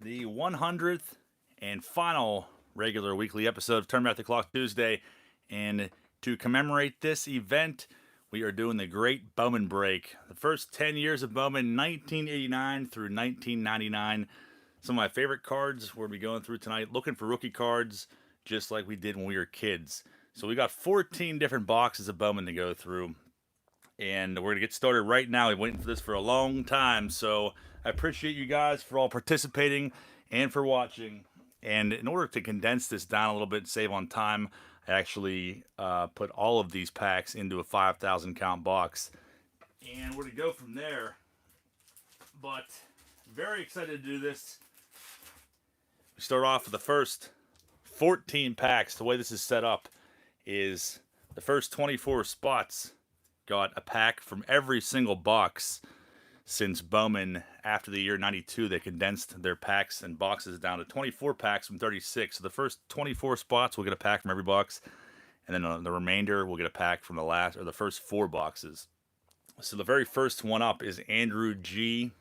the 100th and final regular weekly episode of Turn Back the Clock Tuesday. And to commemorate this event, we are doing the Great Bowman Break. The first 10 years of Bowman, 1989 through 1999. Some of my favorite cards we'll be going through tonight, looking for rookie cards just like we did when we were kids. So we got 14 different boxes of Bowman to go through. And we're going to get started right now. We've been waiting for this for a long time. So I appreciate you guys for all participating and for watching. And in order to condense this down a little bit and save on time, I actually put all of these packs into a 5,000 count box. And we're going to go from there. But very excited to do this. We start off with the first 14 packs. The way this is set up is the first 24 spots got a pack from every single box since Bowman, after the year 92, they condensed their packs and boxes down to 24 packs from 36. So the first 24 spots will get a pack from every box, and then the remainder will get a pack from the first 4 boxes. So the very first one up is Andrew G,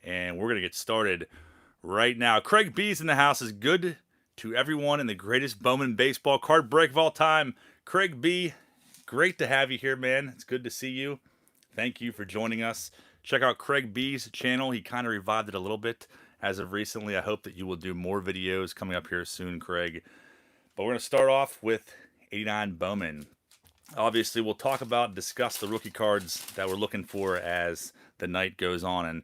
and we're going to get started right now. Craig B's in the house. Is good to everyone in the greatest Bowman baseball card break of all time. Craig B, great to have you here, man. It's good to see you. Thank you for joining us. Check out Craig B's channel. He kind of revived it a little bit as of recently. I hope that you will do more videos coming up here soon, Craig. But we're going to start off with 89 Bowman. Obviously, we'll talk about, discuss the rookie cards that we're looking for as the night goes on. And,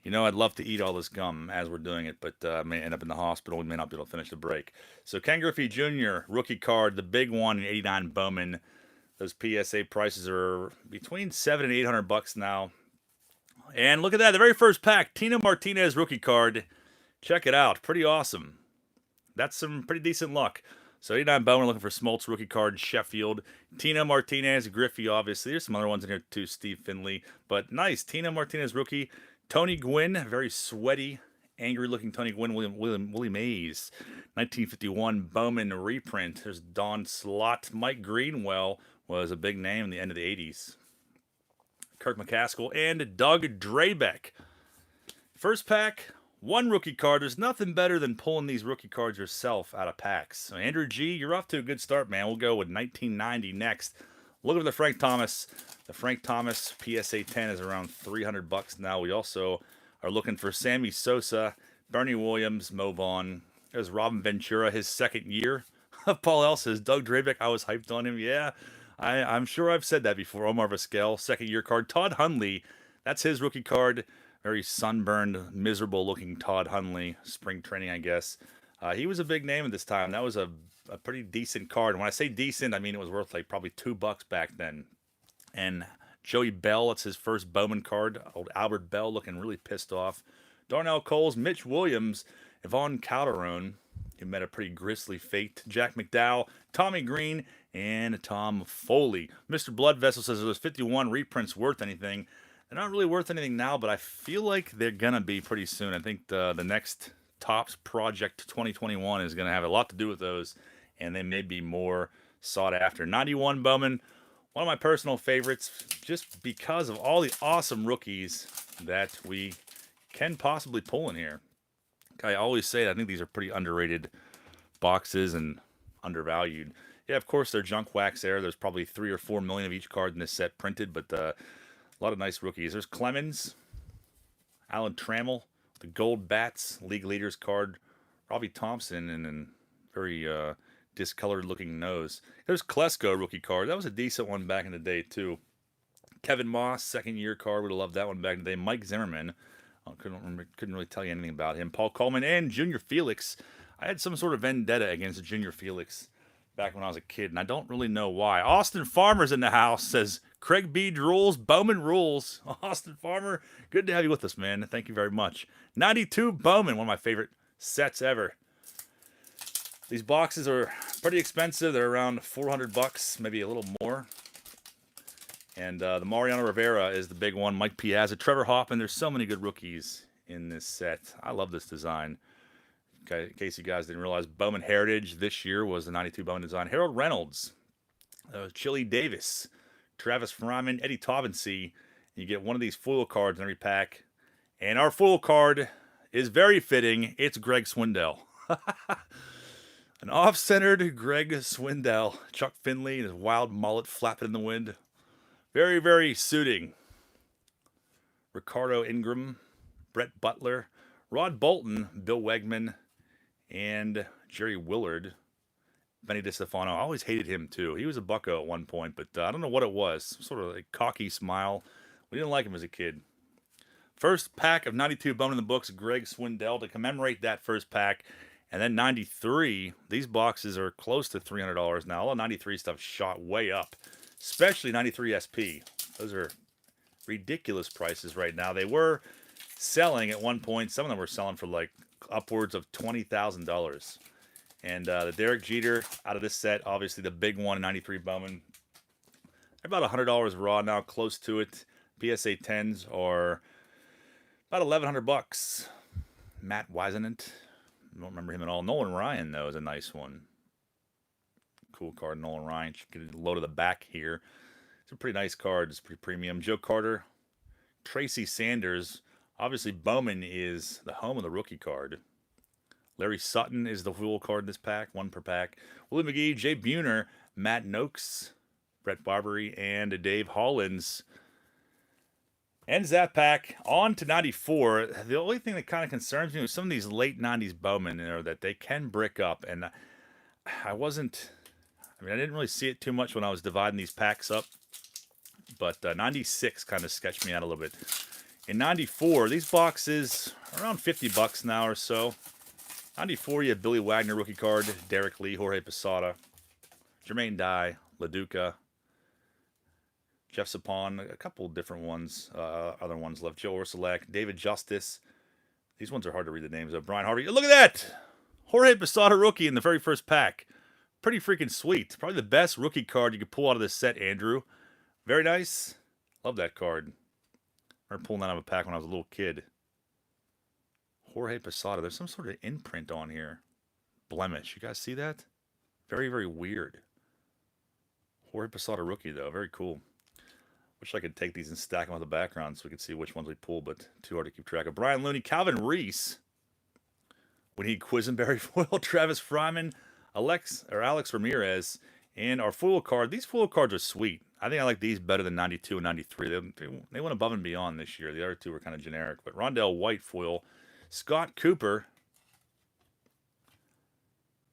you know, I'd love to eat all this gum as we're doing it, but I may end up in the hospital. We may not be able to finish the break. So Ken Griffey Jr., rookie card, the big one in 89 Bowman. Those PSA prices are between $700 and $800 now. And look at that, the very first pack, Tino Martinez rookie card. Check it out, pretty awesome. That's some pretty decent luck. So 89 Bowman looking for Smoltz rookie card, Sheffield. Tino Martinez, Griffey, obviously. There's some other ones in here too, Steve Finley. But nice, Tino Martinez rookie. Tony Gwynn, very sweaty, angry-looking Tony Gwynn. Willie Mays, 1951 Bowman reprint. There's Don Slott. Mike Greenwell was a big name in the end of the 80s. Kirk McCaskill and Doug Drabeck. First pack, one rookie card. There's nothing better than pulling these rookie cards yourself out of packs. So Andrew G, you're off to a good start, man. We'll go with 1990 next. Looking for the Frank Thomas. The Frank Thomas PSA 10 is around $300 now. We also are looking for Sammy Sosa, Bernie Williams, Mo Vaughn. There's Robin Ventura, his second year. Paul L says, Doug Drabeck, I was hyped on him. Yeah, I'm sure I've said that before. Omar Vizquel, second year card. Todd Hundley, that's his rookie card. Very sunburned, miserable looking Todd Hundley. Spring training, I guess. He was a big name at this time. That was a pretty decent card. And when I say decent, I mean it was worth like probably $2 back then. And Joey Bell, it's his first Bowman card. Old Albert Bell looking really pissed off. Darnell Coles, Mitch Williams, Yvonne Calderon, who met a pretty grisly fate. Jack McDowell, Tommy Green, and Tom Foley. Mr. Blood Vessel says, are those 51 reprints worth anything? They're not really worth anything now, but I feel like they're going to be pretty soon. I think the next Topps Project 2021 is going to have a lot to do with those, and they may be more sought after. 91 Bowman, one of my personal favorites, just because of all the awesome rookies that we can possibly pull in here. I always say I think these are pretty underrated boxes and undervalued. Yeah, of course, they're junk wax there. There's probably 3 or 4 million of each card in this set printed, but a lot of nice rookies. There's Clemens, Alan Trammell, the Gold Bats, League Leaders card, Robbie Thompson, and a very discolored looking nose. There's Klesko rookie card. That was a decent one back in the day, too. Kevin Moss, second year card. Would have loved that one back in the day. Mike Zimmerman. Couldn't really tell you anything about him. Paul Coleman and Junior Felix. I had some sort of vendetta against Junior Felix back when I was a kid, and I don't really know why. Austin Farmer's in the house, says Craig B rules, Bowman rules. Austin Farmer, good to have you with us, man. Thank you very much. 92 Bowman, one of my favorite sets ever. These boxes are pretty expensive. They're around $400, maybe a little more. And the Mariano Rivera is the big one. Mike Piazza, Trevor Hoffman. There's so many good rookies in this set. I love this design. Okay, in case you guys didn't realize, Bowman Heritage this year was the 92 Bowman design. Harold Reynolds, Chili Davis, Travis Fryman, Eddie Taubensee. You get one of these foil cards in every pack. And our foil card is very fitting. It's Greg Swindell. An off-centered Greg Swindell. Chuck Finley and his wild mullet flapping in the wind. Very, very suiting. Ricardo Ingram, Brett Butler, Rod Bolton, Bill Wegman, and Jerry Willard. Benny DiStefano. I always hated him too. He was a bucko at one point, but I don't know what it was. Some sort of like cocky smile. We didn't like him as a kid. First pack of 92 Bowman in the books, Greg Swindell, to commemorate that first pack. And then 93. These boxes are close to $300 now. All the 93 stuff shot way up, especially 93 SP. Those are ridiculous prices right now. They were selling at one point. Some of them were selling for like upwards of $20,000. And the Derek Jeter out of this set, obviously the big one, 93 Bowman. They're about $100 raw now, close to it. PSA 10s are about $1,100. Matt Wisenant. I don't remember him at all. Nolan Ryan, though, is a nice one. Cool card, Nolan Ryan. Should get a low to the back here. It's a pretty nice card. It's pretty premium. Joe Carter. Tracy Sanders. Obviously, Bowman is the home of the rookie card. Larry Sutton is the full card in this pack, one per pack. Willie McGee, Jay Buhner, Matt Noakes, Brett Barbary, and Dave Hollins. Ends that pack. On to 94. The only thing that kind of concerns me with some of these late 90s Bowman are that they can brick up. And I didn't really see it too much when I was dividing these packs up. But 96 kind of sketched me out a little bit. In 94, these boxes are around $50 now or so. 94, you have Billy Wagner, rookie card, Derek Lee, Jorge Posada, Jermaine Dye, LaDuca, Jeff Sapon, a couple different ones, other ones left, Joe Orsulak, David Justice. These ones are hard to read the names of. Brian Harvey. Look at that! Jorge Posada rookie in the very first pack. Pretty freaking sweet. Probably the best rookie card you could pull out of this set, Andrew. Very nice. Love that card. I remember pulling that out of a pack when I was a little kid. Jorge Posada. There's some sort of imprint on here. Blemish. You guys see that? Very, very weird. Jorge Posada rookie, though. Very cool. Wish I could take these and stack them on the background so we could see which ones we pull, but too hard to keep track of. Brian Looney, Calvin Reese. We need Quisenberry foil, Travis Fryman, Alex Ramirez, and our foil card. These foil cards are sweet. I think I like these better than 92 and 93. They went above and beyond this year. The other two were kind of generic. But Rondell White foil, Scott Cooper,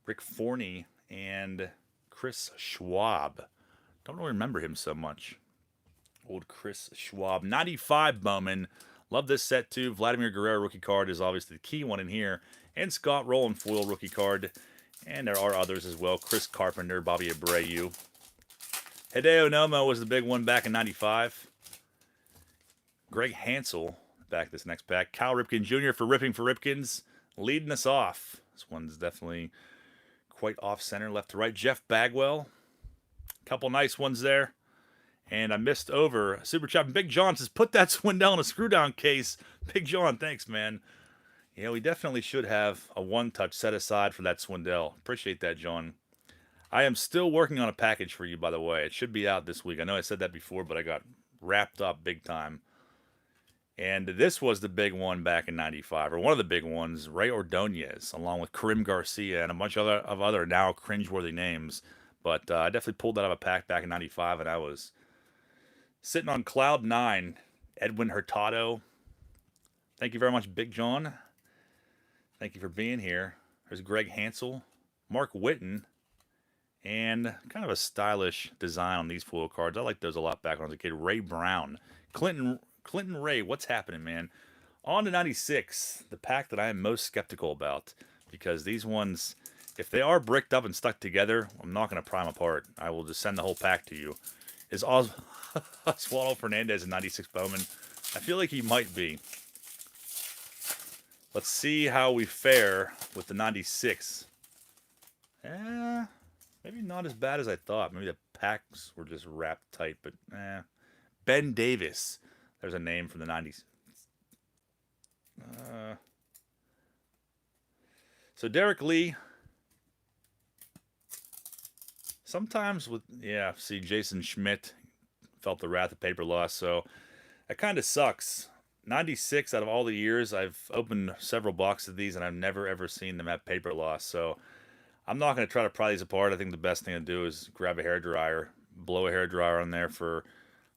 Rick Forney, and Chris Schwab. Don't really remember him so much. Old Chris Schwab. 95 Bowman. Love this set too. Vladimir Guerrero rookie card is obviously the key one in here. And Scott Rowland foil rookie card. And there are others as well. Chris Carpenter, Bobby Abreu. Hideo Nomo was the big one back in 95. Greg Hansel back this next pack. Cal Ripken Jr. for Ripping for Ripkins. Leading us off. This one's definitely quite off-center, left to right. Jeff Bagwell. Couple nice ones there. And I missed over Super Chat. Big John says, put that Swindell in a screw-down case. Big John, thanks, man. Yeah, we definitely should have a one-touch set aside for that Swindell. Appreciate that, John. I am still working on a package for you, by the way. It should be out this week. I know I said that before, but I got wrapped up big time. And this was the big one back in 95, or one of the big ones, Ray Ordonez, along with Karim Garcia and a bunch of other now cringeworthy names. But I definitely pulled that out of a pack back in 95, and I was sitting on cloud 9. Edwin Hurtado. Thank you very much, Big John. Thank you for being here. There's Greg Hansel, Mark Witten, and kind of a stylish design on these foil cards. I liked those a lot back when I was a kid. Ray Brown. Clinton Ray, what's happening, man? On to 96, the pack that I am most skeptical about. Because these ones, if they are bricked up and stuck together, I'm not going to pry them apart. I will just send the whole pack to you. Is Oswaldo Fernandez in 96 Bowman? I feel like he might be. Let's see how we fare with the 96. Maybe not as bad as I thought. Maybe the packs were just wrapped tight, but Ben Davis. There's a name from the 90s. So Derek Lee. Sometimes with, see, Jason Schmidt felt the wrath of paper loss, so that kind of sucks. 96 out of all the years, I've opened several boxes of these, and I've never ever seen them have paper loss. So I'm not going to try to pry these apart. I think the best thing to do is grab a hairdryer, blow a hairdryer on there for,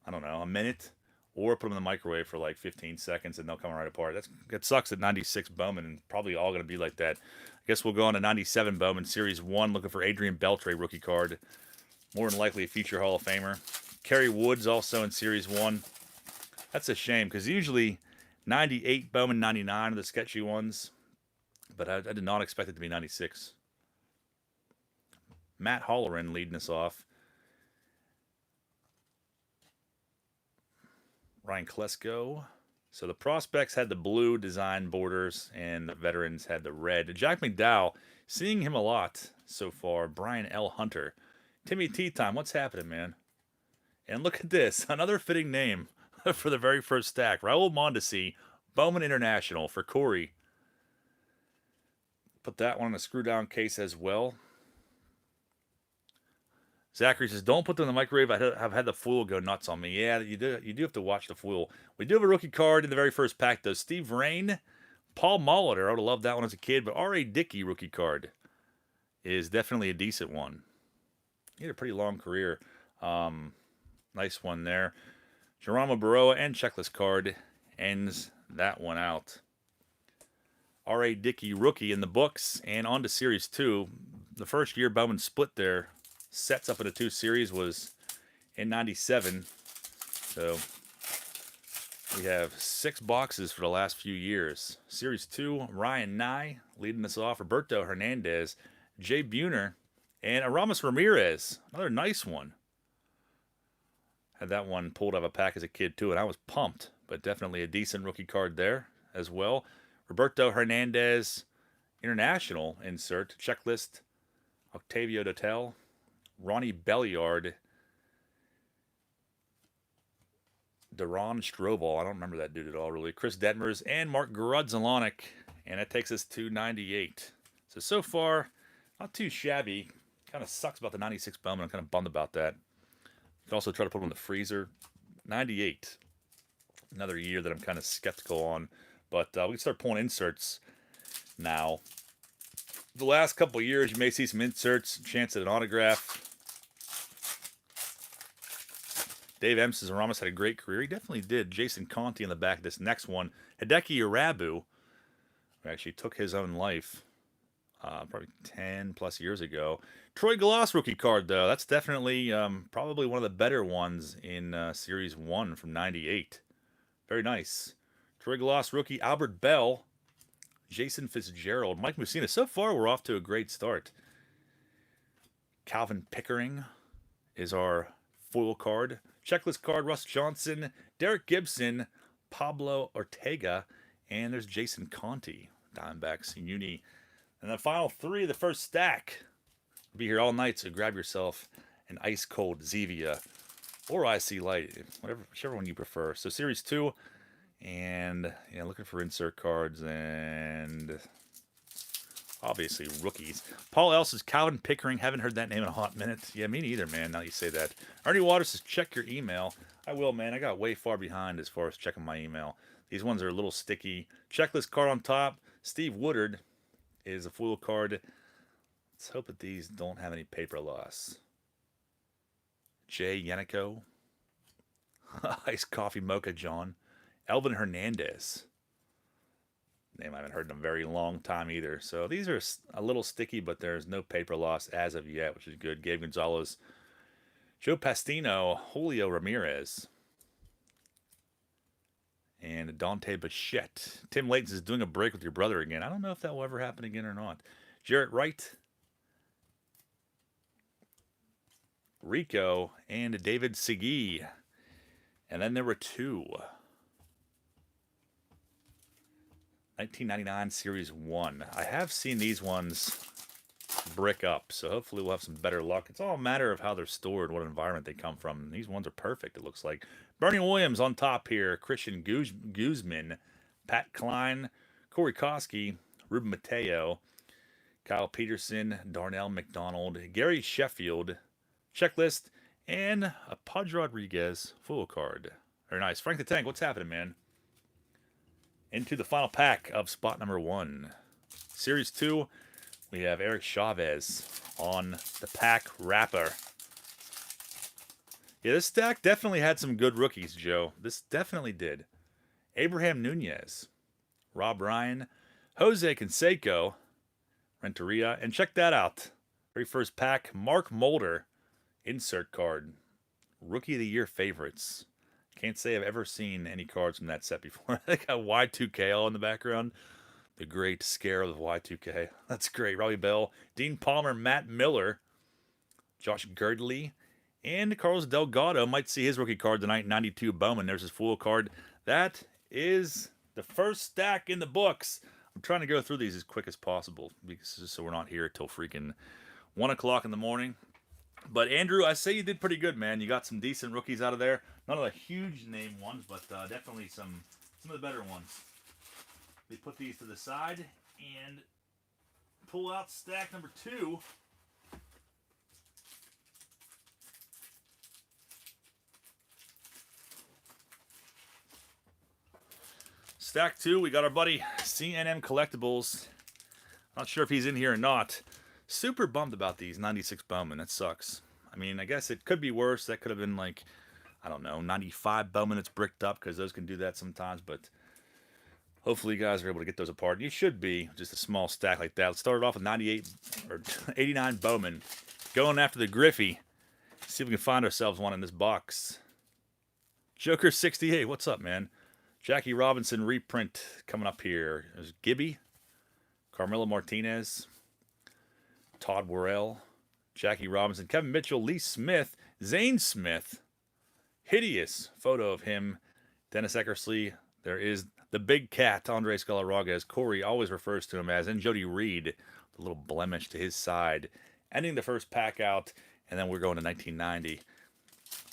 I don't know, a minute, or put them in the microwave for like 15 seconds, and they'll come right apart. That sucks at 96 Bowman, and probably all going to be like that. I guess we'll go on to 97 Bowman Series 1, looking for Adrian Beltre rookie card. More than likely a future Hall of Famer. Kerry Woods also in Series 1. That's a shame, because usually 98 Bowman 99 are the sketchy ones, but I did not expect it to be 96. Matt Holleran leading us off. Ryan Klesko. So the prospects had the blue design borders, and the veterans had the red. Jack McDowell, seeing him a lot so far. Brian L. Hunter. Timmy Tea Time, what's happening, man? And look at this, another fitting name for the very first stack. Raul Mondesi, Bowman International for Corey. Put that one in a screw down case as well. Zachary says, don't put them in the microwave. I've had the foil go nuts on me. Yeah, you do have to watch the foil. We do have a rookie card in the very first pack, though. Steve Rain, Paul Molitor. I would have loved that one as a kid, but R.A. Dickey rookie card is definitely a decent one. He had a pretty long career. Nice one there. Geronimo Baroa and checklist card ends that one out. R.A. Dickey rookie in the books, and on to Series 2. The first year Bowman split their sets up into 2 series was in 97. So we have 6 boxes for the last few years. Series 2, Ryan Nye leading us off. Roberto Hernandez, Jay Buhner, and Aramis Ramirez. Another nice one. Had that one pulled out of a pack as a kid too, and I was pumped. But definitely a decent rookie card there as well. Roberto Hernandez, international insert. Checklist, Octavio Dotel. Ronnie Belliard, Deron Strobel. I don't remember that dude at all, really. Chris Detmers and Mark Grudzelanek. And that takes us to 98. So far, not too shabby. Kind of sucks about the 96 Bowman. I'm kind of bummed about that. You can also try to put them in the freezer. 98. Another year that I'm kind of skeptical on. But we can start pulling inserts now. The last couple of years, you may see some inserts, chance at an autograph. Dave M says Aramis had a great career. He definitely did. Jason Conti in the back of this next one. Hideki Irabu, who actually took his own life probably 10 plus years ago. Troy Glass rookie card, though. That's definitely probably one of the better ones in Series 1 from 98. Very nice. Troy Glass rookie. Albert Bell. Jason Fitzgerald. Mike Mussina. So far, we're off to a great start. Calvin Pickering is our foil card. Checklist card, Russ Johnson, Derek Gibson, Pablo Ortega, and there's Jason Conti, Diamondbacks Uni. And the final 3 of the first stack. We'll be here all night, so grab yourself an ice cold Zevia or IC Light, whichever one you prefer. So Series 2, and yeah, looking for insert cards and obviously rookies. Paul L says Calvin Pickering. Haven't heard that name in a hot minute. Yeah, me neither, man, now you say that. Ernie Waters says check your email. I will, man. I got way far behind as far as checking my email. These ones are a little sticky. Checklist card on top. Steve Woodard is a foil card. Let's hope that these don't have any paper loss. Jay Yannico. Iced Coffee Mocha John. Elvin Hernandez. Name I haven't heard in a very long time either. So these are a little sticky, but there's no paper loss as of yet, which is good. Gabe Gonzalez, Joe Pastino, Julio Ramirez, and Dante Bichette. Tim Layton is doing a break with your brother again. I don't know if that will ever happen again or not. Jarrett Wright, Rico, and David Segui. And then there were 2. 1999 Series 1. I have seen these ones brick up, so hopefully we'll have some better luck. It's all a matter of how they're stored, what environment they come from. These ones are perfect, it looks like. Bernie Williams on top here. Christian Guzman, Pat Klein, Corey Koski, Ruben Mateo, Kyle Peterson, Darnell McDonald, Gary Sheffield, checklist, and a Pudge Rodriguez full card. Very nice. Frank the Tank, what's happening, man? Into the final pack of spot number 1. Series 2, we have Eric Chavez on the pack wrapper. Yeah, this stack definitely had some good rookies, Joe. This definitely did. Abraham Nunez, Rob Ryan, Jose Canseco, Renteria, and check that out. Very first pack, Mark Mulder, insert card. Rookie of the Year favorites. Can't say I've ever seen any cards from that set before. They got Y2K all in the background. The great scare of Y2K. That's great. Robbie Bell, Dean Palmer, Matt Miller, Josh Girdley, and Carlos Delgado might see his rookie card tonight, 92 Bowman. There's his full card. That is the first stack in the books. I'm trying to go through these as quick as possible because so we're not here till freaking 1 o'clock in the morning. But Andrew, I say you did pretty good, man. You got some decent rookies out of there. None of the huge name ones, but definitely some of the better ones. We put these to the side and pull out stack number 2. Stack 2, we got our buddy CNM Collectibles. Not sure if he's in here or not. Super bummed about these 96 Bowman. That sucks. I mean, I guess it could be worse. That could have been like, I don't know, 95 Bowman that's bricked up because those can do that sometimes. But hopefully you guys are able to get those apart. You should be. Just a small stack like that. Let's start it off with 98 or 89 Bowman. Going after the Griffey. See if we can find ourselves one in this box. Joker 68. What's up, man? Jackie Robinson reprint coming up here. There's Gibby, Carmelo Martinez, Todd Worrell, Jackie Robinson, Kevin Mitchell, Lee Smith, Zane Smith. Hideous photo of him. Dennis Eckersley. There is the big cat, Andres Galarraga, as Corey always refers to him as, and Jody Reed, the little blemish to his side. Ending the first pack out, and then we're going to 1990.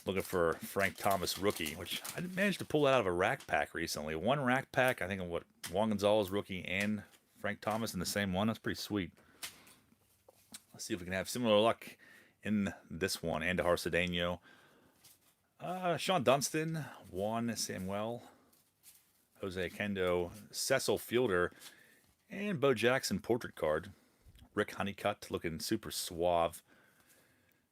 Looking for Frank Thomas rookie, which I managed to pull that out of a rack pack recently. One rack pack, I think of what, Juan Gonzalez rookie and Frank Thomas in the same one. That's pretty sweet. Let's see if we can have similar luck in this one. Andahar Cedeno, Sean Dunston, Juan Samuel, Jose Kendo, Cecil Fielder, and Bo Jackson portrait card. Rick Honeycutt looking super suave.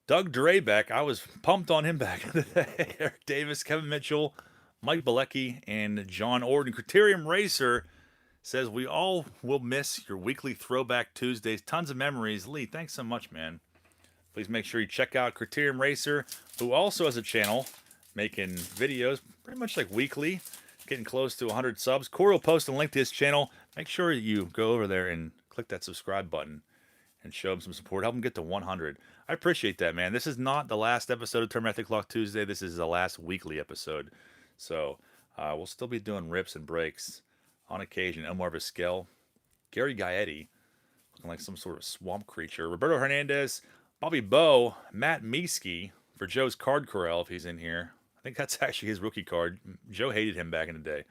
Doug Drabeck, I was pumped on him back in the day. Eric Davis, Kevin Mitchell, Mike Bilecki, and John Orden. Criterium Racer says, we all will miss your weekly Throwback Tuesdays. Tons of memories. Lee, thanks so much, man. Please make sure you check out Criterium Racer, who also has a channel making videos pretty much like weekly, getting close to 100 subs. Corey will post a link to his channel. Make sure you go over there and click that subscribe button and show him some support. Help him get to 100. I appreciate that, man. This is not the last episode of Turn Back the Clock Tuesday. This is the last weekly episode. So we'll still be doing rips and breaks on occasion. Omar Vizquel, Gary Gaetti, looking like some sort of swamp creature. Roberto Hernandez, Bobby Bowe, Matt Meeski for Joe's card corral if he's in here. I think that's actually his rookie card. Joe hated him back in the day.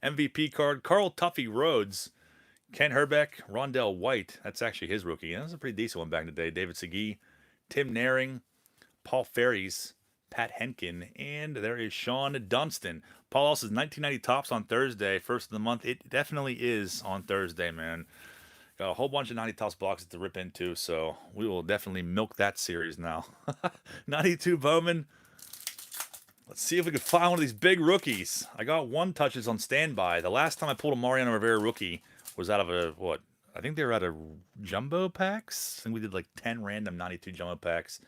MVP card, Carl Tuffy Rhodes, Ken Herbeck, Rondell White. That's actually his rookie. That was a pretty decent one back in the day. David Segui, Tim Naring, Paul Ferries, Pat Henkin, and there is Sean Dunston. Paul Ellis' 1990 Tops on Thursday, first of the month. It definitely is on Thursday, man. Got a whole bunch of 90 Tops boxes to rip into, so we will definitely milk that series now. 92 Bowman. Let's see if we can find one of these big rookies. I got one touches on standby. The last time I pulled a Mariano Rivera rookie was out of a, what? I think they were out of jumbo packs. I think we did like 10 random 92 jumbo packs.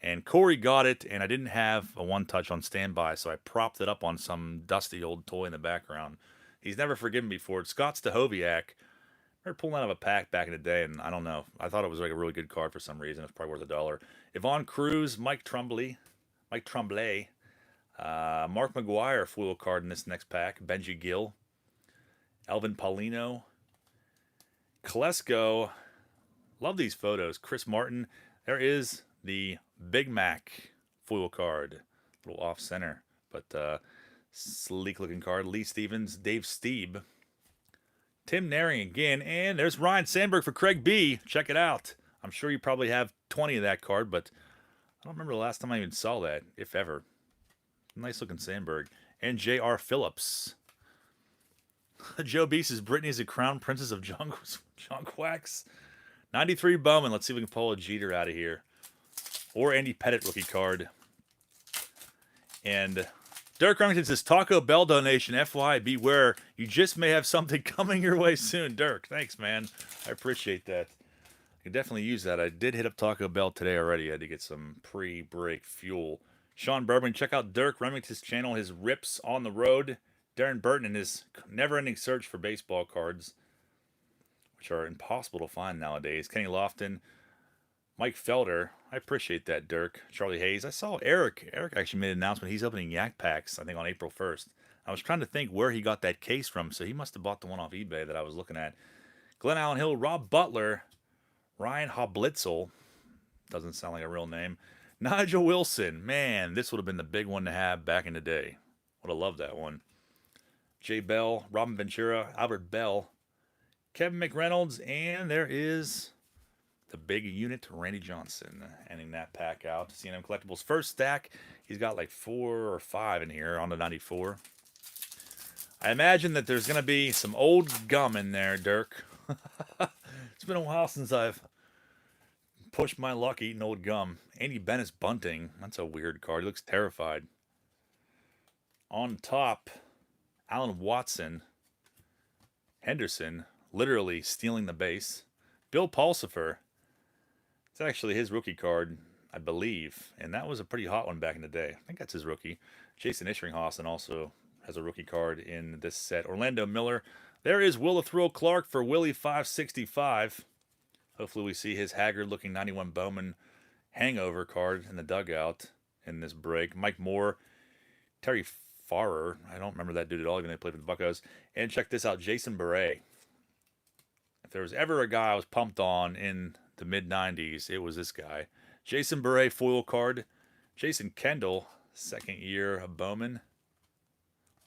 And Corey got it, and I didn't have a one-touch on standby, so I propped it up on some dusty old toy in the background. He's never forgiven me for it. Scott Stahoviak. I remember pulling out of a pack back in the day, and I don't know. I thought it was like a really good card for some reason. It's probably worth $1. Yvonne Cruz, Mike Tremblay, Mark McGuire, foil card in this next pack. Benji Gill, Elvin Paulino, Klesko. Love these photos. Chris Martin. There is the Big Mac foil card. A little off center, but sleek looking card. Lee Stevens, Dave Steeb, Tim Naring again, and there's Ryan Sandberg for Craig B. Check it out. I'm sure you probably have 20 of that card, but I don't remember the last time I even saw that, if ever. Nice looking Sandberg. And J.R. Phillips. Joe B says Brittany is the crown princess of Jonquax. 93 Bowman. Let's see if we can pull a Jeter out of here. Or Andy Pettit rookie card. And Dirk Remington says Taco Bell donation. FY, beware. You just may have something coming your way soon. Dirk, thanks, man. I appreciate that. I can definitely use that. I did hit up Taco Bell today already. I had to get some pre-break fuel. Sean Bourbon, check out Dirk Remington's channel. His rips on the road. Darren Burton and his never-ending search for baseball cards, which are impossible to find nowadays. Kenny Lofton, Mike Felder. I appreciate that, Dirk. Charlie Hayes. I saw Eric. Eric actually made an announcement. He's opening Yak Packs, I think, on April 1st. I was trying to think where he got that case from, so he must have bought the one off eBay that I was looking at. Glenn Allen Hill, Rob Butler, Ryan Hoblitzel. Doesn't sound like a real name. Nigel Wilson. Man, this would have been the big one to have back in the day. Would have loved that one. Jay Bell, Robin Ventura, Albert Bell, Kevin McReynolds, and there is the big unit, Randy Johnson, ending that pack out. C&M Collectibles first stack. He's got like 4 or 5 in here on the 94. I imagine that there's going to be some old gum in there, Dirk. It's been a while since I've pushed my luck eating old gum. Andy Bennett's bunting. That's a weird card. He looks terrified. On top, Alan Watson, Henderson, literally stealing the base. Bill Pulsifer. It's actually his rookie card, I believe. And that was a pretty hot one back in the day. I think that's his rookie. Jason Ishringhausen also has a rookie card in this set. Orlando Miller. There is Will the Thrill Clark for Willie 565. Hopefully we see his haggard-looking 91 Bowman hangover card in the dugout in this break. Mike Moore. Terry Farrer. I don't remember that dude at all, even though he played for the Buccos. And check this out, Jason Beret. If there was ever a guy I was pumped on in the mid-90s, it was this guy. Jason Beret foil card. Jason Kendall, second year of Bowman.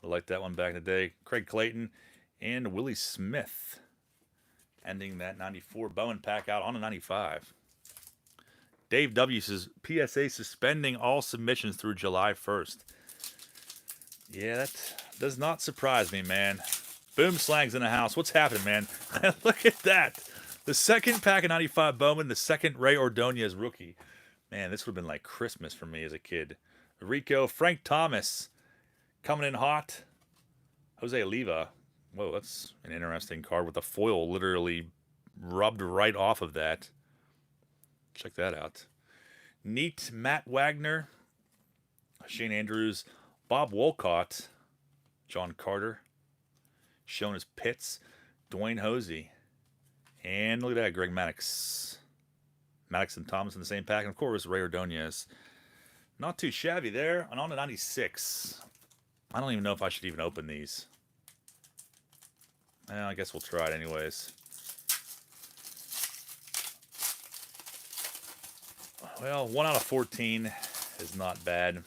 I liked that one back in the day. Craig Clayton and Willie Smith. Ending that 94 Bowman pack out on a 95. Dave W. says, PSA suspending all submissions through July 1st. Yeah, that does not surprise me, man. Boom Slang's in the house. What's happening, man? Look at that. The second pack of 95 Bowman, the second Ray Ordonez rookie. Man, this would have been like Christmas for me as a kid. Rico, Frank Thomas coming in hot. Jose Oliva. Whoa, that's an interesting card with the foil literally rubbed right off of that. Check that out. Neat Matt Wagner. Shane Andrews. Bob Wolcott, John Carter, Jonas Pitts, Dwayne Hosey, and look at that, Greg Maddox. Maddox and Thomas in the same pack, and of course, Ray Ordonez. Not too shabby there, and on to 96. I don't even know if I should even open these. Well, I guess we'll try it anyways. Well, 1 out of 14 is not bad.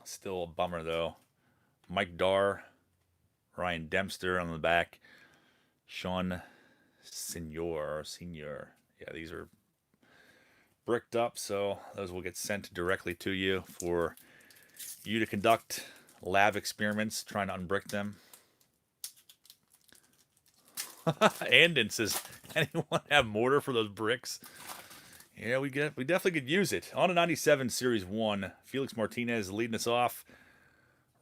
Still a bummer, though. Mike Darr, Ryan Dempster on the back. Sean Senior. Yeah, these are bricked up, so those will get sent directly to you for you to conduct lab experiments trying to unbrick them. Andon says, anyone have mortar for those bricks? Yeah, we definitely could use it. On to 97 Series 1. Felix Martinez leading us off.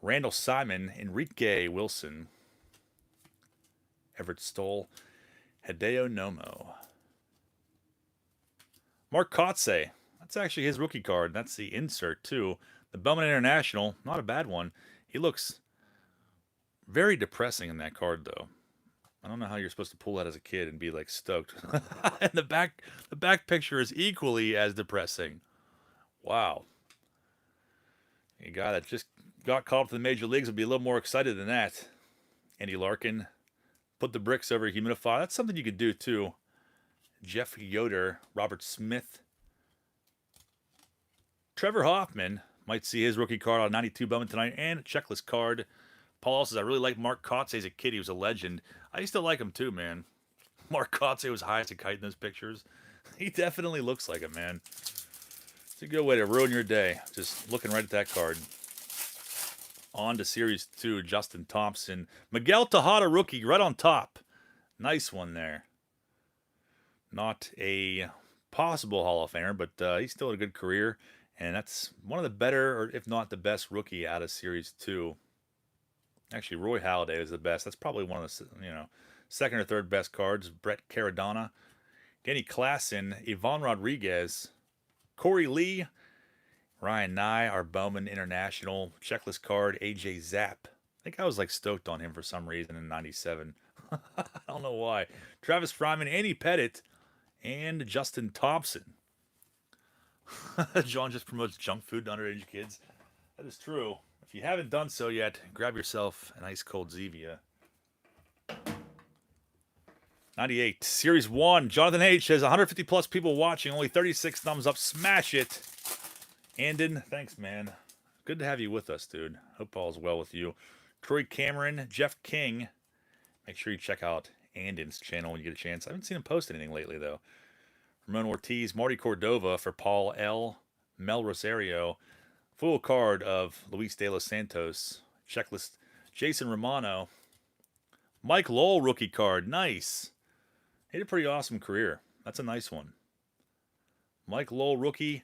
Randall Simon, Enrique Wilson, Everett Stoll, Hideo Nomo. Mark Kotze. That's actually his rookie card. That's the insert, too. The Bowman International, not a bad one. He looks very depressing in that card, though. I don't know how you're supposed to pull that as a kid and be like stoked. And the back picture is equally as depressing. Wow. A guy that just got called up to the major leagues would be a little more excited than that. Andy Larkin. Put the bricks over a humidifier. That's something you could do too. Jeff Yoder, Robert Smith. Trevor Hoffman might see his rookie card on 92 Bowman tonight, and a checklist card. Paul says, I really like Mark Kotze as a kid. He was a legend. I used to like him too, man. Mark Kotze was high as a kite in those pictures. He definitely looks like it, man. It's a good way to ruin your day, just looking right at that card. On to Series 2, Justin Thompson. Miguel Tejada, rookie, right on top. Nice one there. Not a possible Hall of Famer, but he's still had a good career. And that's one of the better, or if not the best rookie out of Series 2. Actually, Roy Halladay is the best. That's probably one of the, second or third best cards. Brett Caradonna. Kenny Klassen, Ivan Rodriguez, Corey Lee, Ryan Nye, our Bowman International checklist card, AJ Zapp. I think I was like stoked on him for some reason in 97. I don't know why. Travis Fryman, Andy Pettit, and Justin Thompson. John just promotes junk food to underage kids. That is true. If you haven't done so yet, grab yourself an ice cold Zevia. 98, Series 1. Jonathan H. says 150 plus people watching, only 36 thumbs up. Smash it. Andon, thanks, man. Good to have you with us, dude. Hope all is well with you. Troy Cameron, Jeff King. Make sure you check out Andon's channel when you get a chance. I haven't seen him post anything lately, though. Ramon Ortiz, Marty Cordova for Paul L. Mel Rosario. Full card of Luis De Los Santos. Checklist, Jason Romano. Mike Lowell, rookie card. Nice. He had a pretty awesome career. That's a nice one. Mike Lowell, rookie.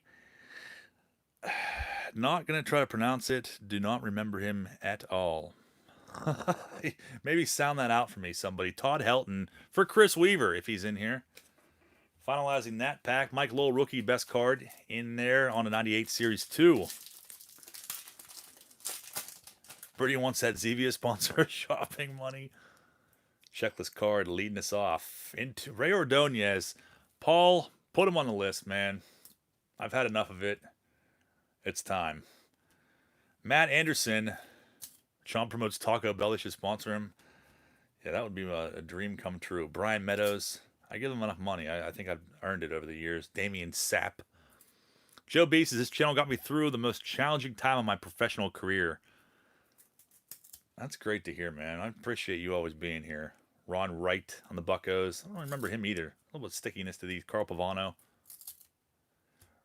Not going to try to pronounce it. Do not remember him at all. Maybe sound that out for me, somebody. Todd Helton for Chris Weaver, if he's in here. Finalizing that pack. Mike Lowell, rookie, best card in there on a 98 Series 2. Birdie wants that Zevia sponsor shopping money. Checklist card leading us off into Ray Ordonez. Paul, put him on the list, man. I've had enough of it. It's time. Matt Anderson. Sean promotes Taco Bell. They should sponsor him. Yeah, that would be a dream come true. Brian Meadows. I give him enough money. I think I've earned it over the years. Damian Sapp. Joe B says, this channel got me through the most challenging time of my professional career. That's great to hear, man. I appreciate you always being here. Ron Wright on the Buccos. I don't remember him either. A little bit of stickiness to these. Carl Pavano.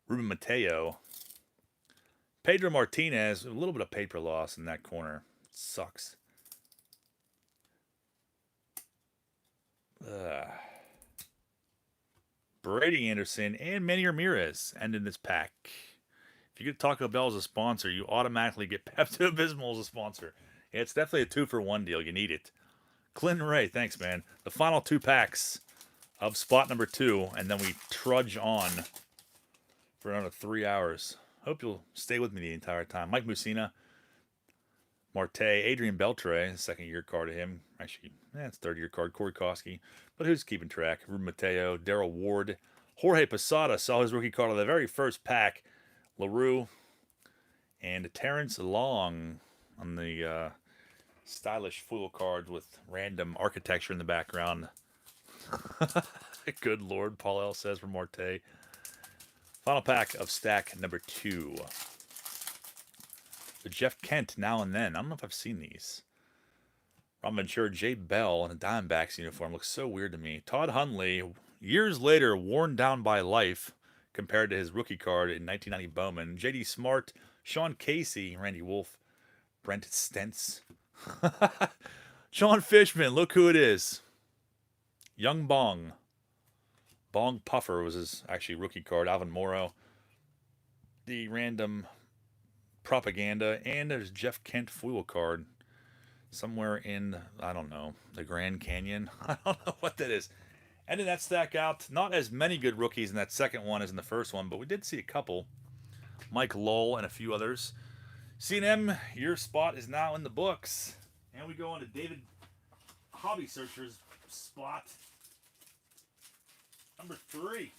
Ruben Mateo. Pedro Martinez. A little bit of paper loss in that corner. It sucks. Brady Anderson and Manny Ramirez ending this pack. If you get Taco Bell as a sponsor, you automatically get Pepto-Bismol as a sponsor. Yeah, it's definitely a 2-for-1 deal. You need it. Clinton Ray, thanks, man. The final 2 packs of spot number 2, and then we trudge on for another 3 hours. Hope you'll stay with me the entire time. Mike Mussina, Marte, Adrian Beltre, second-year card of him. Actually, it's third-year card. Corey Koski. But who's keeping track? Ruben Mateo, Darrell Ward. Jorge Posada saw his rookie card on the very first pack. LaRue and Terrence Long on the stylish foil cards with random architecture in the background. Good Lord, Paul L. says for Marte. Final pack of stack number 2. The Jeff Kent Now and Then. I don't know if I've seen these. Ron Ventura, Jay Bell in a Diamondbacks uniform. Looks so weird to me. Todd Hundley, years later, worn down by life compared to his rookie card in 1990 Bowman. J.D. Smart, Sean Casey, Randy Wolf, Brent Stentz. Sean Fishman, look who it is. Young Bong. Bong Puffer was his actually rookie card. Alvin Morrow. The random propaganda. And there's Jeff Kent foil card. Somewhere in, I don't know, the Grand Canyon. I don't know what that is. And in that stack out, not as many good rookies in that second one as in the first one, but we did see a couple. Mike Lowell and a few others. C&M, your spot is now in the books. And we go on to David Hobby Searcher's spot. Number 3.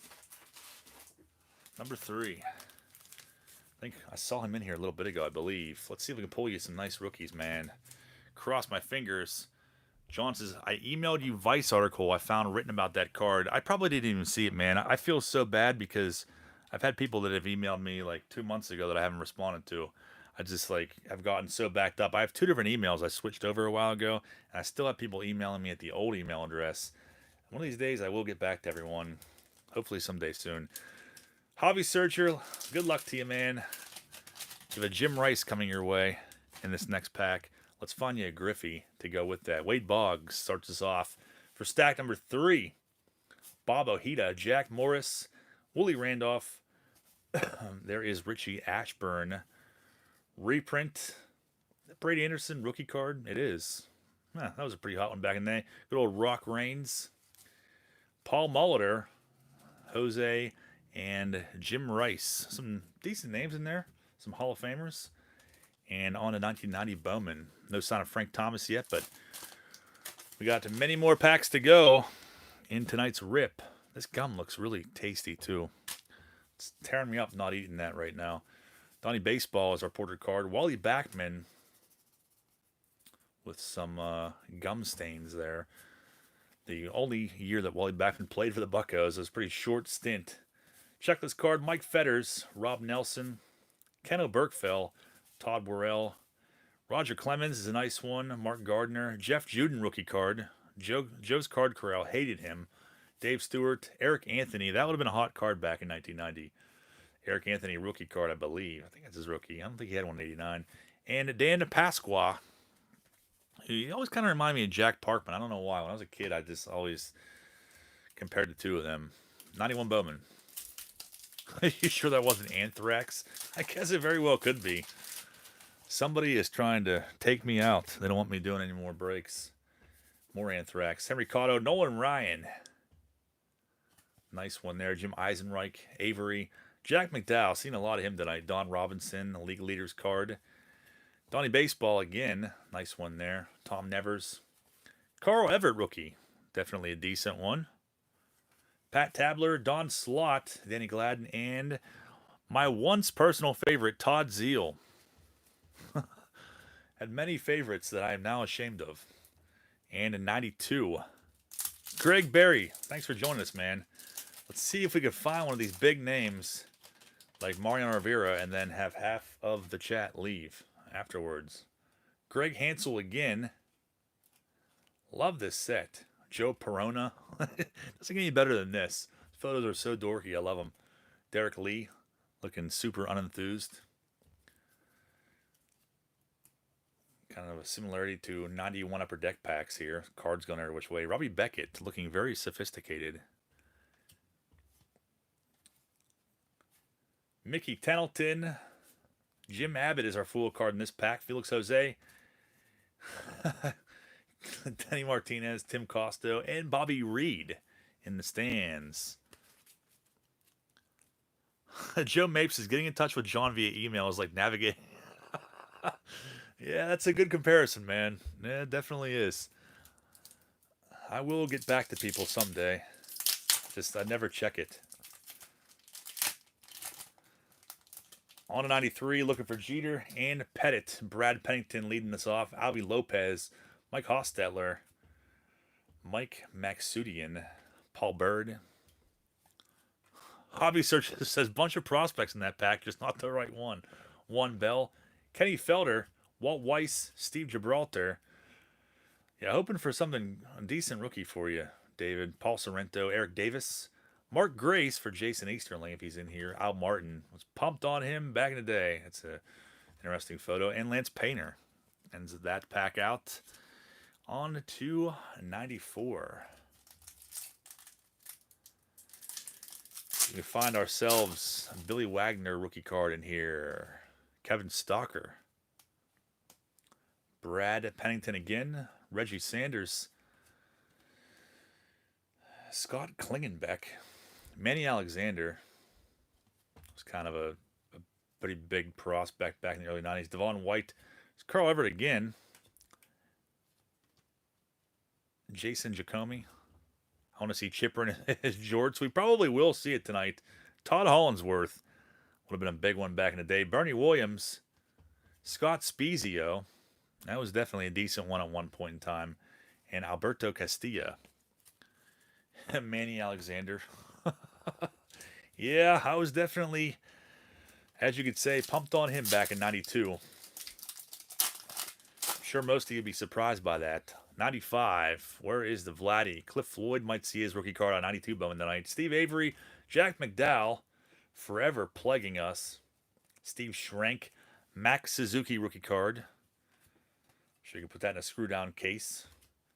Number 3. I think I saw him in here a little bit ago, I believe. Let's see if we can pull you some nice rookies, man. Cross my fingers. John says, I emailed you Vice article I found written about that card. I probably didn't even see it, man. I feel so bad because I've had people that have emailed me like 2 months ago that I haven't responded to. I just I've gotten so backed up. I have 2 different emails I switched over a while ago, and I still have people emailing me at the old email address. One of these days I will get back to everyone. Hopefully someday soon. Hobby Searcher, good luck to you, man. You have a Jim Rice coming your way. in this next pack. Let's find you a Griffey to go with that. Wade Boggs starts us off for stack number 3. Bob Ojeda, Jack Morris, Wooly Randolph. There is Richie Ashburn. Reprint. Brady Anderson rookie card. It is. That was a pretty hot one back in the day. Good old Rock Reigns. Paul Molitor, Jose, and Jim Rice. Some decent names in there. Some Hall of Famers. And on to 1990 Bowman. No sign of Frank Thomas yet, but we got many more packs to go in tonight's rip. This gum looks really tasty, too. It's tearing me up not eating that right now. Donnie Baseball is our portrait card. Wally Backman with some gum stains there. The only year that Wally Backman played for the Buccos. It was a pretty short stint. Checklist card, Mike Fetters, Rob Nelson, Ken Oberkfell, Todd Worrell. Roger Clemens is a nice one. Mark Gardner. Jeff Juden rookie card. Joe's Card Corral hated him. Dave Stewart. Eric Anthony. That would have been a hot card back in 1990. Eric Anthony rookie card, I believe. I think that's his rookie. I don't think he had one in 89. And Dan Pasqua. He always kind of reminded me of Jack Parkman. I don't know why. When I was a kid, I just always compared the two of them. 91 Bowman. Are you sure that wasn't Anthrax? I guess it very well could be. Somebody is trying to take me out. They don't want me doing any more breaks. More Anthrax. Henry Cotto, Nolan Ryan. Nice one there. Jim Eisenreich, Avery. Jack McDowell. Seen a lot of him tonight. Don Robinson, the League Leaders card. Donnie Baseball again. Nice one there. Tom Nevers. Carl Everett rookie. Definitely a decent one. Pat Tabler, Don Slott, Danny Gladden, and my once personal favorite, Todd Zeal. Had many favorites that I am now ashamed of. And in 92, Greg Berry. Thanks for joining us, man. Let's see if we can find one of these big names like Mariano Rivera and then have half of the chat leave afterwards. Greg Hansel again. Love this set. Joe Perona. Doesn't get any better than this. Photos are so dorky. I love them. Derek Lee. Looking super unenthused. Kind of a similarity to 91 Upper Deck packs here. Cards going every which way. Robbie Beckett looking very sophisticated. Mickey Tettleton. Jim Abbott is our fool card in this pack. Felix Jose. Denny Martinez, Tim Costo, and Bobby Reed in the stands. Joe Mapes is getting in touch with John via email. Is like navigating. Yeah, that's a good comparison, man. Yeah, it definitely is. I will get back to people someday. Just, I never check it. On to 93, looking for Jeter and Pettit. Brad Pennington leading us off. Albie Lopez, Mike Hostetler, Mike Maxudian, Paul Bird. Hobby Search says bunch of prospects in that pack, just not the right one. Juan Bell, Kenny Felder, Walt Weiss, Steve Gibraltar. Yeah, hoping for something decent rookie for you, David. Paul Sorrento, Eric Davis, Mark Grace for Jason Easterling if he's in here. Al Martin was pumped on him back in the day. It's a interesting photo. And Lance Painter ends that pack out. On to 94. We find ourselves a Billy Wagner rookie card in here. Kevin Stalker. Brad Pennington again. Reggie Sanders. Scott Klingenbeck. Manny Alexander. Was kind of a pretty big prospect back in the early 90s. Devon White. Carl Everett again. Jason Giacomi. I want to see Chipper in his jorts. We probably will see it tonight. Todd Hollinsworth. Would have been a big one back in the day. Bernie Williams. Scott Spezio. That was definitely a decent one at one point in time. And Alberto Castilla. Manny Alexander. Yeah, I was definitely, as you could say, pumped on him back in 92. I'm sure most of you would be surprised by that. 95, where is the Vladdy? Cliff Floyd might see his rookie card on 92 Bowman tonight. Steve Avery, Jack McDowell, forever plaguing us. Steve Schrank, Max Suzuki rookie card. Sure you can put that in a screw-down case.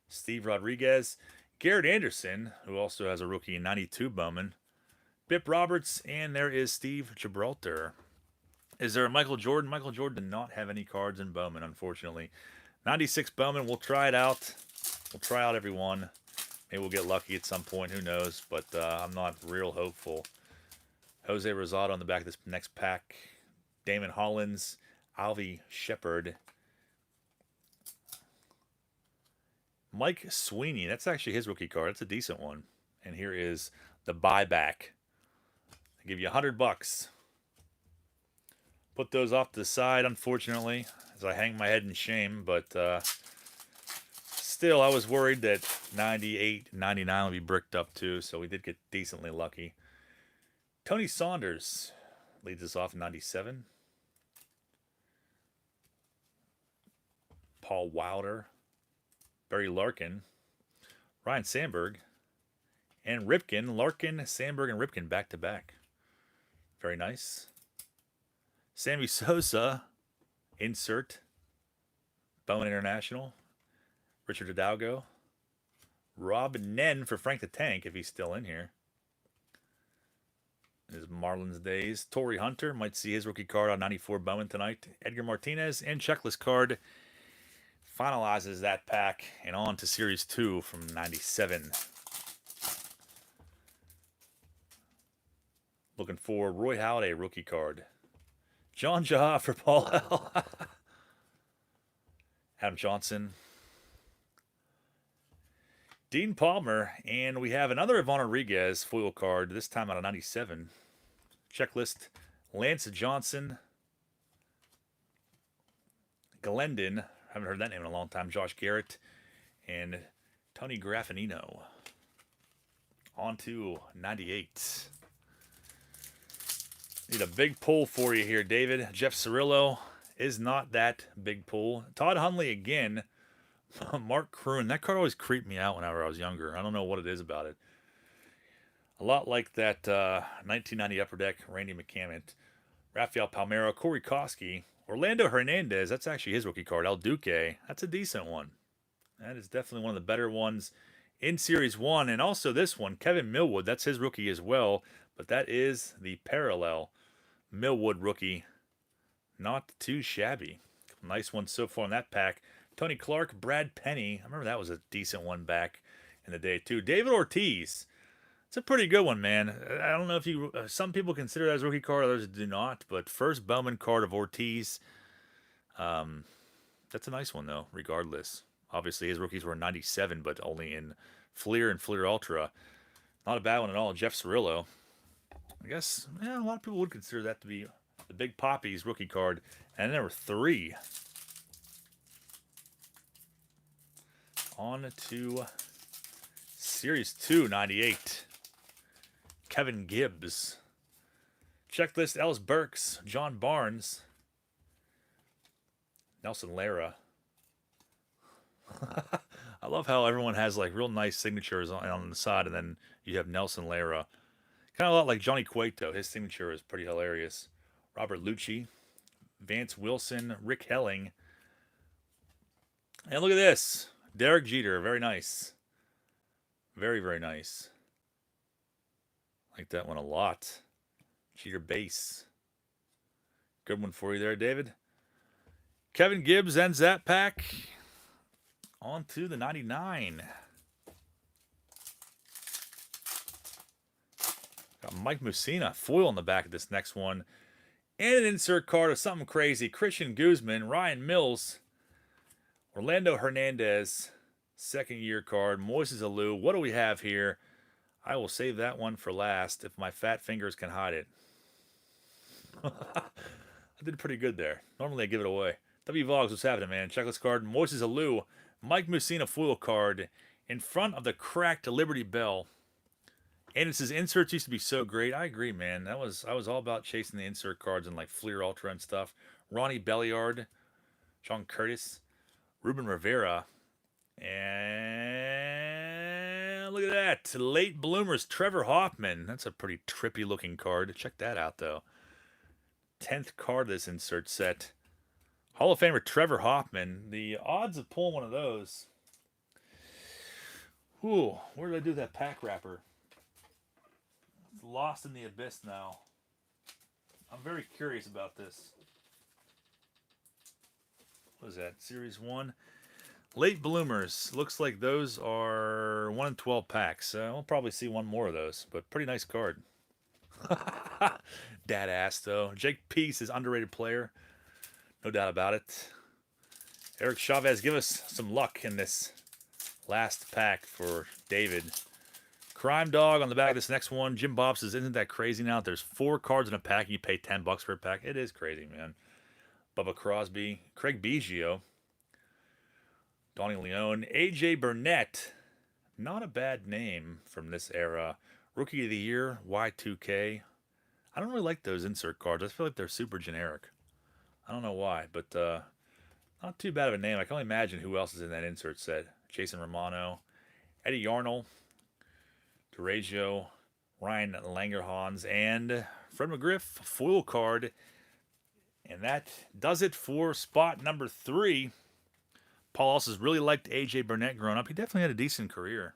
Steve Rodriguez. Garrett Anderson, who also has a rookie in 92 Bowman. Bip Roberts, and there is Steve Gibraltar. Is there a Michael Jordan? Michael Jordan did not have any cards in Bowman, unfortunately. 96 Bowman, we'll try it out. We'll try out every one. Maybe we'll get lucky at some point, who knows, but I'm not real hopeful. Jose Rosado on the back of this next pack. Damon Hollins, Alvy Shepard. Mike Sweeney, that's actually his rookie card. That's a decent one. And here is the buyback. I give you $100. Put those off to the side, unfortunately, as I hang my head in shame. But still, I was worried that 98, 99 would be bricked up too, so we did get decently lucky. Tony Saunders leads us off in 97. Paul Wilder. Barry Larkin. Ryan Sandberg. And Ripken. Larkin, Sandberg, and Ripken back-to-back. Very nice. Sammy Sosa. Insert. Bowman International. Richard Hidalgo. Rob Nen for Frank the Tank, if he's still in here. His Marlins days. Torrey Hunter. Might see his rookie card on 94 Bowman tonight. Edgar Martinez. And checklist card finalizes that pack. And on to Series 2 from 97. Looking for Roy Halladay rookie card. John Jaha for Paul L. Adam Johnson. Dean Palmer. And we have another Ivan Rodriguez foil card, this time out of 97. Checklist. Lance Johnson. Glendon. Haven't heard that name in a long time. Josh Garrett. And Tony Graffinino. On to 98. Need a big pull for you here, David. Jeff Cirillo is not that big pull. Todd Hundley again. Mark Kroon. That card always creeped me out whenever I was younger. I don't know what it is about it. A lot like that 1990 Upper Deck Randy McCammett. Rafael Palmeiro. Corey Koski. Orlando Hernandez. That's actually his rookie card. El Duque. That's a decent one. That is definitely one of the better ones in Series 1. And also this one, Kevin Millwood. That's his rookie as well. But that is the parallel Millwood rookie. Not too shabby. Nice one so far in that pack. Tony Clark, Brad Penny. I remember that was a decent one back in the day too. David Ortiz. It's a pretty good one, man. I don't know if you... some people consider that as a rookie card, others do not. But first Bowman card of Ortiz. That's a nice one, though, regardless. Obviously, his rookies were 97, but only in Fleer and Fleer Ultra. Not a bad one at all. Jeff Cirillo. I guess, yeah, a lot of people would consider that to be the Big Papi's rookie card. And there were 3. On to Series 2, 98. Kevin Gibbs. Checklist, Ellis Burks. John Barnes. Nelson Lara. I love how everyone has like real nice signatures on the side, and then you have Nelson Lara. Kind of a lot like Johnny Cueto. His signature is pretty hilarious. Robert Lucci. Vance Wilson. Rick Helling. And look at this. Derek Jeter. Very nice. Very, very nice. Like that one a lot. Jeter base. Good one for you there, David. Kevin Gibbs ends that pack. On to the 99. Got Mike Mussina, foil on the back of this next one. And an insert card of something crazy. Christian Guzman, Ryan Mills, Orlando Hernandez, second year card. Moises Alou. What do we have here? I will save that one for last if my fat fingers can hide it. I did pretty good there. Normally I give it away. W Vogs, what's happening, man? Checklist card. Moises Alou, Mike Mussina foil card in front of the cracked Liberty Bell. And it says inserts used to be so great. I agree, man. I was all about chasing the insert cards and like Fleer Ultra and stuff. Ronnie Belliard, Sean Curtis, Ruben Rivera, and look at that. Late bloomers, Trevor Hoffman. That's a pretty trippy looking card. Check that out though. 10th card of this insert set. Hall of Famer Trevor Hoffman. The odds of pulling one of those. Ooh, where did I do that pack wrapper? It's lost in the abyss now. I'm very curious about this. What is that? Series 1. Late bloomers. Looks like those are 1 in 12 packs. We'll probably see one more of those, but pretty nice card. Dad ass, though. Jake Peace is underrated player. No doubt about it. Eric Chavez, give us some luck in this last pack for David. Crime Dog on the back of this next one. Jim Bob says, isn't that crazy now? There's 4 cards in a pack and you pay $10 for a pack. It is crazy, man. Bubba Crosby. Craig Biggio. Donnie Leone. AJ Burnett. Not a bad name from this era. Rookie of the Year. Y2K. I don't really like those insert cards. I feel like they're super generic. I don't know why, but not too bad of a name. I can only imagine who else is in that insert set. Jason Romano. Eddie Yarnell. DeRagio, Ryan Langerhans, and Fred McGriff, foil card. And that does it for spot number 3. Paul also really liked A.J. Burnett growing up. He definitely had a decent career.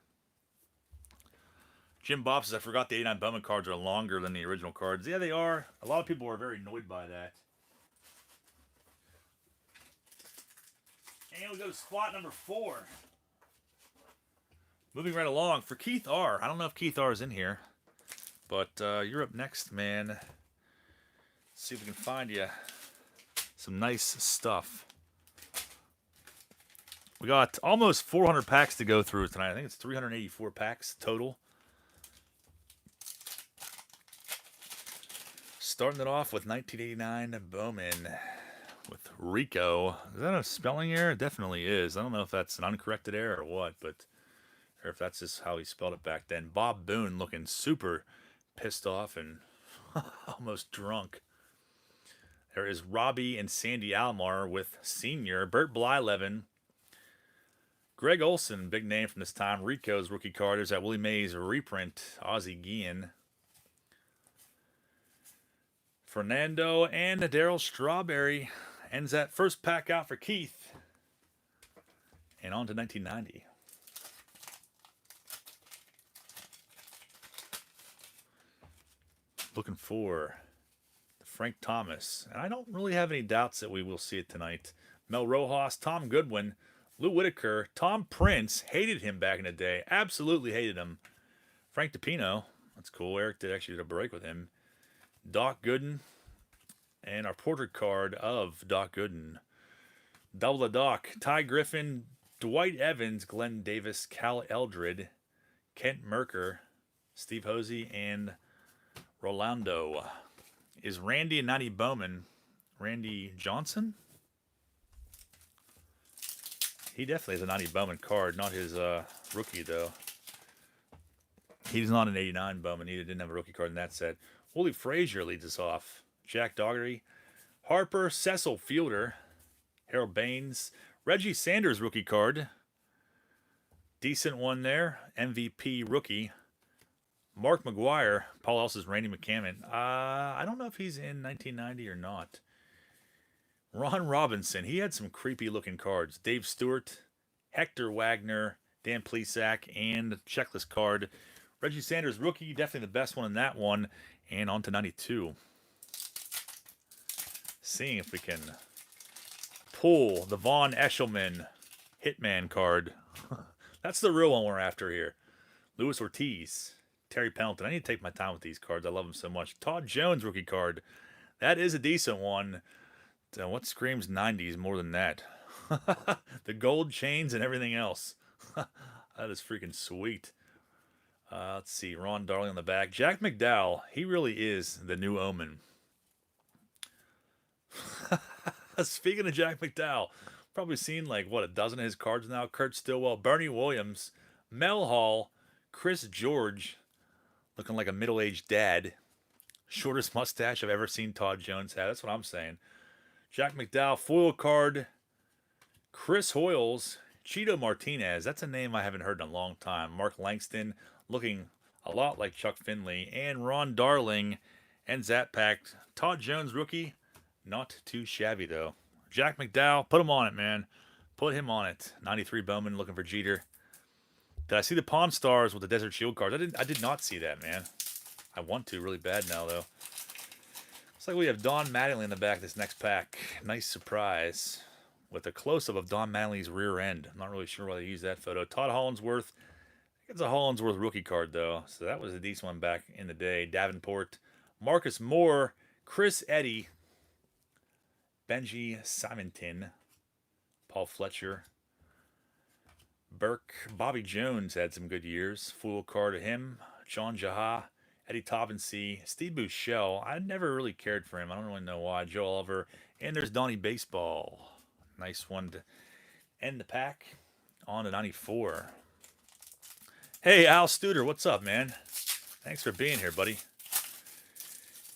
Jim Bob says, I forgot the 89 Bowman cards are longer than the original cards. Yeah, they are. A lot of people are very annoyed by that. And we'll go to spot number 4. Moving right along, for Keith R. I don't know if Keith R. is in here, but you're up next, man. Let's see if we can find you some nice stuff. We got almost 400 packs to go through tonight. I think it's 384 packs total. Starting it off with 1989 Bowman with Rico. Is that a spelling error? It definitely is. I don't know if that's an uncorrected error or what, but... or if that's just how he spelled it back then. Bob Boone looking super pissed off and almost drunk. There is Robbie and Sandy Alomar with Senior. Bert Blyleven. Greg Olson, big name from this time. Rico's rookie card. There's that Willie Mays reprint. Ozzie Guillen. Fernando and Darryl Strawberry. Ends that first pack out for Keith. And on to 1990. Looking for Frank Thomas. And I don't really have any doubts that we will see it tonight. Mel Rojas, Tom Goodwin, Lou Whitaker, Tom Prince. Hated him back in the day. Absolutely hated him. Frank DiPino. That's cool. Eric did actually do a break with him. Doc Gooden. And our portrait card of Doc Gooden. Double the Doc. Ty Griffin, Dwight Evans, Glenn Davis, Cal Eldred, Kent Merker, Steve Hosey, and Rolando. Is Randy and 90 Bowman Randy Johnson? He definitely has a 90 Bowman card, not his rookie, though. He's not an 89 Bowman. He didn't have a rookie card in that set. Wooly Frazier leads us off. Jack Daugherty. Harper, Cecil Fielder. Harold Baines. Reggie Sanders rookie card. Decent one there. MVP rookie. Mark McGuire. Paul Elsa's Randy McCammon. I don't know if he's in 1990 or not. Ron Robinson. He had some creepy looking cards. Dave Stewart. Hector Wagner. Dan Plesac. And checklist card. Reggie Sanders rookie. Definitely the best one in that one. And on to 92. Seeing if we can pull the Vaughn Eshelman Hitman card. That's the real one we're after here. Luis Ortiz. Terry Pendleton. I need to take my time with these cards. I love them so much. Todd Jones rookie card. That is a decent one. What screams 90s more than that? The gold chains and everything else. That is freaking sweet. Let's see. Ron Darling on the back. Jack McDowell. He really is the new Omen. Speaking of Jack McDowell, probably seen like, what, a dozen of his cards now. Kurt Stillwell, Bernie Williams, Mel Hall, Chris George, looking like a middle-aged dad. Shortest mustache I've ever seen Todd Jones have. That's what I'm saying. Jack McDowell, foil card. Chris Hoyles, Cheeto Martinez. That's a name I haven't heard in a long time. Mark Langston, looking a lot like Chuck Finley. And Ron Darling ends that pack. Todd Jones rookie. Not too shabby, though. Jack McDowell, put him on it, man. Put him on it. 93 Bowman looking for Jeter. Did I see the Pawn Stars with the Desert Shield cards? I did not see that, man. I want to really bad now, though. Looks like we have Don Mattingly in the back of this next pack. Nice surprise with a close-up of Don Mattingly's rear end. I'm not really sure why they used that photo. Todd Hollandsworth. I think it's a Hollandsworth rookie card, though. So that was a decent one back in the day. Davenport. Marcus Moore. Chris Eddy. Benji Simonton. Paul Fletcher. Burke. Bobby Jones had some good years. Fool card to him. Sean Jaha. Eddie Taubensee. Steve Buechele. I never really cared for him. I don't really know why. Joe Oliver. And there's Donnie Baseball. Nice one to end the pack. On to 94. Hey, Al Studer. What's up, man? Thanks for being here, buddy.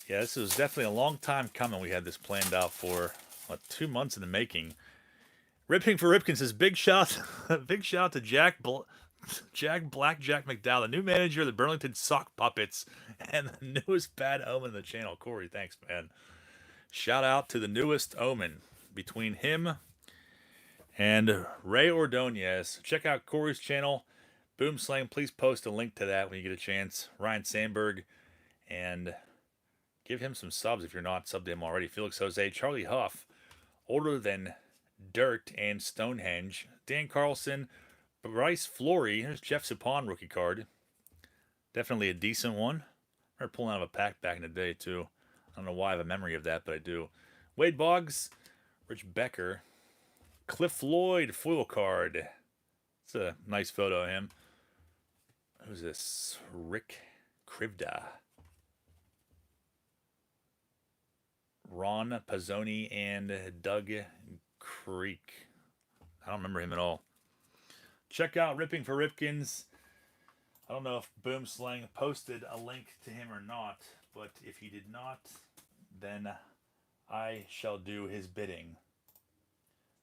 Yeah, this was definitely a long time coming. We had this planned out for 2 months in the making. Ripping for Ripken says, big shout to Jack Blackjack McDowell, the new manager of the Burlington Sock Puppets, and the newest bad omen of the channel. Corey, thanks, man. Shout out to the newest omen between him and Ray Ordonez. Check out Corey's channel. Boom Slang, please post a link to that when you get a chance. Ryan Sandberg, and give him some subs if you're not subbed to him already. Felix Jose, Charlie Huff, Older Than Dirt and Stonehenge. Dan Carlson, Bryce Flory. Here's Jeff Suppan rookie card. Definitely a decent one. I remember pulling out of a pack back in the day, too. I don't know why I have a memory of that, but I do. Wade Boggs, Rich Becker, Cliff Floyd foil card. It's a nice photo of him. Who's this? Rick Krivda. Ron Pazzoni and Doug Creek. I don't remember him at all. Check out Ripping for Ripkins. I don't know if Boom Slang posted a link to him or not, but if he did not, then I shall do his bidding.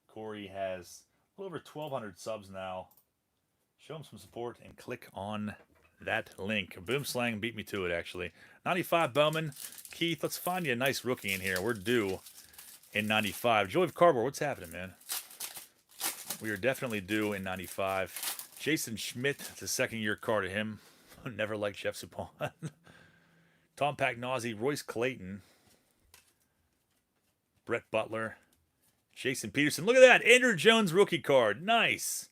Corey has a little over 1,200 subs now. Show him some support and click on that link. Boom Slang beat me to it, actually. 95 Bowman. Keith, let's find you a nice rookie in here. We're due in 95. Joy of Cardboard, what's happening, man? We are definitely due in 95. Jason Schmidt, it's a second-year card to him. Never liked Jeff Suppan. Tom Pagnozzi, Royce Clayton, Brett Butler, Jason Peterson. Look at that. Andrew Jones rookie card. Nice.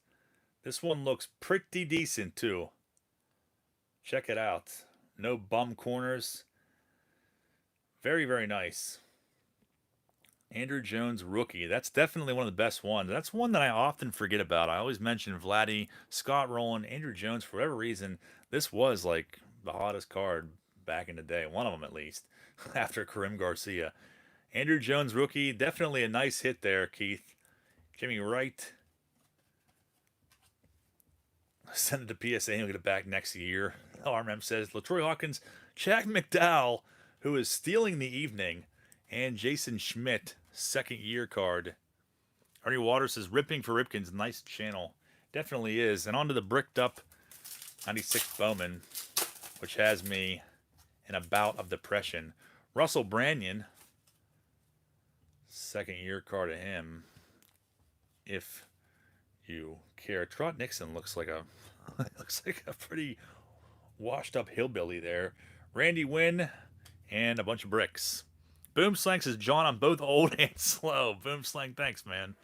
This one looks pretty decent, too. Check it out. No bum corners. Very, very nice. Andrew Jones rookie. That's definitely one of the best ones. That's one that I often forget about. I always mention Vladdy, Scott Rowland, Andrew Jones. For whatever reason, this was like the hottest card back in the day. One of them, at least, after Karim Garcia. Andrew Jones rookie. Definitely a nice hit there, Keith. Jimmy Wright. Send it to PSA and we'll get it back next year. RMM says, LaTroy Hawkins, Jack McDowell, who is stealing the evening, and Jason Schmidt, second-year card. Ernie Waters says, Ripping for Ripkins, nice channel. Definitely is. And on to the bricked up 96 Bowman, which has me in a bout of depression. Russell Branyan, second-year card to him, if you care. Trot Nixon looks like a pretty washed up hillbilly there. Randy Wynn and a bunch of bricks. Boom Slang says, John, I'm both old and slow. Boom Slang, thanks, man.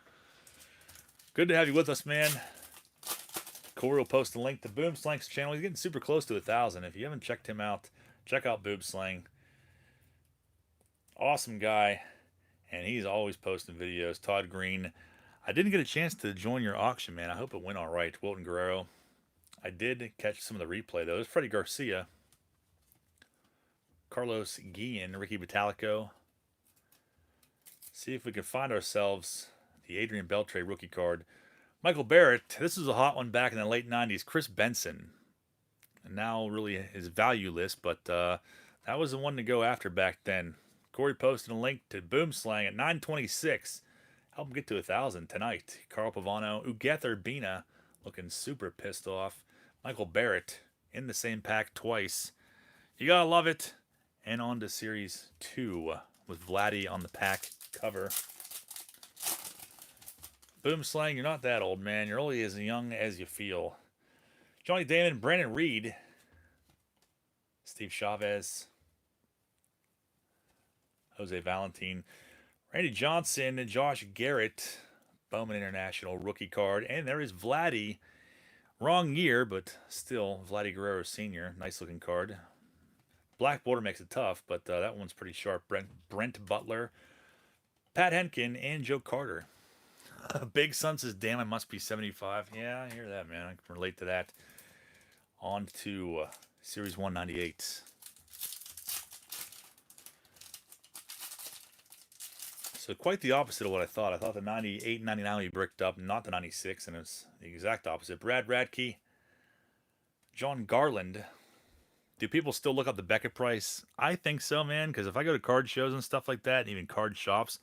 Good to have you with us, man. Corey will post a link to Boom Slang's channel. He's getting super close to 1,000. If you haven't checked him out, check out Boom Slang. Awesome guy, and he's always posting videos. Todd Green. I didn't get a chance to join your auction, man. I hope it went all right. Wilton Guerrero. I did catch some of the replay, though. There's Freddie Garcia. Carlos Guillen. Ricky Batalico. See if we can find ourselves the Adrian Beltre rookie card. Michael Barrett. This was a hot one back in the late 90s. Chris Benson. And now really is valueless, but that was the one to go after back then. Corey posted a link to Boom Slang at 926. Help him get to 1,000 tonight. Carl Pavano. Ugueth Urbina looking super pissed off. Michael Barrett in the same pack twice. You gotta love it. And on to Series 2 with Vladdy on the pack cover. Boom Slang, you're not that old, man. You're only as young as you feel. Johnny Damon, Brandon Reed, Steve Chavez, Jose Valentin, Randy Johnson, and Josh Garrett, Bowman International rookie card. And there is Vladdy. Wrong year, but still Vladdy Guerrero Sr. Nice looking card. Black border makes it tough, but that one's pretty sharp. Brent Butler, Pat Henkin, and Joe Carter. Big Son says, damn, I must be 75. Yeah, I hear that, man. I can relate to that. On to Series 198. So quite the opposite of what I thought. I thought the 98 and 99 would be bricked up, not the 96, and it's the exact opposite. Brad Radke, John Garland. Do people still look up the Beckett price? I think so, man, because if I go to card shows and stuff like that, and even card shops,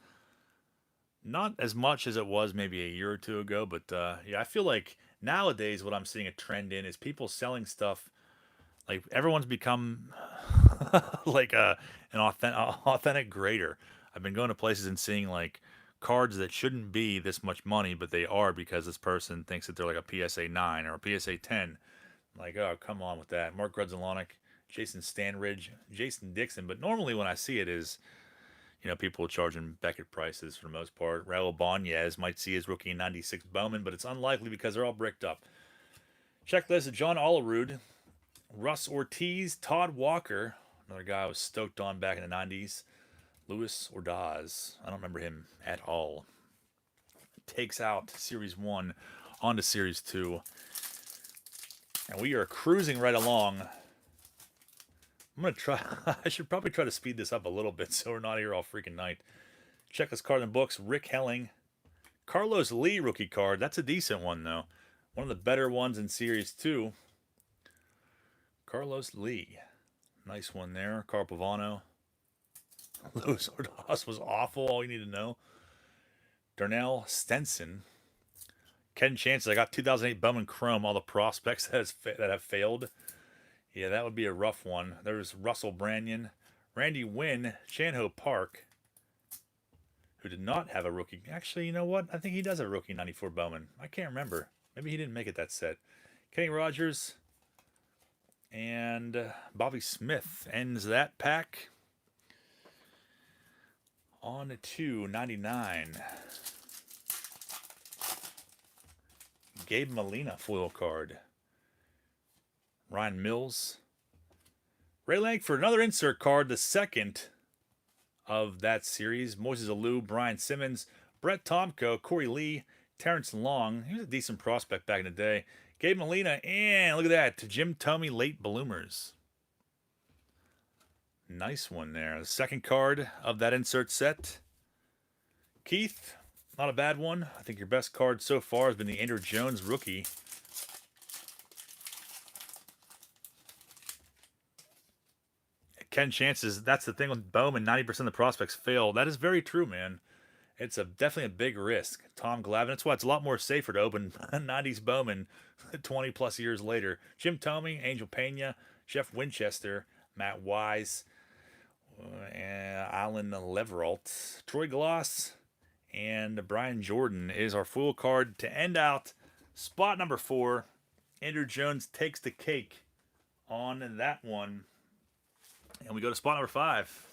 not as much as it was maybe a year or two ago, but yeah, I feel like nowadays what I'm seeing a trend in is people selling stuff. Like everyone's become like an authentic grader. I've been going to places and seeing like cards that shouldn't be this much money, but they are because this person thinks that they're like a PSA 9 or a PSA 10. Like, oh, come on with that. Mark Grudzilonic, Jason Stanridge, Jason Dixon. But normally when I see it is, you know, people charging Beckett prices for the most part. Raul Banez might see his rookie 96 Bowman, but it's unlikely because they're all bricked up. Checklist of John Olerud, Russ Ortiz, Todd Walker, another guy I was stoked on back in the 90s. Luis Ordaz, I don't remember him at all. Takes out Series 1 onto Series 2. And we are cruising right along. I'm going to try, I should probably try to speed this up a little bit so we're not here all freaking night. Checklist card in the books, Rick Helling. Carlos Lee rookie card, that's a decent one though. One of the better ones in Series 2. Carlos Lee. Nice one there. Carl Pavano. Luis Ordaz was awful, all you need to know. Darnell Stenson. Ken Chances, I got 2008 Bowman Chrome, all the prospects that have failed. Yeah, that would be a rough one. There's Russell Branyan. Randy Wynn, Chanho Park, who did not have a rookie. Actually, you know what? I think he does have a rookie 94 Bowman. I can't remember. Maybe he didn't make it that set. Kenny Rogers and Bobby Smith ends that pack. On to 99. Gabe Molina foil card. Ryan Mills. Ray Langford, another insert card, the second of that series. Moises Alou, Brian Simmons, Brett Tomko, Corey Lee, Terrence Long. He was a decent prospect back in the day. Gabe Molina, and look at that, Jim Thome late bloomers. Nice one there. The second card of that insert set. Keith, not a bad one. I think your best card so far has been the Andrew Jones rookie. Ken Chances, that's the thing with Bowman, 90% of the prospects fail. That is very true, man. It's definitely a big risk. Tom Glavine, that's why it's a lot more safer to open 90s Bowman 20 plus years later. Jim Thome, Angel Pena, Jeff Winchester, Matt Wise, Alan Leveralt, Troy Gloss, and Brian Jordan is our fool card to end out spot number 4. Andrew Jones takes the cake on that one. And we go to spot number 5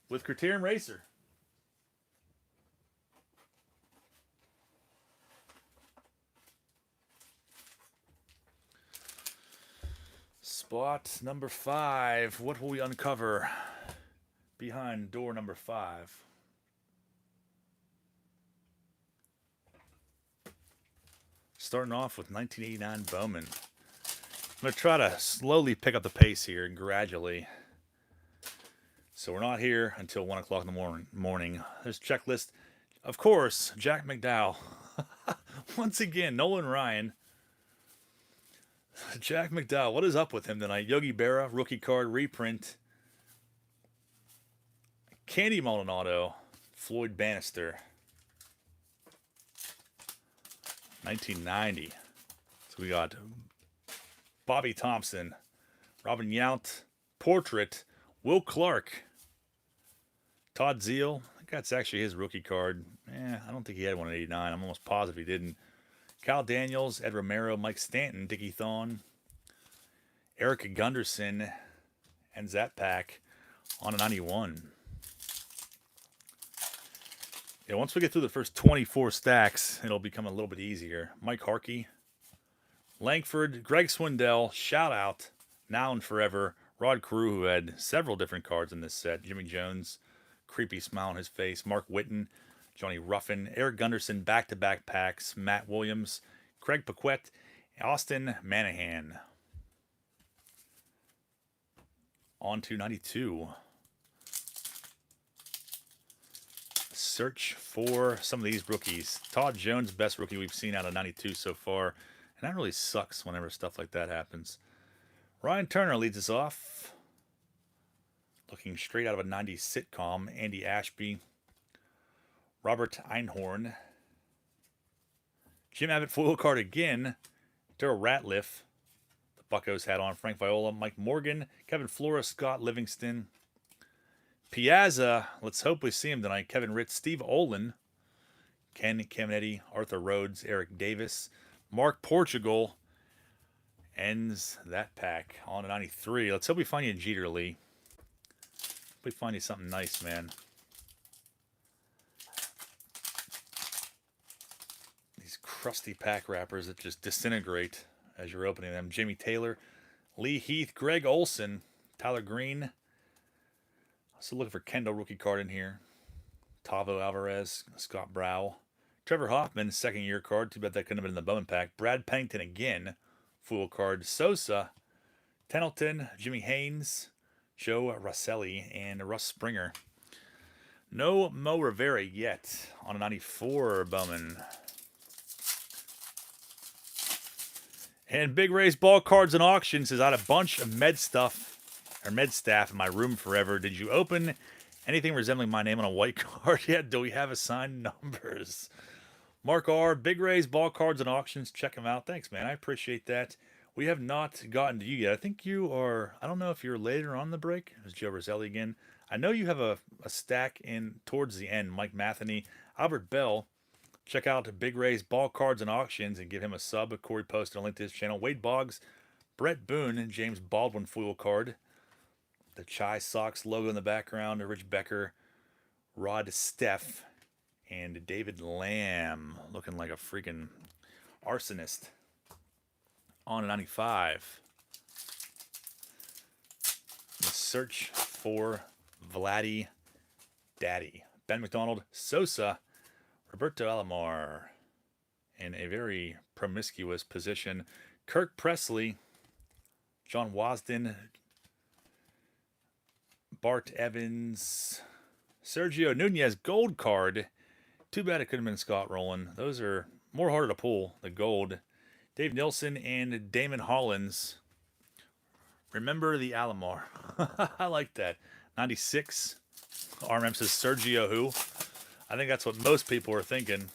with Criterion Racer. Spot number 5. What will we uncover behind door number 5? Starting off with 1989 Bowman. I'm going to try to slowly pick up the pace here gradually. So we're not here until 1 o'clock in the morning. There's a checklist. Of course, Jack McDowell. Once again, Nolan Ryan. Jack McDowell, what is up with him tonight? Yogi Berra, rookie card, reprint. Candy Maldonado, Floyd Bannister. 1990. So we got Bobby Thompson, Robin Yount, Portrait, Will Clark, Todd Zeal, think that's actually his rookie card. I don't think he had one at 89. I'm almost positive he didn't. Kyle Daniels, Ed Romero, Mike Stanton, Dickie Thon, Eric Gunderson ends that pack on a 91. Yeah, once we get through the first 24 stacks, it'll become a little bit easier. Mike Harkey, Langford, Greg Swindell, shout out, now and forever, Rod Carew, who had several different cards in this set, Jimmy Jones, creepy smile on his face, Mark Whitten, Johnny Ruffin, Eric Gunderson, back-to-back packs, Matt Williams, Craig Paquette, Austin Manahan. On to 92. Search for some of these rookies. Todd Jones, best rookie we've seen out of 92 so far. And that really sucks whenever stuff like that happens. Ryan Turner leads us off. Looking straight out of a 90s sitcom. Andy Ashby. Robert Einhorn. Jim Abbott foil card again. Darryl Ratliff. The Buccos hat on. Frank Viola. Mike Morgan. Kevin Flores. Scott Livingston. Piazza. Let's hope we see him tonight. Kevin Ritz. Steve Olin. Ken Camenetti. Arthur Rhodes. Eric Davis. Mark Portugal. Ends that pack on a 93. Let's hope we find you in Jeter Lee. Hope we find you something nice, man. These crusty pack wrappers that just disintegrate as you're opening them. Jamie Taylor, Lee Heath, Greg Olson, Tyler Green. Also looking for Kendall rookie card in here. Tavo Alvarez, Scott Brow. Trevor Hoffman, second year card. Too bad that couldn't have been in the Bowman pack. Brad Pennington again. Fool card. Sosa, Teneldon, Jimmy Haynes, Joe Rosselli, and Russ Springer. No Mo Rivera yet on a 94 Bowman. And Big Ray's Ball Cards and Auctions has had a bunch of med stuff, or med staff in my room forever. Did you open anything resembling my name on a white card yet? Do we have assigned numbers? Mark R., Big Ray's Ball Cards and Auctions. Check him out. Thanks, man. I appreciate that. We have not gotten to you yet. I think you are, I don't know if you're later on the break. There's Joe Roselli again. I know you have a stack in towards the end. Mike Matheny, Albert Bell. Check out Big Ray's Ball Cards and Auctions and give him a sub. Corey posted a link to his channel. Wade Boggs, Brett Boone, and James Baldwin foil card. The Chai Sox logo in the background. Rich Becker, Rod Steff, and David Lamb, looking like a freaking arsonist. On a 95. The search for Vladdy Daddy. Ben McDonald, Sosa, Roberto Alomar. In a very promiscuous position. Kirk Presley, John Wasden, Bart Evans, Sergio Nunez gold card. Too bad it could have been Scott Rowland. Those are more harder to pull, the gold. Dave Nilsson and Damon Hollins. Remember the Alomar. I like that. 96. RMM says Sergio who? I think that's what most people are thinking.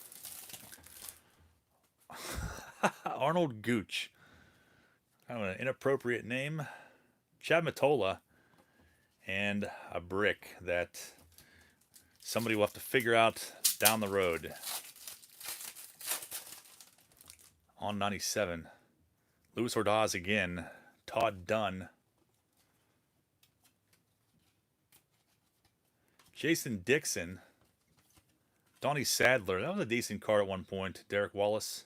Arnold Gooch. Kind of an inappropriate name. Chad Matola. And a brick that somebody will have to figure out down the road. On 97. Luis Ordaz again. Todd Dunn. Jason Dixon. Donnie Sadler. That was a decent card at one point. Derek Wallace.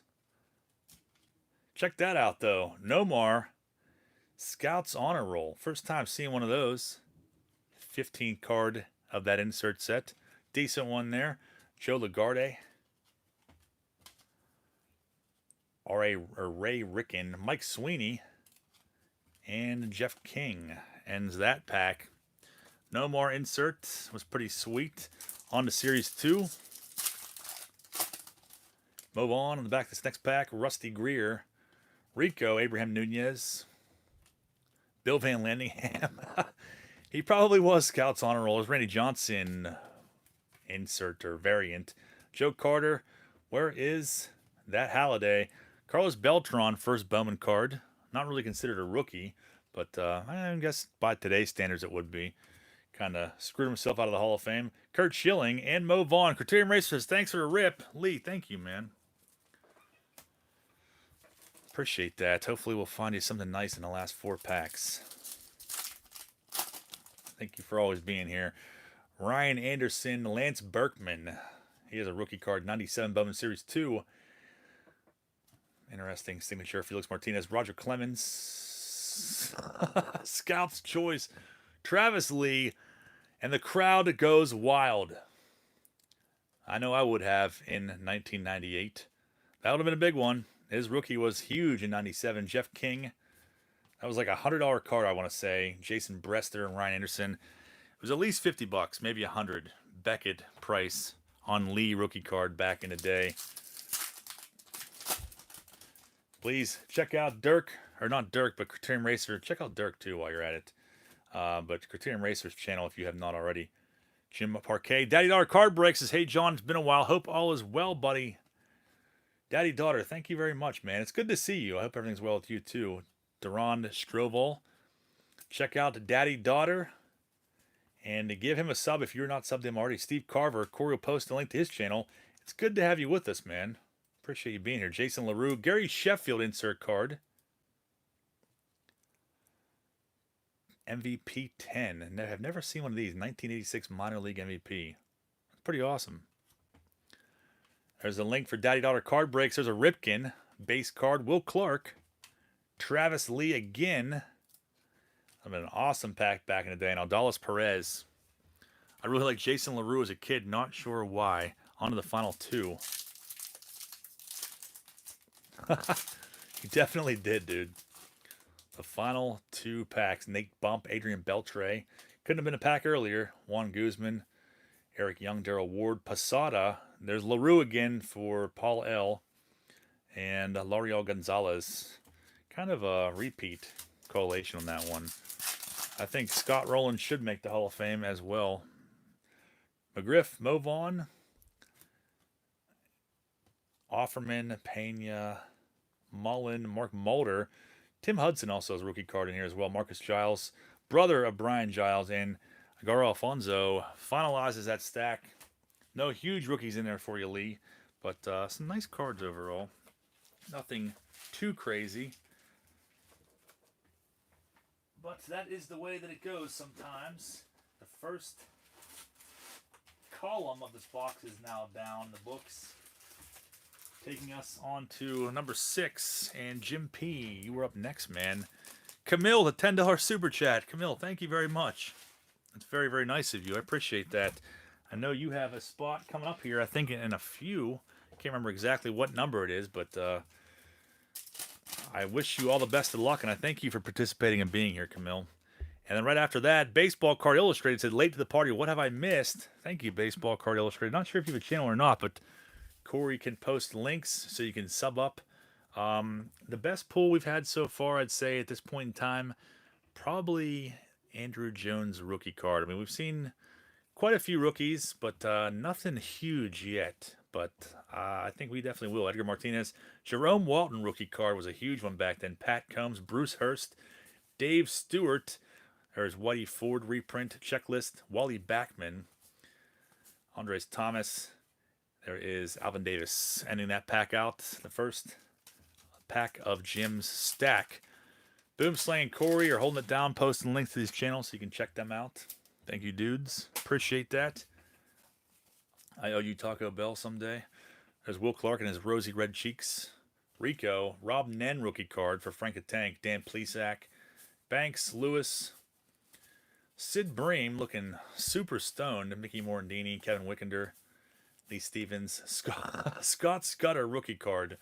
Check that out, though. Nomar. Scouts Honor Roll. First time seeing one of those. 15 card of that insert set. Decent one there. Joe Lagarde. Ray Ripken. Mike Sweeney. And Jeff King ends that pack. No more insert. Was pretty sweet. On to Series 2. Move on the back of this next pack. Rusty Greer. Rico. Abraham Nunez. Bill Van Landingham. He probably was Scouts Honor Rollers. Randy Johnson. Insert or variant. Joe Carter. Where is that Halliday? Carlos Beltran, first Bowman card. Not really considered a rookie, but I guess by today's standards it would be. kind of screwed himself out of the Hall of Fame. Kurt Schilling and Mo Vaughn. Criterion Racers, thanks for the rip. Lee, thank you, man. Appreciate that. Hopefully we'll find you something nice in the last 4 packs. Thank you for always being here. Ryan Anderson, Lance Berkman. He has a rookie card, 97 Bowman Series 2. Interesting signature. Felix Martinez, Roger Clemens. Scout's Choice. Travis Lee. And the crowd goes wild. I know I would have in 1998. That would have been a big one. His rookie was huge in 97. Jeff King. That was like a $100 card, I want to say. Jason Brester and Ryan Anderson. It was at least $50, maybe $100. Beckett price on Lee rookie card back in the day. Please check out Dirk, or not Dirk, but Criterion Racer. Check out Dirk too while you're at it. But Criterion Racer's channel if you have not already. Jim Parquet. Daddy Daughter Card Break says, hey John, it's been a while. Hope all is well, buddy. Daddy Daughter, thank you very much, man. It's good to see you. I hope everything's well with you too. Durand Stroval. Check out Daddy Daughter. And give him a sub if you're not subbed to him already. Steve Carver. Corey will post a link to his channel. It's good to have you with us, man. Appreciate you being here. Jason LaRue. Gary Sheffield insert card. MVP 10. I've never seen one of these. 1986 minor league MVP. That's pretty awesome. There's a link for Daddy Daughter Card Breaks. There's a Ripken base card. Will Clark. Travis Lee again. I mean, an awesome pack back in the day. And Aldalis Perez. I really like Jason LaRue as a kid. Not sure why. On to the final 2. He definitely did, dude. The final 2 packs. Nate Bump, Adrian Beltre. Couldn't have been a pack earlier. Juan Guzman, Eric Young, Darrell Ward, Posada. There's LaRue again for Paul L. And L'Oreal Gonzalez. Kind of a repeat collation on that one. I think Scott Rowland should make the Hall of Fame as well. McGriff, Mo Vaughn, Offerman, Pena, Mullen, Mark Mulder. Tim Hudson also has a rookie card in here as well. Marcus Giles, brother of Brian Giles, and Agaro Alfonso finalizes that stack. No huge rookies in there for you, Lee, but some nice cards overall. Nothing too crazy. But that is the way that it goes sometimes. The first column of this box is now down the books. Taking us on to number 6. And Jim P., you were up next, man. Camille, the $10 super chat. Camille, thank you very much. That's very, very nice of you. I appreciate that. I know you have a spot coming up here, I think, in a few. I can't remember exactly what number it is, but I wish you all the best of luck, and I thank you for participating and being here, Camille. And then right after that, Baseball Card Illustrated said, late to the party, what have I missed? Thank you, Baseball Card Illustrated. Not sure if you have a channel or not, but Corey can post links so you can sub up. The best pull we've had so far, I'd say, at this point in time, probably Andrew Jones' rookie card. I mean, we've seen quite a few rookies, but nothing huge yet. But I think we definitely will. Edgar Martinez. Jerome Walton rookie card was a huge one back then. Pat Combs, Bruce Hurst, Dave Stewart. There's Whitey Ford reprint checklist. Wally Backman. Andres Thomas. There is Alvin Davis ending that pack out. The first pack of Jim's stack. Boomslang and Corey are holding it down, posting links to these channels so you can check them out. Thank you, dudes. Appreciate that. I owe you Taco Bell someday. There's Will Clark and his rosy red cheeks. Rico, Rob Nen rookie card for Frank the Tank, Dan Plesac, Banks, Lewis, Sid Bream looking super stoned, Mickey Morandini, Kevin Wickender, Lee Stevens, Scott Scudder rookie card.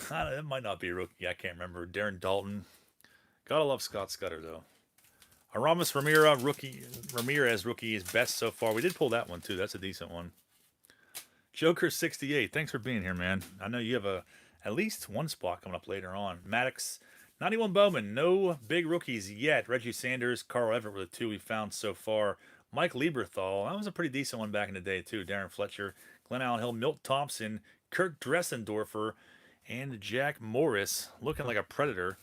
That might not be a rookie, I can't remember. Darren Dalton. Gotta love Scott Scudder though. Aramis Ramirez rookie is best so far. We did pull that one too. That's a decent one. Joker 68. Thanks for being here, man. I know you have at least one spot coming up later on. Maddox 91 Bowman. No big rookies yet. Reggie Sanders, Carl Everett were the 2 we found so far. Mike Lieberthal. That was a pretty decent one back in the day too. Darren Fletcher, Glenn Allen Hill, Milt Thompson, Kirk Dressendorfer, and Jack Morris looking like a predator.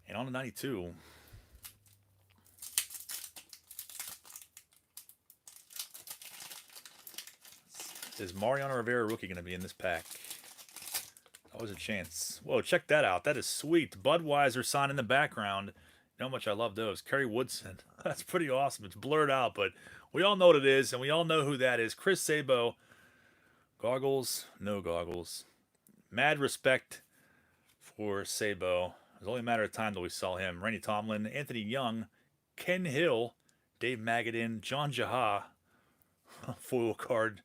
And on to 92. Is Mariano Rivera rookie going to be in this pack? Always a chance. Whoa, check that out. That is sweet. Budweiser sign in the background. You know how much I love those. Kerry Woodson. That's pretty awesome. It's blurred out, but we all know what it is, and we all know who that is. Chris Sabo. Goggles? No goggles. Mad respect for Sabo. It was only a matter of time that we saw him. Randy Tomlin, Anthony Young, Ken Hill, Dave Magadan, John Jaha. Foil card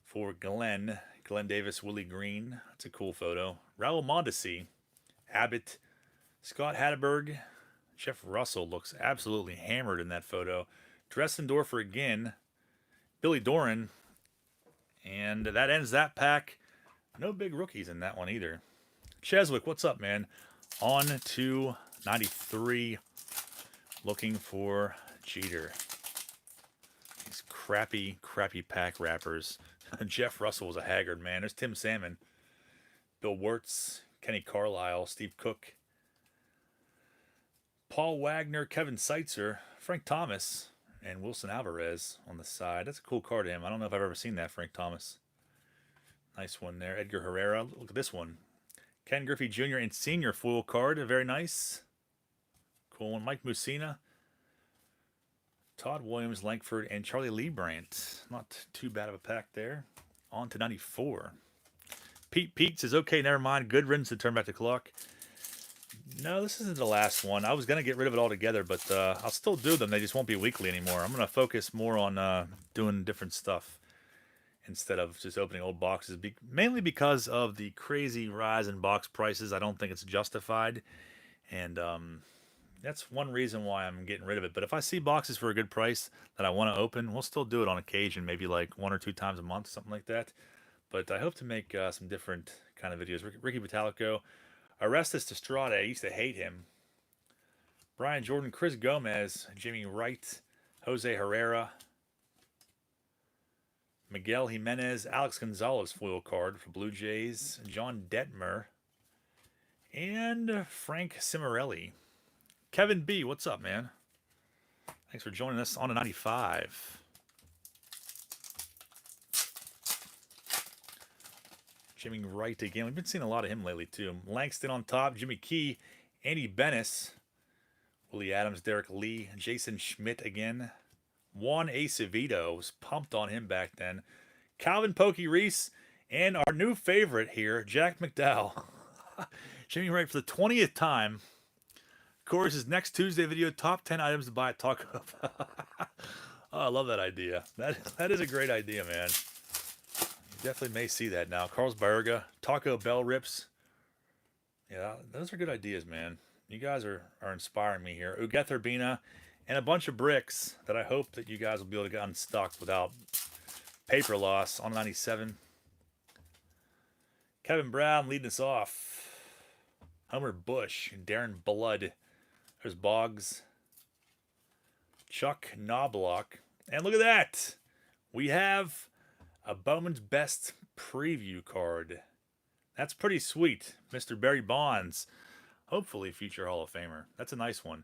for Glenn Davis, Willie Green. That's a cool photo. Raul Mondesi, Abbott, Scott Hatteberg, Jeff Russell looks absolutely hammered in that photo. Dressendorfer again, Billy Doran, and that ends that pack. No big rookies in that one either. Cheswick, what's up, man? On to 93, looking for Jeter. These crappy pack wrappers. Jeff Russell was a haggard, man. There's Tim Salmon, Bill Wirtz, Kenny Carlisle, Steve Cook, Paul Wagner, Kevin Seitzer, Frank Thomas, and Wilson Alvarez on the side. That's a cool card of him. I don't know if I've ever seen that, Frank Thomas. Nice one there. Edgar Herrera. Look at this one. Ken Griffey Jr. and Senior foil card. Very nice. Cool one. Mike Mussina, Todd Williams, Langford, and Charlie Liebrandt. Not too bad of a pack there. On to 94. Pete says, okay, never mind. Good riddance to turn back the clock. No, this isn't the last one. I was going to get rid of it altogether, but I'll still do them. They just won't be weekly anymore. I'm going to focus more on doing different stuff instead of just opening old boxes. Mainly because of the crazy rise in box prices. I don't think it's justified. And that's one reason why I'm getting rid of it. But if I see boxes for a good price that I want to open, we'll still do it on occasion, maybe like 1 or 2 times a month, something like that. But I hope to make some different kind of videos. Ricky Vitalico, Orestes Destrade, I used to hate him. Brian Jordan, Chris Gomez, Jimmy Wright, Jose Herrera, Miguel Jimenez, Alex Gonzalez foil card for Blue Jays, John Detmer, and Frank Cimarelli. Kevin B, what's up, man? Thanks for joining us on a 95. Jimmy Wright again. We've been seeing a lot of him lately, too. Langston on top, Jimmy Key, Andy Bennis, Willie Adams, Derek Lee, Jason Schmidt again. Juan Acevedo, was pumped on him back then. Calvin Pokey Reese, and our new favorite here, Jack McDowell. Jimmy Wright for the 20th time. Of course, his next Tuesday video, top 10 items to buy at Taco Bell. Oh, I love that idea. That is a great idea, man. You definitely may see that now. Carlos Baerga, Taco Bell rips. Yeah, those are good ideas, man. You guys are inspiring me here. Ugether Urbina, and a bunch of bricks that I hope that you guys will be able to get unstuck without paper loss on 97. Kevin Brown leading us off. Homer Bush, Darren Blood. There's Boggs. Chuck Knobloch. And look at that. We have a Bowman's Best preview card. That's pretty sweet. Mr. Barry Bonds. Hopefully future Hall of Famer. That's a nice one.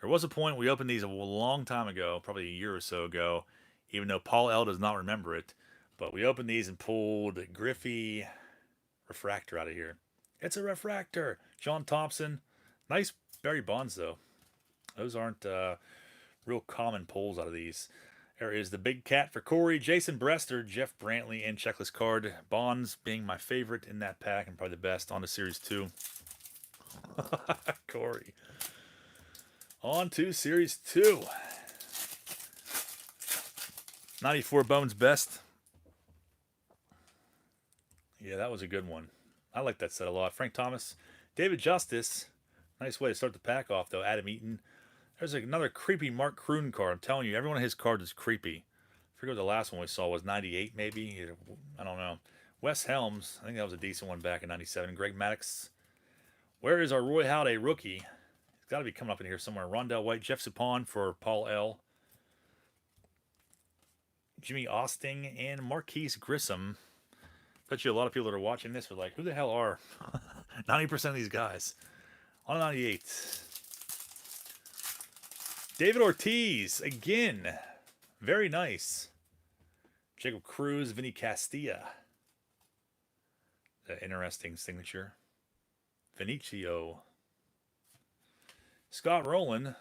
There was a point we opened these a long time ago, probably a year or so ago, even though Paul L. does not remember it. But we opened these and pulled Griffey Refractor out of here. It's a refractor. John Thompson. Nice Barry Bonds, though. Those aren't real common pulls out of these. There is the Big Cat for Corey, Jason Brester, Jeff Brantley, and checklist card. Bonds being my favorite in that pack and probably the best. On to Series 2. Corey. On to Series 2. 94 Bowman's Best. Yeah, that was a good one. I like that set a lot. Frank Thomas, David Justice. Nice way to start the pack off, though. Adam Eaton. There's another creepy Mark Kroon card. I'm telling you, every one of his cards is creepy. I forget what the last one we saw was. 98, maybe? I don't know. Wes Helms. I think that was a decent one back in 97. Greg Maddox. Where is our Roy Halladay rookie? He's got to be coming up in here somewhere. Rondell White. Jeff Suppan for Paul L. Jimmy Austin and Marquise Grissom. Bet you a lot of people that are watching this are like, who the hell are 90% of these guys? On 98. David Ortiz, again. Very nice. Jacob Cruz, Vinny Castilla. The interesting signature. Vinicio. Scott Rowland,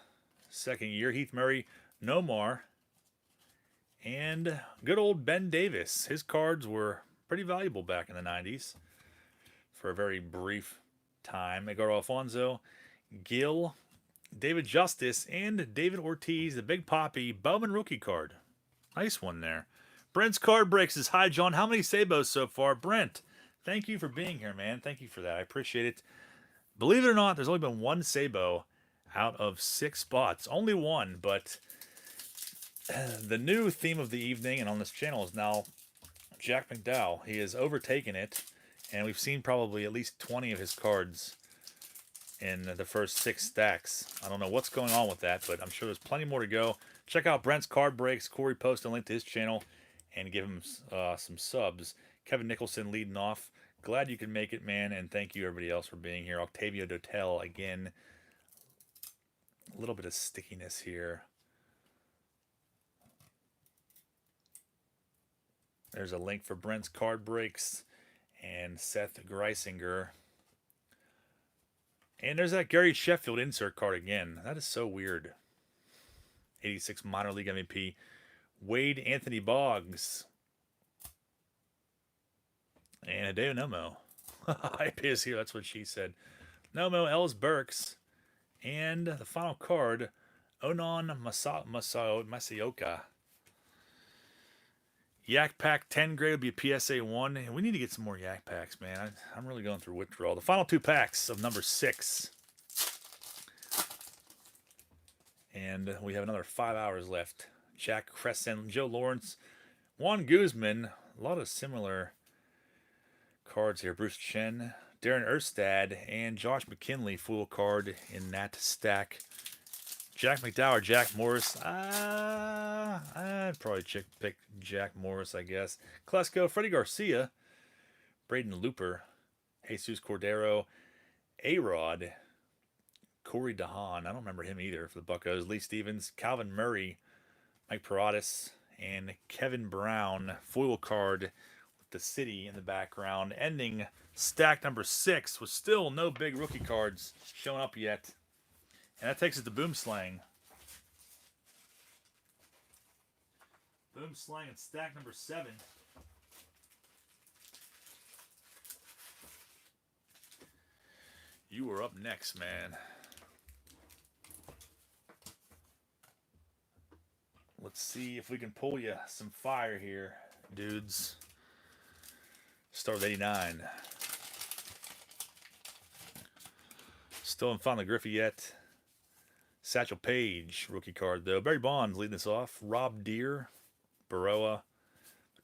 second year. Heath Murray, Nomar. And good old Ben Davis. His cards were pretty valuable back in the 90s for a very brief time. Edgar Alfonso, Gil, David Justice, and David Ortiz, the Big Poppy Bowman rookie card. Nice one there. Brent's card breaks is hi, John. How many Sabos so far? Brent, thank you for being here, man. Thank you for that. I appreciate it. Believe it or not, there's only been one Sabo out of 6 spots. Only one, but the new theme of the evening and on this channel is now Jack McDowell. He has overtaken it, and we've seen probably at least 20 of his cards in the first 6 stacks. I don't know what's going on with that, but I'm sure there's plenty more to go. Check out Brent's card breaks. Corey posted a link to his channel and give him some subs. Kevin Nicholson leading off. Glad you could make it, man, and thank you everybody else for being here. Octavio Dotel again. A little bit of stickiness here. There's a link for Brent's card breaks and Seth Greisinger. And there's that Gary Sheffield insert card again. That is so weird. 86 minor league MVP. Wade Anthony Boggs. And Hideo Nomo. Hype is here. That's what she said. Nomo, Ellis Burks. And the final card, Onan Masaoka. Yak Pack 10 grade would be a PSA 1. And we need to get some more Yak Packs, man. I'm really going through withdrawal. The final 2 packs of number 6. And we have another 5 hours left. Jack Crescent, Joe Lawrence, Juan Guzman. A lot of similar cards here. Bruce Chen, Darren Erstad, and Josh McKinley full card in that stack. Jack McDowell, Jack Morris. I'd probably pick Jack Morris, I guess. Klesko, Freddie Garcia, Braden Looper, Jesus Cordero, A-Rod, Corey DeHaan. I don't remember him either for the Buccos. Lee Stevens, Calvin Murray, Mike Paradas, and Kevin Brown. Foil card with the city in the background. Ending stack number 6 with still no big rookie cards showing up yet. And that takes us to Boom Slang. Boom Slang at stack number 7. You are up next, man. Let's see if we can pull you some fire here, dudes. Start with 89. Still haven't found the Griffey yet. Satchel Paige, rookie card though. Barry Bonds leading this off. Rob Deere, Baroa. I'll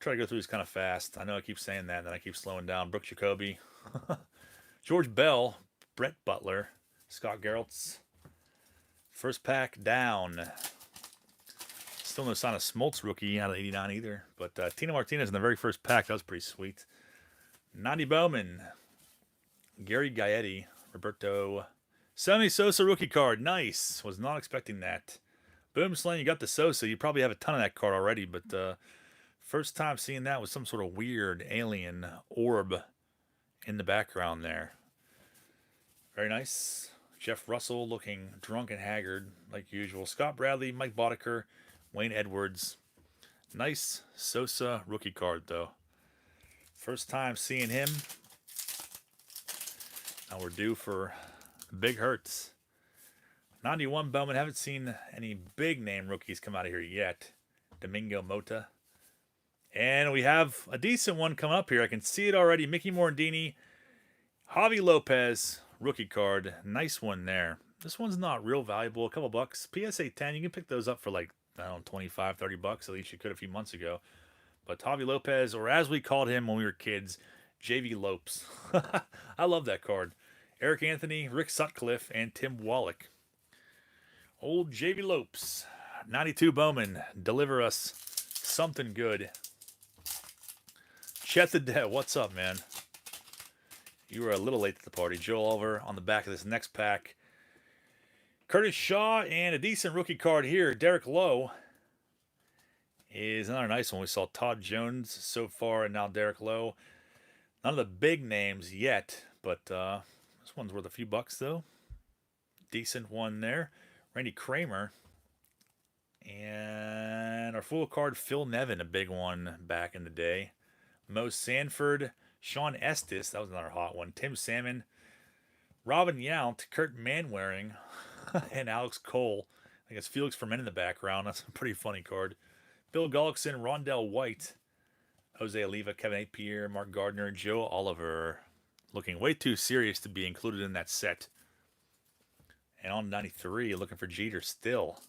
try to go through these kind of fast. I know I keep saying that, and then I keep slowing down. Brooke Jacoby, George Bell, Brett Butler, Scott Geraltz. First pack down. Still no sign of Smoltz rookie out of 89 either. But Tino Martinez in the very first pack. That was pretty sweet. 90 Bowman, Gary Gaetti, Roberto. Sammy Sosa rookie card. Nice. Was not expecting that. Boom Slang, you got the Sosa. You probably have a ton of that card already, but first time seeing that was some sort of weird alien orb in the background there. Very nice. Jeff Russell looking drunk and haggard like usual. Scott Bradley, Mike Boddicker, Wayne Edwards. Nice Sosa rookie card though. First time seeing him. Now we're due for big hurts. 91 Bowman. Haven't seen any big name rookies come out of here yet. Domingo Mota. And we have a decent one coming up here. I can see it already. Mickey Morandini. Javi Lopez. Rookie card. Nice one there. This one's not real valuable. A couple bucks. PSA 10. You can pick those up for like, I don't know, 25, 30 bucks. At least you could a few months ago. But Javi Lopez, or as we called him when we were kids, JV Lopes. I love that card. Eric Anthony, Rick Sutcliffe, and Tim Wallach. Old JV Lopes. 92 Bowman. Deliver us something good. Chet the Dead. What's up, man? You were a little late to the party. Joe Oliver on the back of this next pack. Curtis Shaw and a decent rookie card here. Derek Lowe. is another nice one. We saw Todd Jones so far, and now Derek Lowe. None of the big names yet, but this one's worth a few bucks though. Decent one there. Randy Kramer. And our full card, Phil Nevin, a big one back in the day. Mo Sanford, Sean Estes, that was another hot one. Tim Salmon, Robin Yount, Kurt Manwaring, and Alex Cole. I guess Felix Fermin in the background. That's a pretty funny card. Bill Gullickson, Rondell White, Jose Oliva, Kevin A. Pierre, Mark Gardner, Joe Oliver. Looking way too serious to be included in that set. And on 93, looking for Jeter still.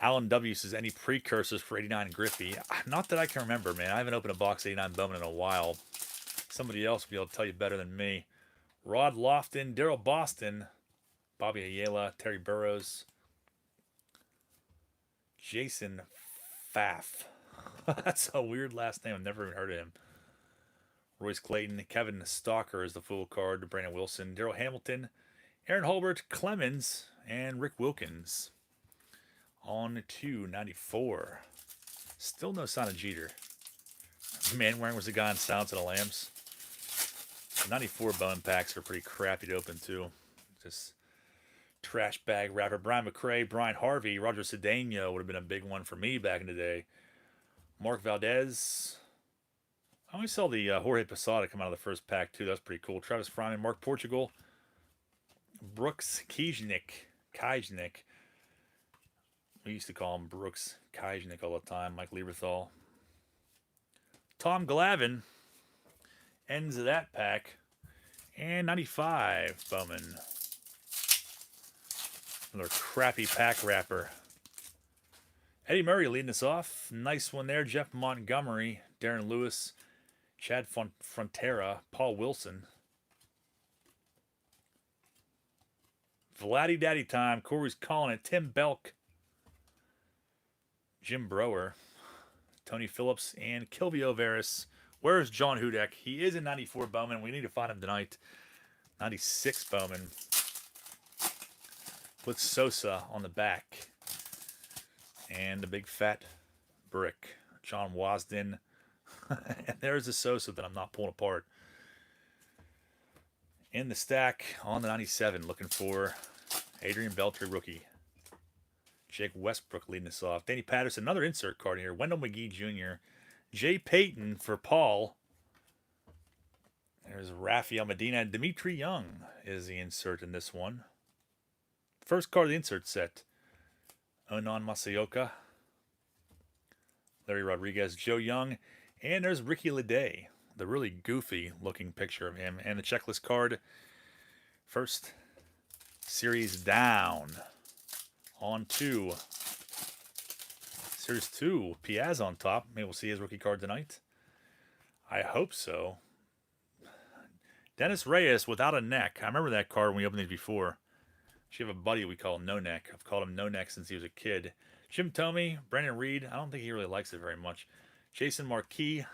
Alan W. says, any precursors for 89 Griffey? Not that I can remember, man. I haven't opened a box 89 Bowman in a while. Somebody else will be able to tell you better than me. Rod Lofton, Daryl Boston, Bobby Ayala, Terry Burrows, Jason Pfaff. That's a weird last name. I've never even heard of him. Royce Clayton, Kevin Stalker is the full card. Brandon Wilson, Daryl Hamilton, Aaron Holbert, Clemens, and Rick Wilkins. On to 94. Still no sign of Jeter. Manwaring was the guy in Silence of the Lambs. 94 Bowman packs are pretty crappy to open too. Just trash bag wrapper. Brian McRae, Brian Harvey, Roger Cedeno would have been a big one for me back in the day. Mark Valdez. I always saw the Jorge Posada come out of the first pack too. That's pretty cool. Travis Fryman, Mark Portugal, Brooks Kijnik. We used to call him Brooks Kijnik all the time. Mike Lieberthal. Tom Glavine ends of that pack. And 95 Bowman. Another crappy pack wrapper. Eddie Murray leading us off. Nice one there. Jeff Montgomery, Darren Lewis, Chad Frontera, Paul Wilson. Vladdy Daddy time. Corey's calling it. Tim Belk. Jim Brower, Tony Phillips, and Kilvio Veras. Where's John Hudek? He is in 94 Bowman. We need to find him tonight. 96 Bowman. With Sosa on the back. And a big fat brick. John Wasden. And there's the Sosa that I'm not pulling apart. In the stack on the 97. Looking for Adrian Beltre, rookie. Jake Westbrook leading us off. Danny Patterson, another insert card here. Wendell McGee Jr. Jay Payton for Paul. There's Rafael Medina. Dimitri Young is the insert in this one. First card of the insert set. Onan Masayoka. Larry Rodriguez. Joe Young. And there's Ricky Leday. The really goofy looking picture of him. And the checklist card. First series down. On to Series 2. Piaz on top. Maybe we'll see his rookie card tonight. I hope so. Dennis Reyes without a neck. I remember that card when we opened these before. Actually have a buddy we call No Neck. I've called him No Neck since he was a kid. Jim Thome, Brandon Reed. I don't think he really likes it very much. Jason Marquis.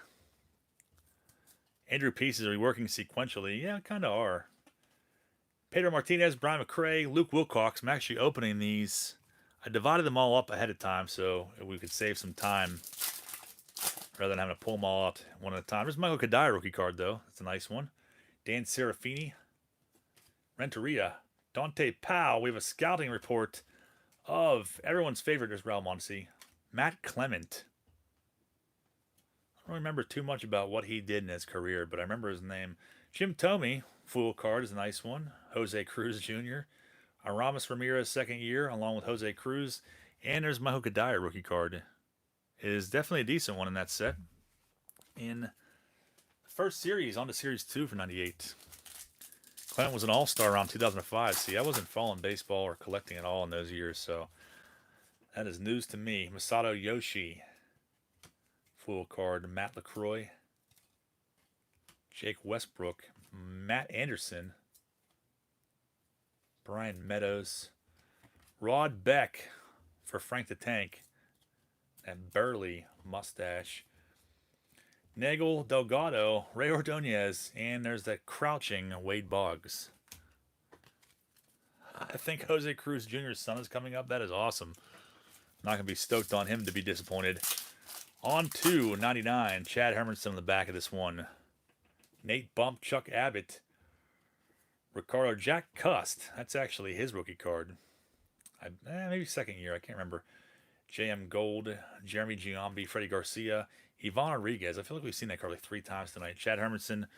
Andrew Pieces. Are we working sequentially? Yeah, kind of are. Pedro Martinez, Brian McRae, Luke Wilcox. I'm actually opening these. I divided them all up ahead of time so we could save some time rather than having to pull them all out one at a time. There's Michael Kadai rookie card, though. That's a nice one. Dan Serafini, Renteria, Dante Powell. We have a scouting report of everyone's favorite is Raul Mondesi, Matt Clement. I don't remember too much about what he did in his career, but I remember his name. Jim Thome, full card is a nice one. Jose Cruz Jr. Aramis Ramirez, second year, along with Jose Cruz. And there's Michael Kadai rookie card. It is definitely a decent one in that set. In the first series, on to Series 2 for 98. Clement was an all-star around 2005. See, I wasn't following baseball or collecting at all in those years, so that is news to me. Masato Yoshi, full card. Matt LaCroix. Jake Westbrook. Matt Anderson. Brian Meadows. Rod Beck for Frank the Tank. And Burley mustache. Nagel Delgado, Ray Ordonez, and there's that crouching Wade Boggs. I think Jose Cruz Jr.'s son is coming up. That is awesome. Not going to be stoked on him to be disappointed. On to 99. Chad Hermanson on the back of this one. Nate Bump, Chuck Abbott. Ricardo Jack Cust. That's actually his rookie card. Maybe second year. I can't remember. J.M. Gold. Jeremy Giambi. Freddie Garcia. Ivan Rodriguez. I feel like we've seen that card like 3 times tonight. Chad Hermanson.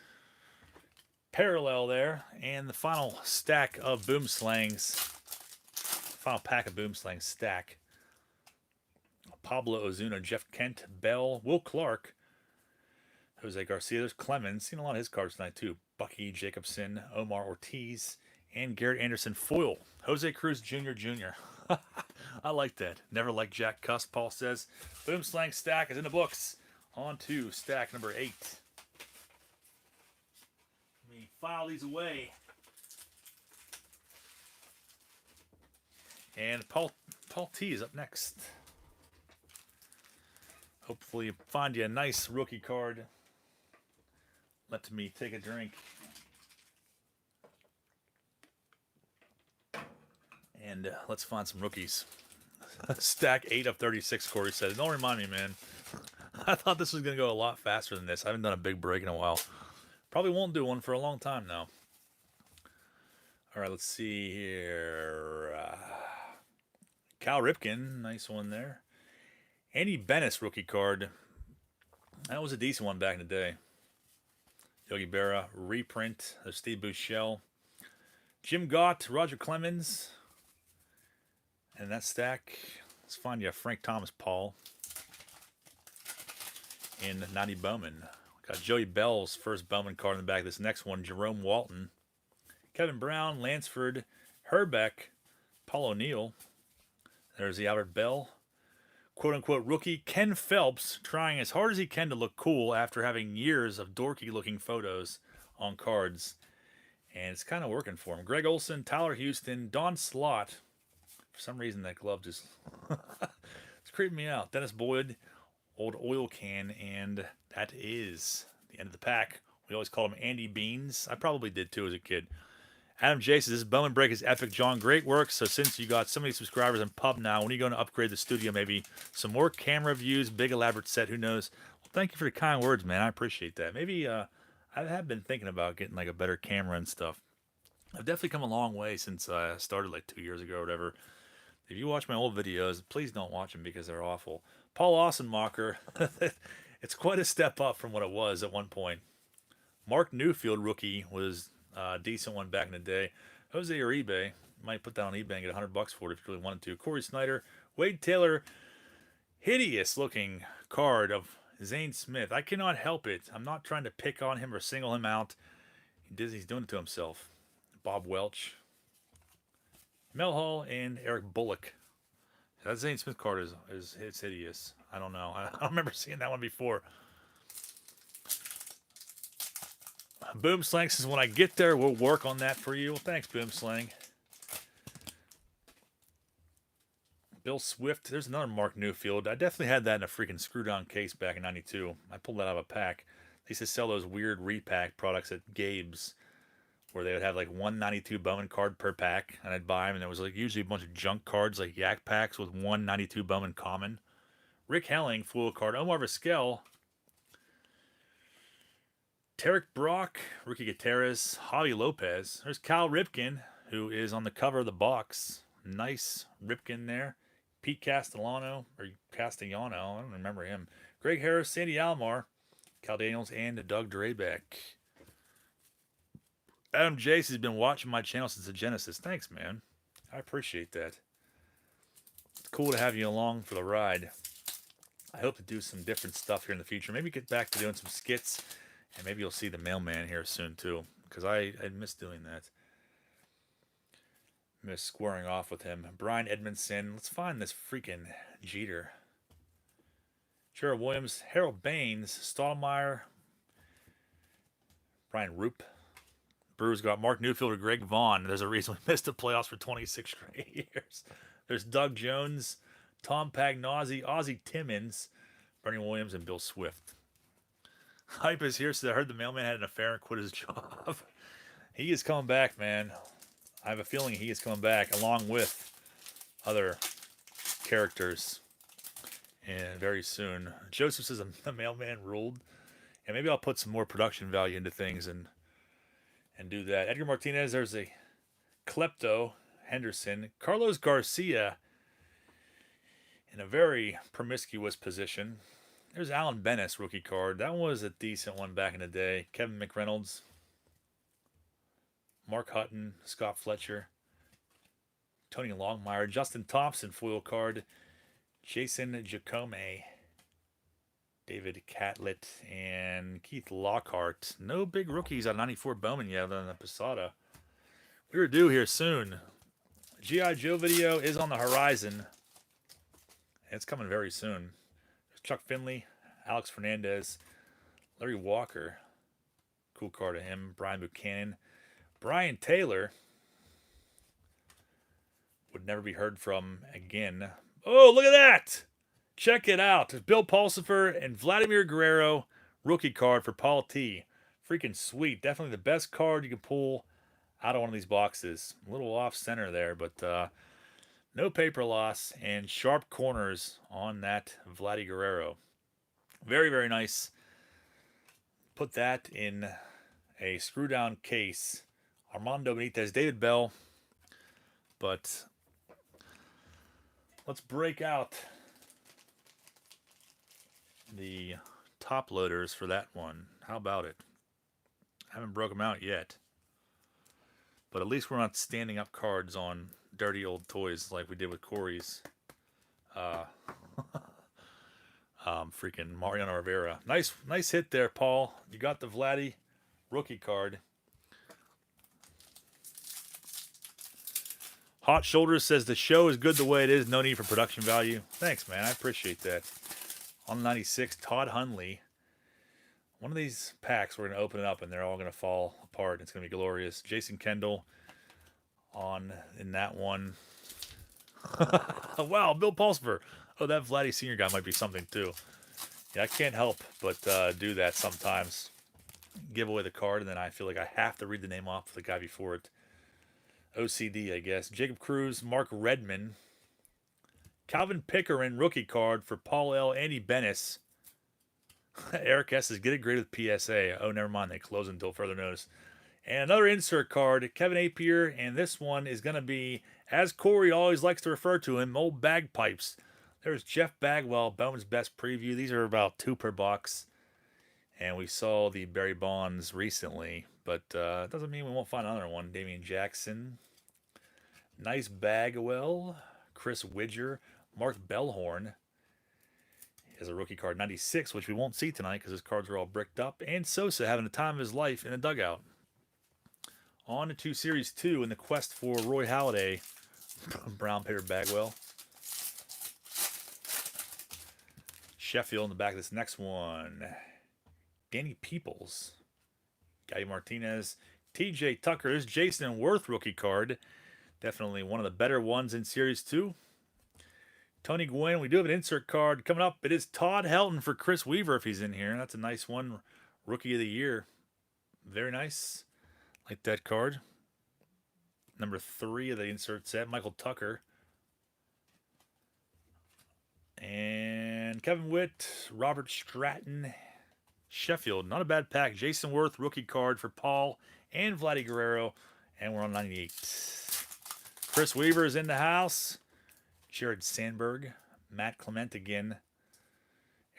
Parallel there. And the final stack of Boom Slangs. Final pack of Boom Slangs stack. Pablo Ozuna, Jeff Kent, Bell, Will Clark, Jose Garcia. There's Clement. Seen a lot of his cards tonight too. Bucky Jacobson, Omar Ortiz, and Garrett Anderson foil. Jose Cruz Jr. I like that. Never liked Jack Cust, Paul says. Boom Slang stack is in the books. On to stack number 8. Let me file these away. And Paul T is up next. Hopefully find you a nice rookie card. Let me take a drink. And let's find some rookies. Stack 8 of 36, Corey says. Don't remind me, man. I thought this was going to go a lot faster than this. I haven't done a big break in a while. Probably won't do one for a long time now. All right, let's see here. Cal Ripken. Nice one there. Andy Bennis rookie card. That was a decent one back in the day. Yogi Berra reprint. There's Steve Buechele. Jim Gott, Roger Clemens. And that stack, let's find you a Frank Thomas Paul. And 90 Bowman. Got Joey Bell's first Bowman card in the back of this next one. Jerome Walton. Kevin Brown, Lansford, Herbeck, Paul O'Neill. There's the Albert Bell. Quote-unquote rookie Ken Phelps trying as hard as he can to look cool after having years of dorky-looking photos on cards. And it's kind of working for him. Greg Olson, Tyler Houston, Don Slott. For some reason, that glove just... it's creeping me out. Dennis Boyd, old oil can, and that is the end of the pack. We always called him Andy Beans. I probably did, too, as a kid. Adam J says, this Bowman Break is epic, John. Great work. So since you got so many subscribers in pub now, when are you going to upgrade the studio? Maybe some more camera views, big elaborate set, who knows? Well, thank you for the kind words, man. I appreciate that. Maybe I have been thinking about getting like a better camera and stuff. I've definitely come a long way since I started like 2 years ago or whatever. If you watch my old videos, please don't watch them because they're awful. Paul Ossenmacher, it's quite a step up from what it was at one point. Mark Newfield rookie was a decent one back in the day. Jose Uribe, might put that on eBay and get $100 for it if you really wanted to. Corey Snyder, Wade Taylor, hideous looking card of Zane Smith. I cannot help it. I'm not trying to pick on him or single him out. He's doing it to himself. Bob Welch, Mel Hall, and Eric Bullock. That Zane Smith card is hideous. I don't know. I don't remember seeing that one before. Boom Slang says, when I get there, we'll work on that for you. Well, thanks, Boom Slang. Bill Swift. There's another Mark Newfield. I definitely had that in a freaking screw-down case back in '92. I pulled that out of a pack. They used to sell those weird repack products at Gabe's where they would have like 192 Bowman card per pack, and I'd buy them, and there was like usually a bunch of junk cards, like yak packs with 192 Bowman common. Rick Helling, fool card. Omar Vizquel. Tarek Brock, Ricky Gutierrez, Javi Lopez. There's Cal Ripken, who is on the cover of the box. Nice Ripken there. Pete Castellano, or Castellano, I don't remember him. Greg Harris, Sandy Alomar, Cal Daniels, and Doug Drabeck. Adam Jace has been watching my channel since the Genesis. Thanks, man. I appreciate that. It's cool to have you along for the ride. I hope to do some different stuff here in the future. Maybe get back to doing some skits. And maybe you'll see the mailman here soon, too. Because I miss doing that. Miss squaring off with him. Brian Edmondson. Let's find this freaking Jeter. Gerald Williams. Harold Baines. Stottlemyre. Brian Roop. Brewers got Mark Newfield or Greg Vaughn. There's a reason we missed the playoffs for 26 straight years. There's Doug Jones. Tom Pagnozzi. Ozzie Timmons. Bernie Williams and Bill Swift. Hype is here, so I heard the mailman had an affair and quit his job. He is coming back, man. I have a feeling he is coming back, along with other characters. And very soon. Joseph says the mailman ruled. And maybe I'll put some more production value into things and do that. Edgar Martinez, there's a Klepto Henderson. Carlos Garcia in a very promiscuous position. There's Alan Bennis, rookie card. That one was a decent one back in the day. Kevin McReynolds. Mark Hutton, Scott Fletcher. Tony Longmire. Justin Thompson, foil card. Jason Giacome. David Catlett and Keith Lockhart. No big rookies on 94 Bowman yet other than the Posada. We were due here soon. G.I. Joe video is on the horizon. It's coming very soon. There's Chuck Finley, Alex Fernandez, Larry Walker. Cool card of him. Brian Buchanan. Brian Taylor. Would never be heard from again. Oh, look at that! Check it out. There's Bill Pulsifer and Vladimir Guerrero. Rookie card for Paul T. Freaking sweet. Definitely the best card you can pull out of one of these boxes. A little off center there, but no paper loss and sharp corners on that Vladdy Guerrero. Very, very nice. Put that in a screw down case. Armando Benitez, David Bell. But let's break out the top loaders for that one. How about it? I haven't broke them out yet. But at least we're not standing up cards on dirty old toys like we did with Corey's. Freaking Mariano Rivera. Nice hit there, Paul. You got the Vladdy rookie card. Hot Shoulders says the show is good the way it is. No need for production value. Thanks, man. I appreciate that. On 96, Todd Hundley. One of these packs, we're going to open it up, and they're all going to fall apart. It's going to be glorious. Jason Kendall in that one. Wow, Bill Pulsifer. Oh, that Vladdy Sr. guy might be something, too. Yeah, I can't help but do that sometimes. Give away the card, and then I feel like I have to read the name off of the guy before it. OCD, I guess. Jacob Cruz, Mark Redman. Calvin Pickering, rookie card for Paul L. Andy Bennis. Eric S. says, get it graded with PSA. Oh, never mind. They close until further notice. And another insert card, Kevin Apier. And this one is going to be, as Corey always likes to refer to him, old bagpipes. There's Jeff Bagwell, Bowman's Best Preview. These are about 2 per box. And we saw the Barry Bonds recently. But it doesn't mean we won't find another one. Damian Jackson. Nice Bagwell. Chris Widger. Mark Bellhorn has a rookie card, 96, which we won't see tonight because his cards are all bricked up. And Sosa having the time of his life in a dugout. On to Series 2 in the quest for Roy Halladay. Brown paper Bagwell. Sheffield in the back of this next one. Danny Peoples. Guy Martinez. TJ Tucker. There's Jason Worth rookie card. Definitely one of the better ones in Series 2. Tony Gwynn, we do have an insert card coming up. It is Todd Helton for Chris Weaver if he's in here. That's a nice one. Rookie of the Year. Very nice. Like that card. Number 3 of the insert set, Michael Tucker. And Kevin Witt, Robert Stratton, Sheffield. Not a bad pack. Jason Worth, rookie card for Paul and Vladdy Guerrero. And we're on 98. Chris Weaver is in the house. Jared Sandberg, Matt Clement again,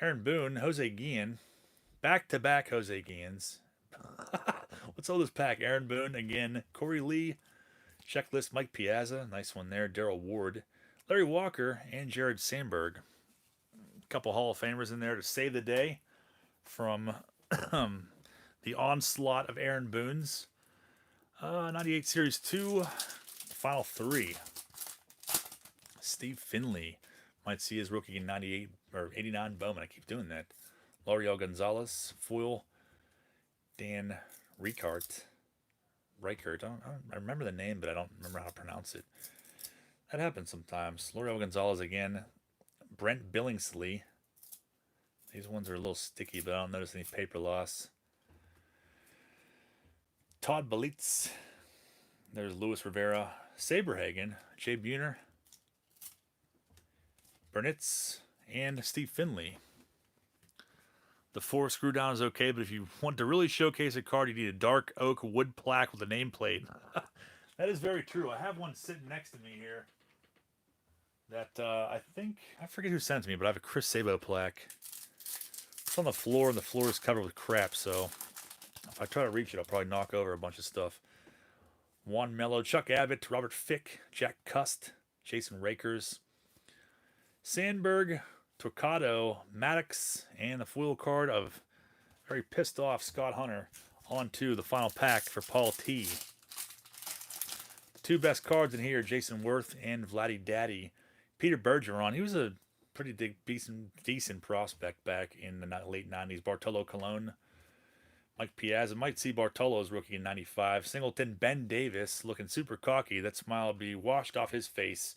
Aaron Boone, Jose Guillen, back-to-back Jose Guillens. What's all this pack? Aaron Boone again, Corey Lee, checklist Mike Piazza, nice one there, Darrell Ward, Larry Walker, and Jared Sandberg. A couple Hall of Famers in there to save the day from the onslaught of Aaron Boone's. 98 Series 2, final 3. Steve Finley might see his rookie in 98 or 89 Bowman. I keep doing that. L'Oreal Gonzalez, foil. Dan Reichert. I remember the name, but I don't remember how to pronounce it. That happens sometimes. L'Oreal Gonzalez again. Brent Billingsley. These ones are a little sticky, but I don't notice any paper loss. Todd Belitz. There's Luis Rivera. Saberhagen. Jay Buhner. Burnitz, and Steve Finley. The 4 screw down is okay, but if you want to really showcase a card, you need a dark oak wood plaque with a nameplate. That is very true. I have one sitting next to me here that I forget who sent it to me, but I have a Chris Sabo plaque. It's on the floor, and the floor is covered with crap, so if I try to reach it, I'll probably knock over a bunch of stuff. Juan Mello, Chuck Abbott, Robert Fick, Jack Cust, Jason Rakers, Sandberg, Torcado, Maddox, and the foil card of very pissed off Scott Hunter onto the final pack for Paul T. The 2 best cards in here, Jason Worth and Vladdy Daddy. Peter Bergeron, he was a pretty decent prospect back in the late 90s. Bartolo Colon, Mike Piazza. Might see Bartolo's rookie in 95. Singleton, Ben Davis, looking super cocky. That smile will be washed off his face.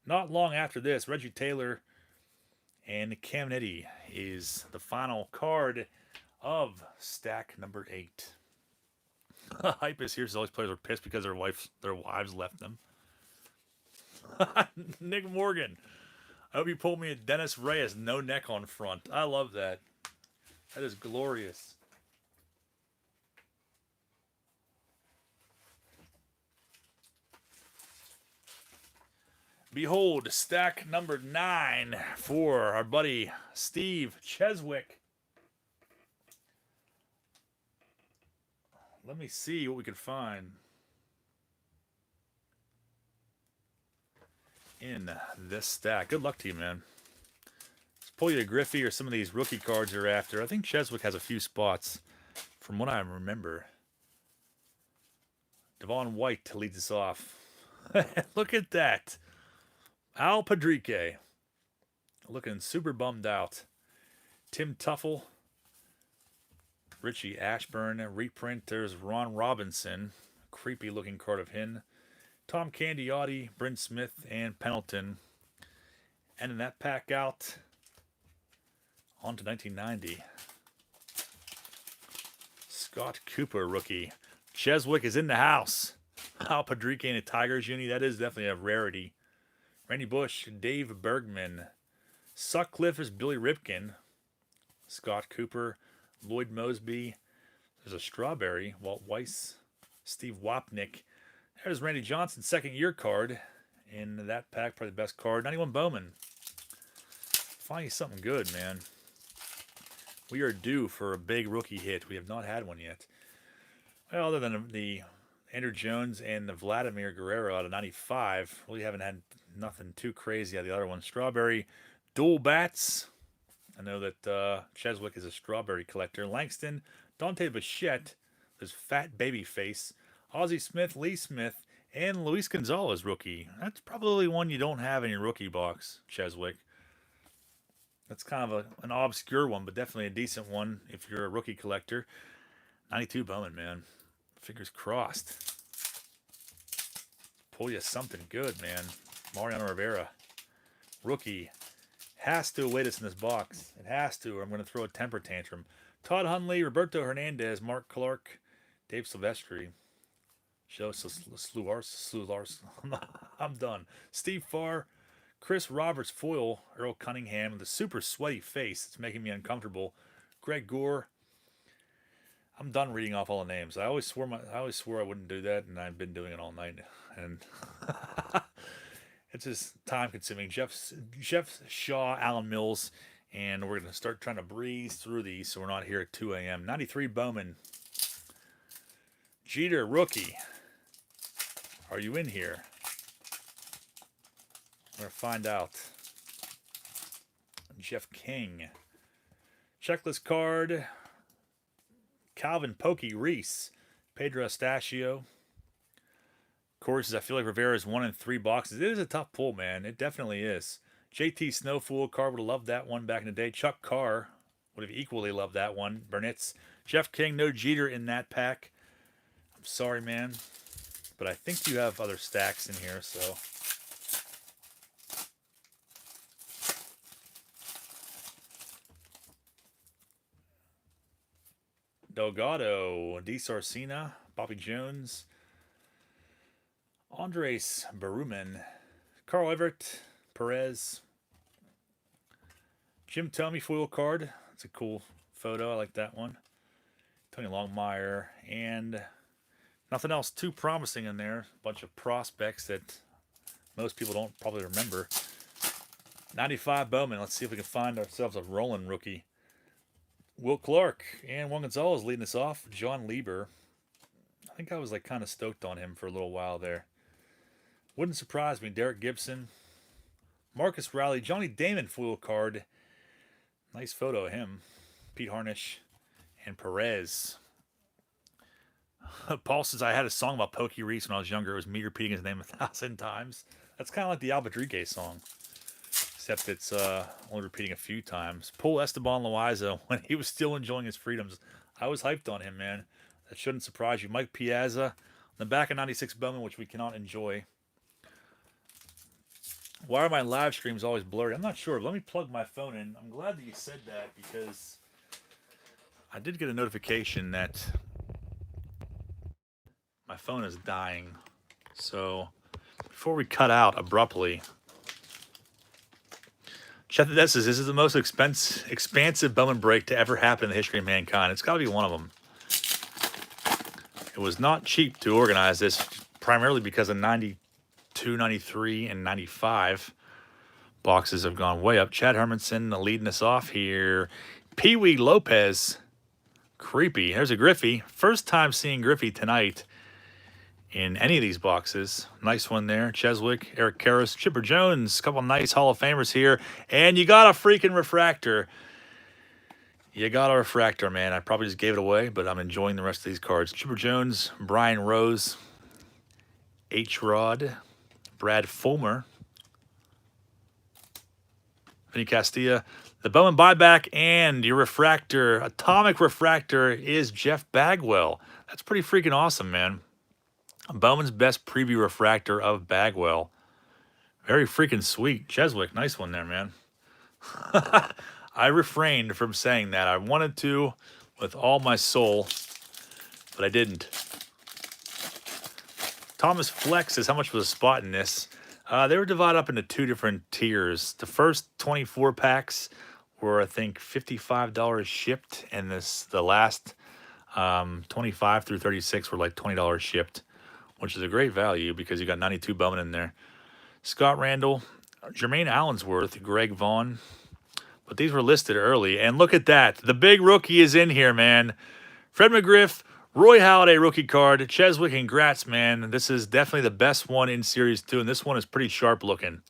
Not long after this, Reggie Taylor and Caminiti is the final card of stack number 8. Hype is here, so all these players are pissed because their wives left them. Nick Morgan. I hope you pulled me a Dennis Reyes, no neck on front. I love that. That is glorious. Behold, stack number 9 for our buddy Steve Cheswick. Let me see what we can find in this stack. Good luck to you, man. Let's pull you a Griffey or some of these rookie cards you're after. I think Cheswick has a few spots from what I remember. Devon White leads us off. Look at that. Al Padrique. Looking super bummed out. Tim Tuffle. Richie Ashburn. Reprint. There's Ron Robinson. Creepy looking card of him. Tom Candiotti, Brent Smith, and Pendleton. Ending that pack out on to 1990. Scott Cooper, rookie. Cheswick is in the house. Al Padrique and a Tigers uni. That is definitely a rarity. Randy Bush, Dave Bergman. Sutcliffe is Billy Ripken. Scott Cooper, Lloyd Mosby. There's a Strawberry, Walt Weiss, Steve Wapnick. There's Randy Johnson, second year card. In that pack, probably the best card. 91 Bowman. Finally something good, man. We are due for a big rookie hit. We have not had one yet. Well, other than the Andrew Jones and the Vladimir Guerrero out of 95, really haven't had nothing too crazy out of the other one. Strawberry, dual bats. I know that Cheswick is a strawberry collector. Langston, Dante Bichette, this fat baby face. Ozzie Smith, Lee Smith, and Luis Gonzalez rookie. That's probably one you don't have in your rookie box, Cheswick. That's kind of an obscure one, but definitely a decent one if you're a rookie collector. 92 Bowman, man. Fingers crossed. Pull you something good, man. Mariano Rivera. Rookie. Has to await us in this box. It has to, or I'm going to throw a temper tantrum. Todd Hundley, Roberto Hernandez, Mark Clark, Dave Silvestri. Joe Slulars. I'm done. Steve Farr, Chris Roberts foil, Earl Cunningham with a super sweaty face. It's making me uncomfortable. Greg Gore. I'm done reading off all the names. I always swore I wouldn't do that, and I've been doing it all night. And it's just time consuming. Jeff Shaw, Alan Mills, and we're gonna start trying to breeze through these so we're not here at 2 a.m. 93 Bowman. Jeter, rookie. Are you in here? We're going to find out. Jeff King. Checklist card. Calvin Pokey Reese. Pedro Estachio. Of course, I feel like Rivera is 1 in 3 boxes. It is a tough pull, man. It definitely is. JT Snowfool. Carr would have loved that one back in the day. Chuck Carr would have equally loved that one. Burnitz. Jeff King. No Jeter in that pack. I'm sorry, man. But I think you have other stacks in here, so. Delgado, D. Sarcina, Bobby Jones, Andres Baruman, Carl Everett, Perez, Jim Tomey foil card. That's a cool photo. I like that one. Tony Longmire. And nothing else too promising in there. A bunch of prospects that most people don't probably remember. 95 Bowman. Let's see if we can find ourselves a rolling rookie. Will Clark and Juan Gonzalez leading us off. John Lieber. I think I was like kind of stoked on him for a little while there. Wouldn't surprise me. Derek Gibson. Marcus Riley. Johnny Damon foil card. Nice photo of him. Pete Harnish and Perez. Paul says I had a song about Pokey Reese when I was younger. It was me repeating his name 1,000 times. That's kind of like the Albadrique song, except it's only repeating a few times. Pull Esteban Loaiza when he was still enjoying his freedoms. I was hyped on him, man. That shouldn't surprise you. Mike Piazza on the back of 96 Bowman, which we cannot enjoy. Why are my live streams always blurry? I'm not sure. Let me plug my phone in. I'm glad that you said that because I did get a notification that my phone is dying. So before we cut out abruptly, Chethadet says this is the most expansive Bowman break to ever happen in the history of mankind. It's got to be one of them. It was not cheap to organize this, primarily because of 92, 93, and 95 boxes have gone way up. Chad Hermanson leading us off here. Pee Wee Lopez. Creepy. There's a Griffey. First time seeing Griffey tonight in any of these boxes. Nice one there. Cheswick, Eric Karras, Chipper Jones. A couple nice Hall of Famers here. And you got a freaking refractor. You got a refractor, man. I probably just gave it away, but I'm enjoying the rest of these cards. Chipper Jones, Brian Rose, H-Rod, Brad Fulmer, Vinny Castilla. The Bowman buyback and your refractor, atomic refractor, is Jeff Bagwell. That's pretty freaking awesome, man. Bowman's best preview refractor of Bagwell. Very freaking sweet. Cheswick, nice one there, man. I refrained from saying that. I wanted to with all my soul, but I didn't. Thomas Flex says, how much was a spot in this? They were divided up into two different tiers. The first 24 packs were, I think, $55 shipped, and the last 25 through 36 were like $20 shipped, which is a great value because you got 92 Bowman in there. Scott Randall, Jermaine Allensworth, Greg Vaughn. But these were listed early. And look at that. The big rookie is in here, man. Fred McGriff, Roy Halladay rookie card. Cheswick and Gratz, man. This is definitely the best one in Series 2. And this one is pretty sharp looking.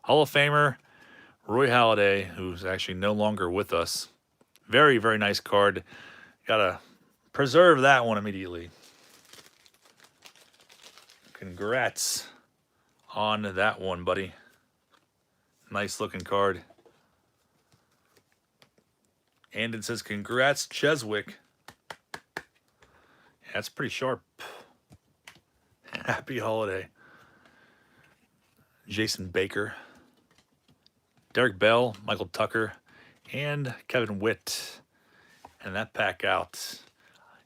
Hall of Famer, Roy Halladay, who's actually no longer with us. Very, very nice card. Got to preserve that one immediately. Congrats on that one, buddy. Nice looking card. And it says, congrats, Cheswick. Yeah, that's pretty sharp. Happy holiday. Jason Baker. Derek Bell, Michael Tucker, and Kevin Witt. And that pack out.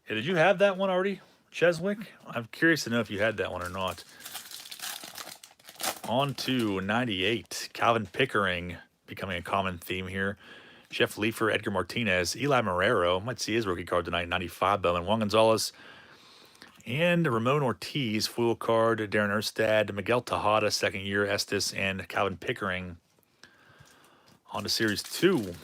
Yeah, did you have that one already, Cheswick? I'm curious to know if you had that one or not. On to 98. Calvin Pickering becoming a common theme here. Jeff Leifer, Edgar Martinez, Eli Marrero. Might see his rookie card tonight. 95 Bowman. Juan Gonzalez. And Ramon Ortiz, foil card. Darren Erstad, Miguel Tejada, second year. Estes and Calvin Pickering. On to Series 2.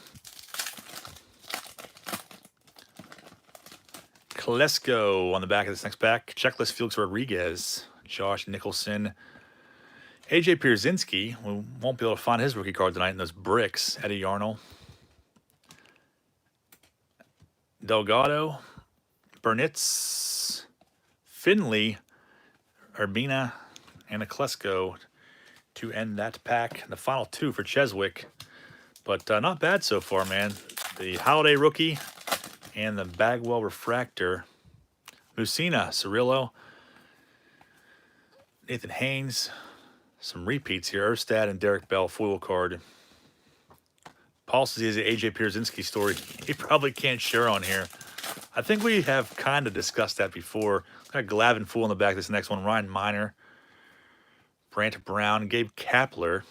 Klesko on the back of this next pack. Checklist Felix Rodriguez. Josh Nicholson. AJ Pierzynski. We won't be able to find his rookie card tonight in those bricks. Eddie Yarnell. Delgado. Burnitz. Finley. Urbina. And a Klesko to end that pack. The final two for Cheswick. But not bad so far, man. The Holiday rookie and the Bagwell refractor. Musina, Cirillo. Nathan Haynes. Some repeats here. Erstad and Derek Bell foil card. Paul says he has an AJ Pierzynski story he probably can't share on here. I think we have kind of discussed that before. Got Glavin Fool in the back. This next one. Ryan Miner. Brant Brown. Gabe Kapler.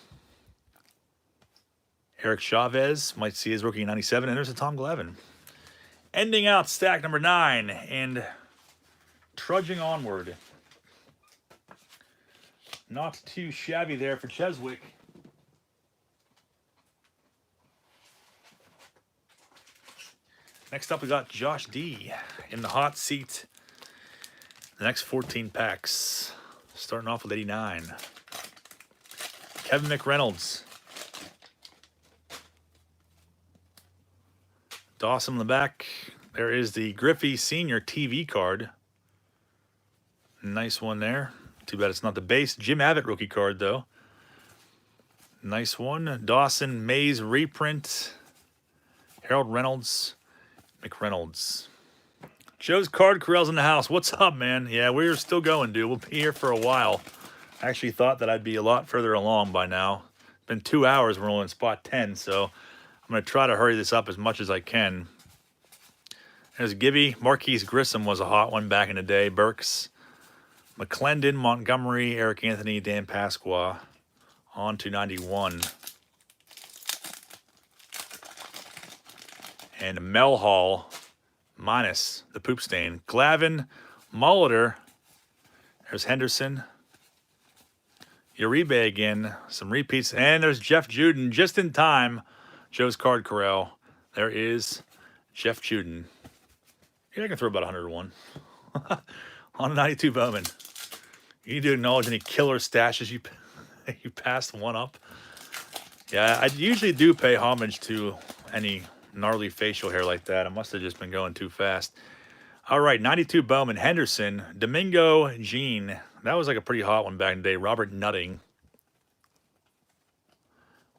Eric Chavez, might see his rookie 97, and there's a Tom Glavine. Ending out stack number 9 and trudging onward. Not too shabby there for Cheswick. Next up, we got Josh D in the hot seat. The next 14 packs, starting off with 89. Kevin McReynolds. Dawson in the back. There is the Griffey Jr. TV card. Nice one there. Too bad it's not the base. Jim Abbott rookie card, though. Nice one. Dawson Mays reprint. Harold Reynolds. McReynolds. Joe's Card Corral's in the house. What's up, man? Yeah, we're still going, dude. We'll be here for a while. I actually thought that I'd be a lot further along by now. It's been 2 hours. We're only in spot 10, so I'm going to try to hurry this up as much as I can. There's Gibby. Marquise Grissom was a hot one back in the day. Burks. McClendon, Montgomery, Eric Anthony, Dan Pasqua. On to 91. And Mel Hall, minus the poop stain. Glavine, Molitor. There's Henderson. Uribe again. Some repeats. And there's Jeff Juden just in time. Joe's Card Corral. There is Jeff Juden. Yeah, I can throw about 101. On 92 Bowman. You need to acknowledge any killer stashes you passed one up. Yeah, I usually do pay homage to any gnarly facial hair like that. I must have just been going too fast. All right, 92 Bowman. Henderson. Domingo Jean. That was like a pretty hot one back in the day. Robert Nutting.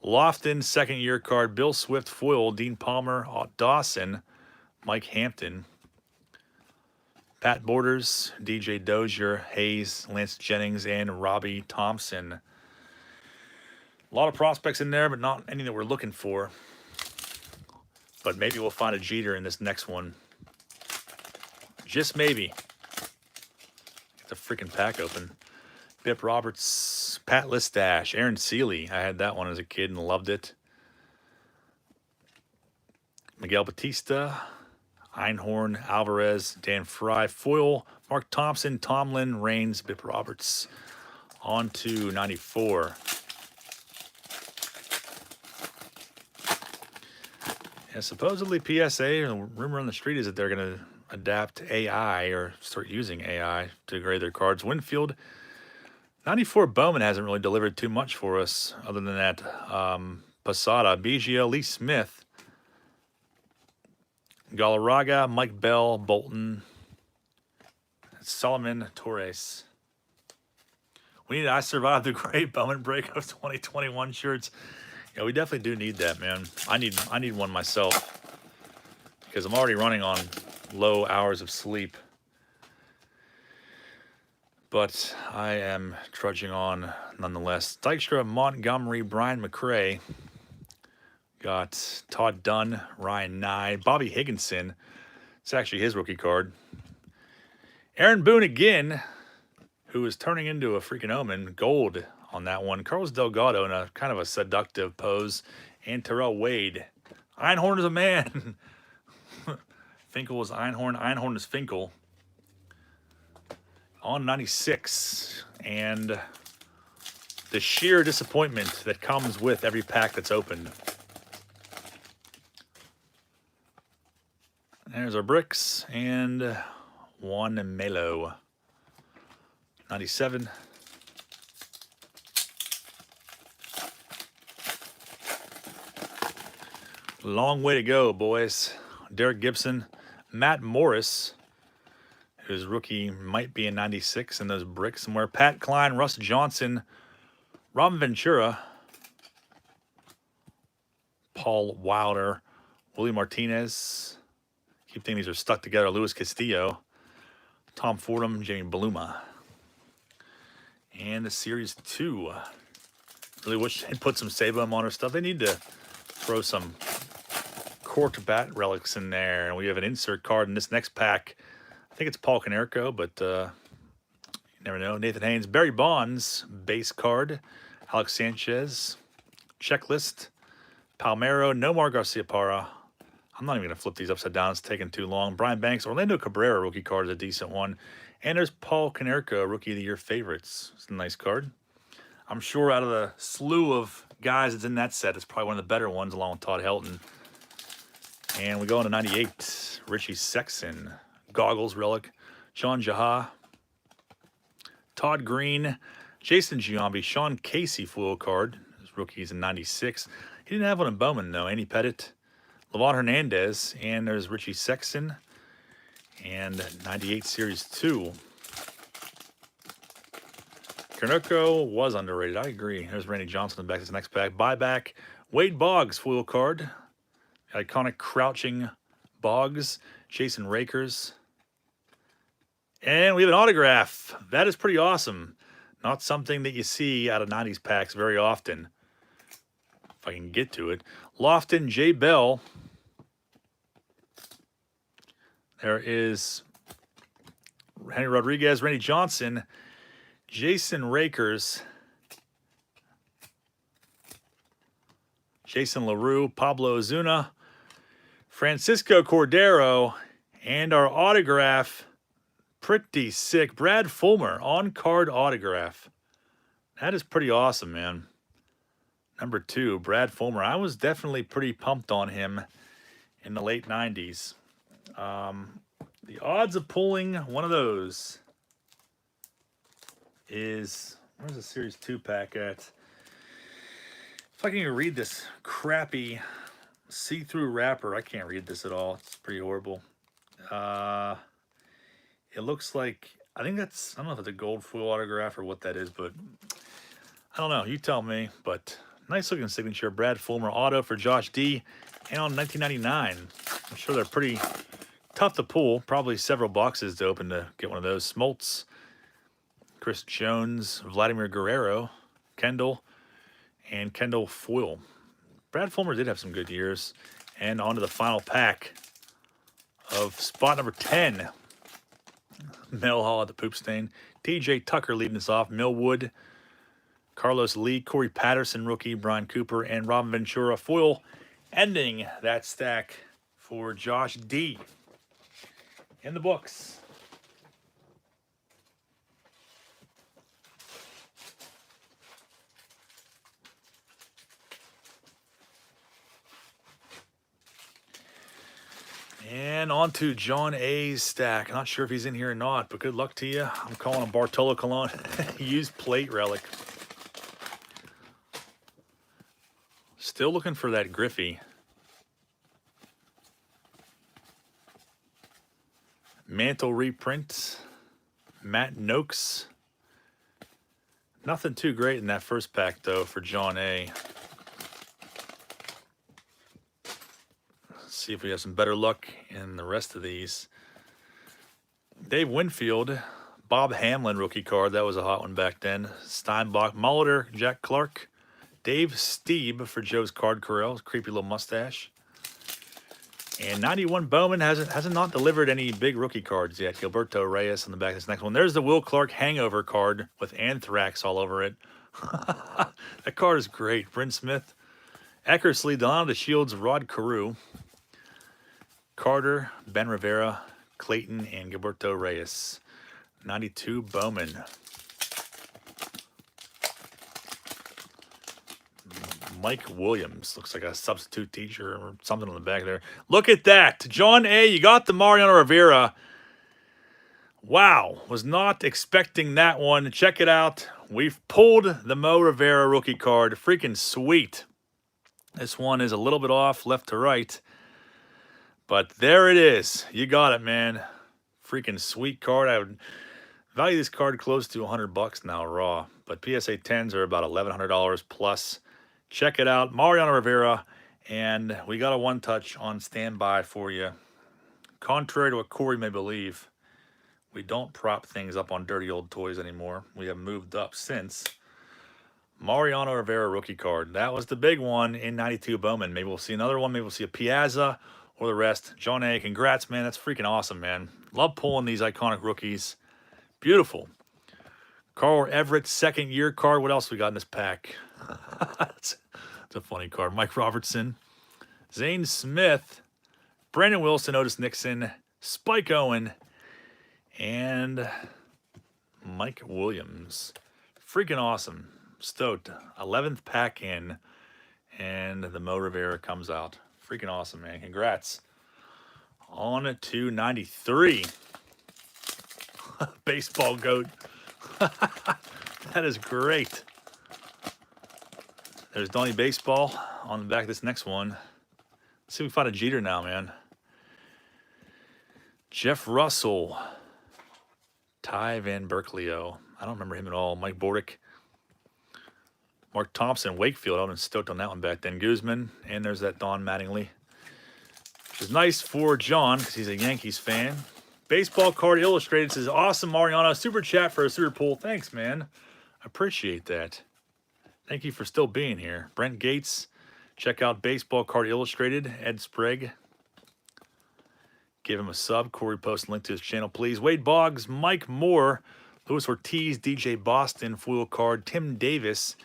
Lofton, second-year card. Bill Swift foil. Dean Palmer. Dawson. Mike Hampton. Pat Borders, DJ Dozier, Hayes, Lance Jennings, and Robbie Thompson. A lot of prospects in there, but not any that we're looking for. But maybe we'll find a Jeter in this next one. Just maybe. Get the freaking pack open. Bip Roberts, Pat Listash, Aaron Seeley. I had that one as a kid and loved it. Miguel Batista. Einhorn, Alvarez, Dan Fry, Foyle, Mark Thompson, Tomlin, Raines, Bip Roberts. On to 94. Yeah, supposedly PSA, the rumor on the street is that they're going to adapt AI or start using AI to grade their cards. Winfield, 94 Bowman hasn't really delivered too much for us other than that. Posada, Biggio, Lee Smith, Galarraga, Mike Bell, Bolton, Solomon Torres. We need I Survived the Great Bowman Break of 2021 shirts. Yeah, we definitely do need that, man. I need one myself because I'm already running on low hours of sleep. But I am trudging on nonetheless. Dykstra, Montgomery, Brian McRae. Got Todd Dunn, Ryan Nye, Bobby Higginson. It's actually his rookie card. Aaron Boone again, who is turning into a freaking omen. Gold on that one. Carlos Delgado in a kind of a seductive pose. And Terrell Wade. Einhorn is a man. Finkel is Einhorn. Einhorn is Finkel. On 96. And the sheer disappointment that comes with every pack that's opened. There's our bricks and one Melo. 97. Long way to go, boys. Derek Gibson, Matt Morris, whose rookie might be in 96 in those bricks somewhere. Pat Klein, Russ Johnson, Robin Ventura, Paul Wilder, Willie Martinez. Keep thinking these are stuck together. Luis Castillo, Tom Fordham, Jamie Bluma. And the Series 2. Really wish they'd put some Sabum on our stuff. They need to throw some corked bat relics in there. And we have an insert card in this next pack. I think it's Paul Konerko, but you never know. Nathan Haynes, Barry Bonds, base card. Alex Sanchez, checklist. Palmeiro, Nomar Garciaparra. I'm not even going to flip these upside down. It's taking too long. Brian Banks, Orlando Cabrera rookie card is a decent one. And there's Paul Konerko, Rookie of the Year favorites. It's a nice card. I'm sure out of the slew of guys that's in that set, it's probably one of the better ones along with Todd Helton. And we go into 98. Richie Sexson, Goggles relic. Sean Jaha. Todd Green. Jason Giambi. Sean Casey foil card. His rookies in 96. He didn't have one in Bowman, though. Andy Pettit. Levon Hernandez. And there's Richie Sexson. And 98 Series 2. Konerko was underrated. I agree. There's Randy Johnson back to the next pack. Buyback. Wade Boggs foil card. Iconic crouching Boggs. Jason Rakers. And we have an autograph. That is pretty awesome. Not something that you see out of 90s packs very often. If I can get to it. Lofton J. Bell. There is Henry Rodriguez, Randy Johnson, Jason Rakers, Jason LaRue, Pablo Ozuna, Francisco Cordero, and our autograph, pretty sick, Brad Fulmer, on-card autograph. That is pretty awesome, man. Number 2, Brad Fulmer. I was definitely pretty pumped on him in the late 90s. The odds of pulling one of those is, where's the Series 2 pack at? If I can even read this crappy see-through wrapper, I can't read this at all. It's pretty horrible. It looks like, I think that's, I don't know if it's a gold foil autograph or what that is, but I don't know. You tell me, but nice looking signature. Brad Fulmer auto for Josh D. And on 1999, I'm sure they're pretty tough to pull. Probably several boxes to open to get one of those. Smoltz, Chris Jones, Vladimir Guerrero, Kendall, and Kendall foil. Brad Fulmer did have some good years. And on to the final pack of spot number 10. Mel Hall at the poop stain. TJ Tucker leading us off. Millwood, Carlos Lee, Corey Patterson, rookie, Brian Cooper, and Robin Ventura foil. Ending that stack for Josh D. In the books. And on to John A's stack. Not sure if he's in here or not, but good luck to you. I'm calling him Bartolo Colon. Used plate relic. Still looking for that Griffey. Mantle reprint. Matt Noakes. Nothing too great in that first pack, though, for John A. Let's see if we have some better luck in the rest of these. Dave Winfield. Bob Hamlin rookie card. That was a hot one back then. Steinbach. Molitor. Jack Clark. Dave Steeb for Joe's Card Corral. Creepy little mustache. And 91 Bowman hasn't not delivered any big rookie cards yet. Gilberto Reyes on the back of this next one. There's the Will Clark hangover card with anthrax all over it. That card is great. Bryn Smith. Eckersley, Donovan Shields, Rod Carew. Carter, Ben Rivera, Clayton, and Gilberto Reyes. 92 Bowman. Mike Williams. Looks like a substitute teacher or something on the back there. Look at that. John A., you got the Mariano Rivera. Wow. Was not expecting that one. Check it out. We've pulled the Mo Rivera rookie card. Freaking sweet. This one is a little bit off left to right. But there it is. You got it, man. Freaking sweet card. I would value this card close to $100 now raw. But PSA 10s are about $1,100 plus. Check it out, Mariano Rivera, and we got a one-touch on standby for you. Contrary to what Corey may believe, we don't prop things up on dirty old toys anymore. We have moved up since. Mariano Rivera rookie card. That was the big one in 92 Bowman. Maybe we'll see another one. Maybe we'll see a Piazza or the rest. John A., congrats, man. That's freaking awesome, man. Love pulling these iconic rookies. Beautiful. Carl Everett, second-year card. What else we got in this pack? It's a funny card. Mike Robertson, Zane Smith, Brandon Wilson, Otis Nixon, Spike Owen, and Mike Williams. Freaking awesome. Stoked. 11th pack in, and the Mo Rivera comes out. Freaking awesome, man. Congrats. On to 93. Baseball goat. That is great. There's Donnie Baseball on the back of this next one. Let's see if we find a Jeter now, man. Jeff Russell. Ty Van Berkeley-O. I don't remember him at all. Mike Bordick. Mark Thompson, Wakefield. I was stoked on that one back then. Guzman. And there's that Don Mattingly. Which is nice for John because he's a Yankees fan. Baseball card illustrated says, awesome, Mariano. Super chat for a super pool. Thanks, man. I appreciate that. Thank you for still being here. Brent Gates. Check out Baseball Card Illustrated. Ed Sprague. Give him a sub. Corey, post a link to his channel, please. Wade Boggs, Mike Moore, Luis Ortiz, DJ Boston, foil card, Tim Davis,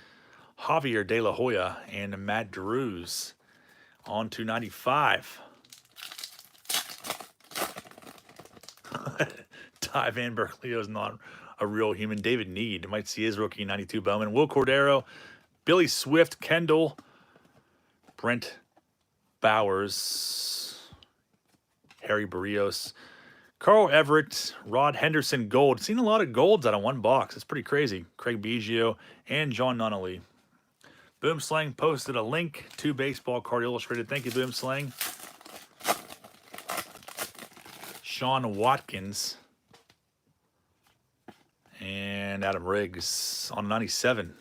Javier De La Hoya, and Matt Drews. On to 95. Ty Van Berkeley is not a real human. David Need. Might see his rookie 92 Bowman. Will Cordero, Billy Swift, Kendall, Brent Bowers, Harry Barrios, Carl Everett, Rod Henderson, gold. Seen a lot of golds out of one box. It's pretty crazy. Craig Biggio and John Nunnally. Boom Slang posted a link to Baseball Card Illustrated. Thank you, Boom Slang. Sean Watkins and Adam Riggs on 97.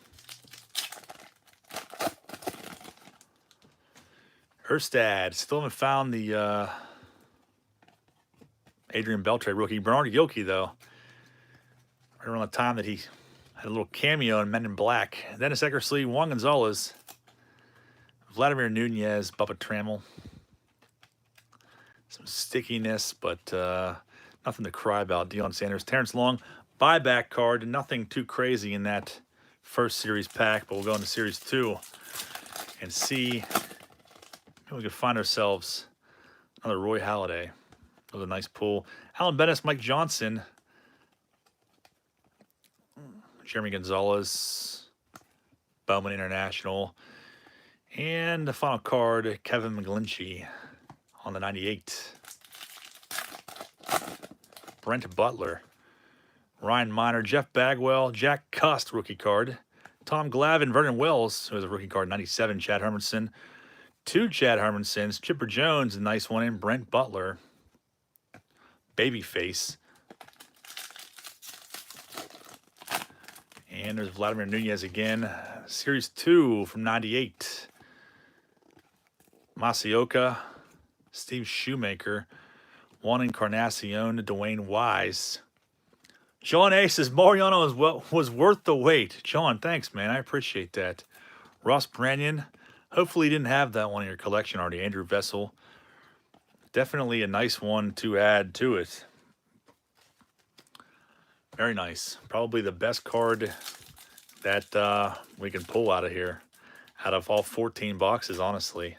Erstad. Still haven't found the Adrian Beltre rookie. Bernard Gilkey, though. Right around the time that he had a little cameo in Men in Black. Dennis Eckersley, Juan Gonzalez, Vladimir Nunez, Bubba Trammell. Some stickiness, but nothing to cry about. Deion Sanders, Terrence Long, buyback card. Nothing too crazy in that first series pack, but we'll go into series 2 and see if we can find ourselves another Roy Halladay. That was a nice pull. Alan Bennis, Mike Johnson, Jeremy Gonzalez, Bowman International, and the final card, Kevin McGlinchey on the 98. Brent Butler, Ryan Miner, Jeff Bagwell, Jack Cust, rookie card, Tom Glavine, Vernon Wells, who has a rookie card, 97, Chad Hermanson, 2 Chad Hermansons, Chipper Jones, a nice one, and Brent Butler, Babyface. And there's Vladimir Nunez again. Series 2 from 98. Masioka, Steve Shoemaker, Juan Encarnacion, Dwayne Wise. John A says Mariano was worth the wait. John, thanks, man. I appreciate that. Ross Branyan. Hopefully you didn't have that one in your collection already. Andrew Vessel. Definitely a nice one to add to it. Very nice. Probably the best card that we can pull out of here. Out of all 14 boxes, honestly.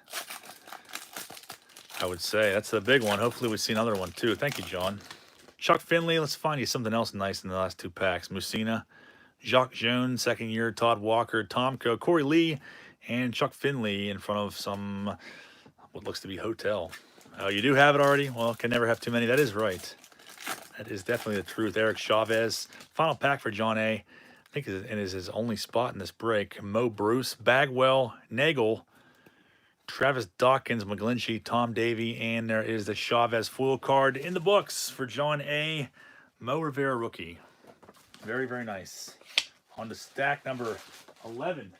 I would say. That's the big one. Hopefully we see another one, too. Thank you, John. Chuck Finley. Let's find you something else nice in the last 2 packs. Musina, Jacques Jones, second year. Todd Walker, Tomko, Corey Lee, and Chuck Finley in front of some, what looks to be hotel. Oh, you do have it already? Well, can never have too many. That is right. That is definitely the truth. Eric Chavez. Final pack for John A. I think it is his only spot in this break. Mo Bruce, Bagwell, Nagel, Travis Dawkins, McGlinchey, Tom Davey, and there is the Chavez foil card in the books for John A. Mo Rivera rookie. Very, very nice. On to stack number 11.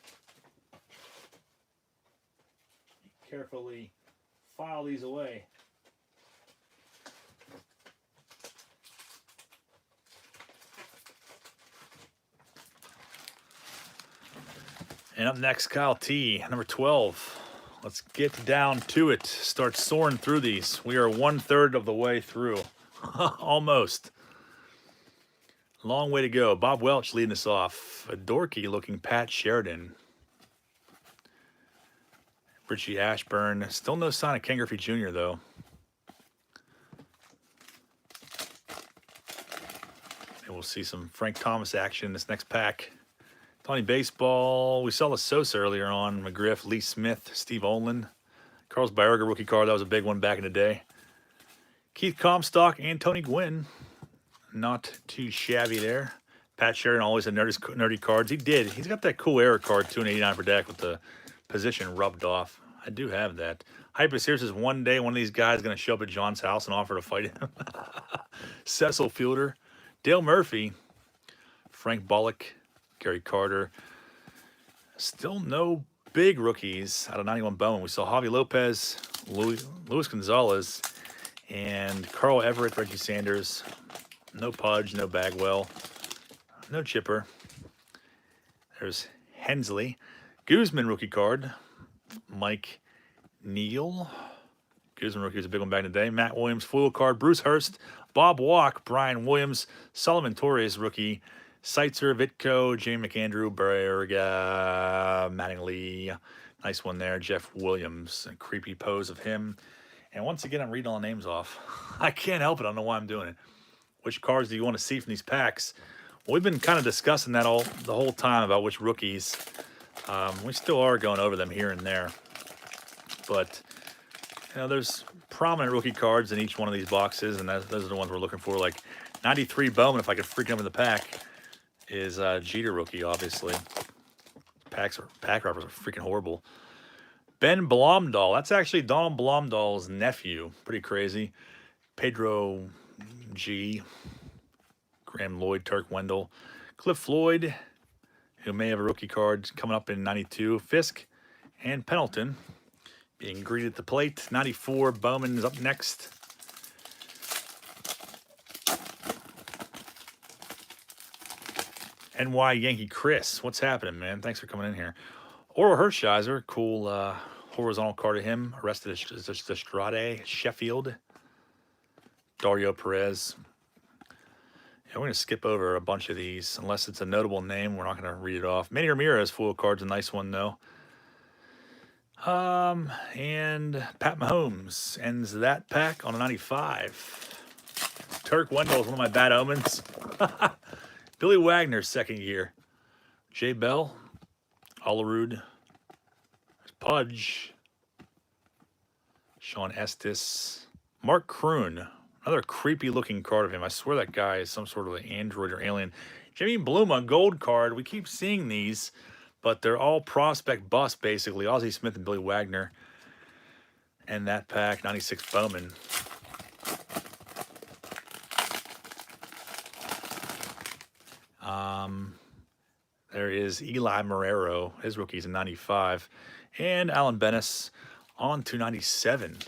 Carefully file these away. And up next, Kyle T, number 12. Let's get down to it. Start soaring through these. We are 1/3 of the way through. Almost. Long way to go. Bob Welch leading us off. A dorky looking Pat Sheridan. Richie Ashburn. Still no sign of Ken Griffey Jr., though. And we'll see some Frank Thomas action in this next pack. Tony Baseball. We saw the Sosa earlier on. McGriff, Lee Smith, Steve Olin. Carlos Baerga rookie card. That was a big one back in the day. Keith Comstock and Tony Gwynn. Not too shabby there. Pat Sheridan always had nerdy cards. He did. He's got that cool error card, 289 per deck with the position rubbed off. I do have that. Hyper Sears says one day one of these guys is going to show up at John's house and offer to fight him. Cecil Fielder. Dale Murphy. Frank Bullock. Gary Carter. Still no big rookies out of 91 Bowman. We saw Javi Lopez, Luis Gonzalez, and Carl Everett, Reggie Sanders. No Pudge, no Bagwell, no Chipper. There's Hensley. Guzman rookie card. Mike Neal. Guzman rookie was a big one back in the day. Matt Williams foil card. Bruce Hurst. Bob Walk. Brian Williams. Solomon Torres rookie. Seitzer, Vitko, Jamie McAndrew, Berga, Mattingly. Nice one there. Jeff Williams. A creepy pose of him. And once again, I'm reading all the names off. I can't help it. I don't know why I'm doing it. Which cards do you want to see from these packs? Well, we've been kind of discussing that the whole time about which rookies. We still are going over them here and there. But, you know, there's prominent rookie cards in each one of these boxes, and those are the ones we're looking for. Like 93 Bowman, if I could freak them in the pack, is Jeter rookie, obviously. Pack wrappers are freaking horrible. Ben Blomdahl. That's actually Donald Blomdahl's nephew. Pretty crazy. Pedro G. Graham Lloyd, Turk Wendell. Cliff Floyd, who may have a rookie card coming up in 92. Fisk and Pendleton being greeted at the plate. 94 Bowman is up next. NY Yankee Chris, what's happening, man? Thanks for coming in here. Oral Hershiser, cool horizontal card of him. Arrested Estrade, Sheffield. Dario Perez. Yeah, we're going to skip over a bunch of these. Unless it's a notable name, we're not going to read it off. Manny Ramirez, full card's a nice one, though. And Pat Mahomes ends that pack on a 95. Turk Wendell is one of my bad omens. Billy Wagner's second year. Jay Bell. Olerud. Pudge. Sean Estes. Mark Kroon. Another creepy looking card of him. I swear that guy is some sort of an android or alien. Jimmy Bluma, gold card. We keep seeing these, but they're all prospect bust, basically. Ozzie Smith and Billy Wagner. And that pack, 96 Bowman. There is Eli Marrero. His rookie's in 95. And Alan Bennis on to 97.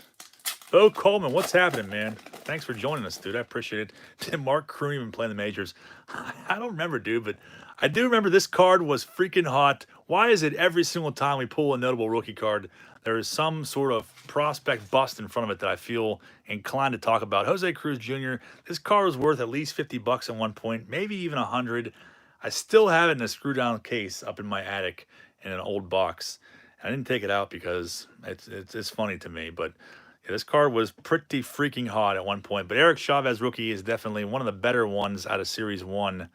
Bo Coleman, what's happening, man? Thanks for joining us, dude. I appreciate it. Did Mark Kroon even play in the majors? I don't remember, dude, but I do remember this card was freaking hot. Why is it every single time we pull a notable rookie card, there is some sort of prospect bust in front of it that I feel inclined to talk about? Jose Cruz Jr., this card was worth at least $50 at one point, maybe even 100. I still have it in a screw-down case up in my attic in an old box. I didn't take it out because it's funny to me, but yeah, this card was pretty freaking hot at one point. But Eric Chavez rookie is definitely one of the better ones out of Series 1,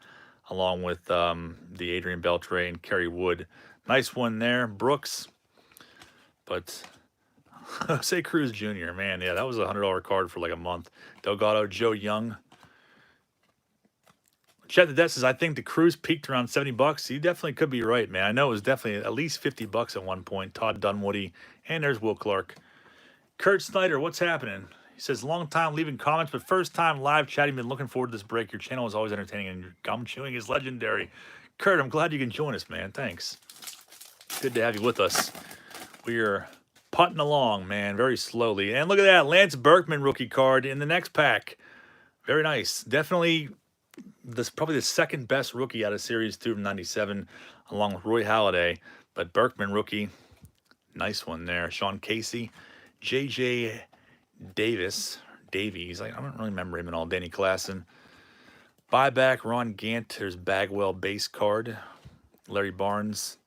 along with the Adrian Beltre and Kerry Wood. Nice one there, Brooks. But Jose Cruz Jr., man, yeah, that was a $100 card for like a month. Delgado, Joe Young. Chet the Death says, I think the Cruz peaked around $70. You definitely could be right, man. I know it was definitely at least $50 at one point. Todd Dunwoody. And there's Will Clark. Kurt Snyder, what's happening? He says, long time leaving comments, but first time live chatting. Been looking forward to this break. Your channel is always entertaining, and your gum chewing is legendary. Kurt, I'm glad you can join us, man. Thanks. Good to have you with us. We are putting along, man, very slowly. And look at that, Lance Berkman rookie card in the next pack. Very nice. Definitely probably the second best rookie out of Series 2 from 97, along with Roy Halladay. But Berkman rookie, nice one there. Sean Casey, J.J. Davies. I don't really remember him at all. Danny Klassen. Buyback, Ron Gant. There's Bagwell base card. Larry Barnes.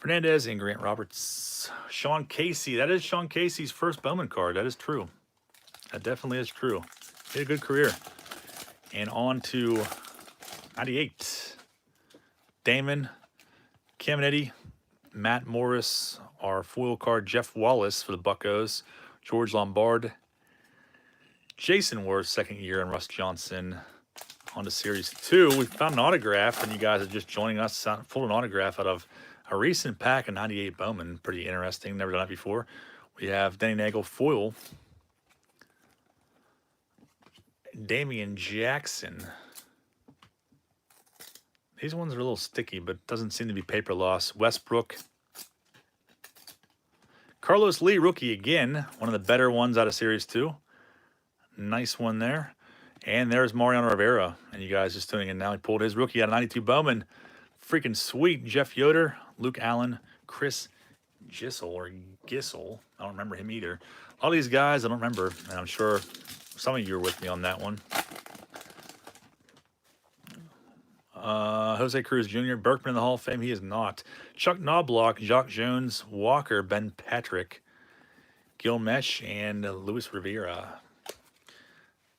Fernandez and Grant Roberts. Sean Casey. That is Sean Casey's first Bowman card. That is true. That definitely is true. He had a good career. And on to 98. Damon, Caminiti, Matt Morris, our foil card, Jeff Wallace for the Buccos, George Lombard, Jason Worth, second year, and Russ Johnson. On to Series 2. We found an autograph, and you guys are just joining us. Pulled an autograph out of a recent pack of 98 Bowman. Pretty interesting. Never done that before. We have Denny Nagel foil. Damian Jackson. These ones are a little sticky, but doesn't seem to be paper loss. Westbrook. Carlos Lee, rookie again. One of the better ones out of Series 2. Nice one there. And there's Mariano Rivera. And you guys just tuning in now. He pulled his rookie out of 92 Bowman. Freaking sweet. Jeff Yoder, Luke Allen, Chris Gissel or Gissel. I don't remember him either. All these guys I don't remember. And I'm sure some of you are with me on that one. Jose Cruz Jr., Berkman in the Hall of Fame. He is not. Chuck Knobloch, Jock Jones, Walker, Ben Patrick, Gil Mesh, and Luis Rivera.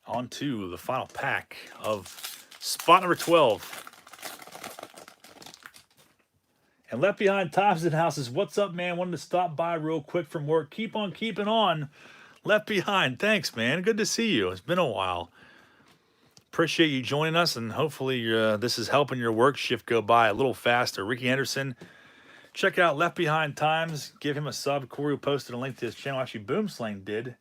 On to the final pack of spot number 12. And Left Behind Thompson Houses, what's up, man? Wanted to stop by real quick from work. Keep on keeping on. Left Behind, thanks, man. Good to see you. It's been a while. Appreciate you joining us, and hopefully this is helping your work shift go by a little faster. Ricky Henderson, check out Left Behind Times. Give him a sub. Corey posted a link to his channel. Actually, Boomslang did.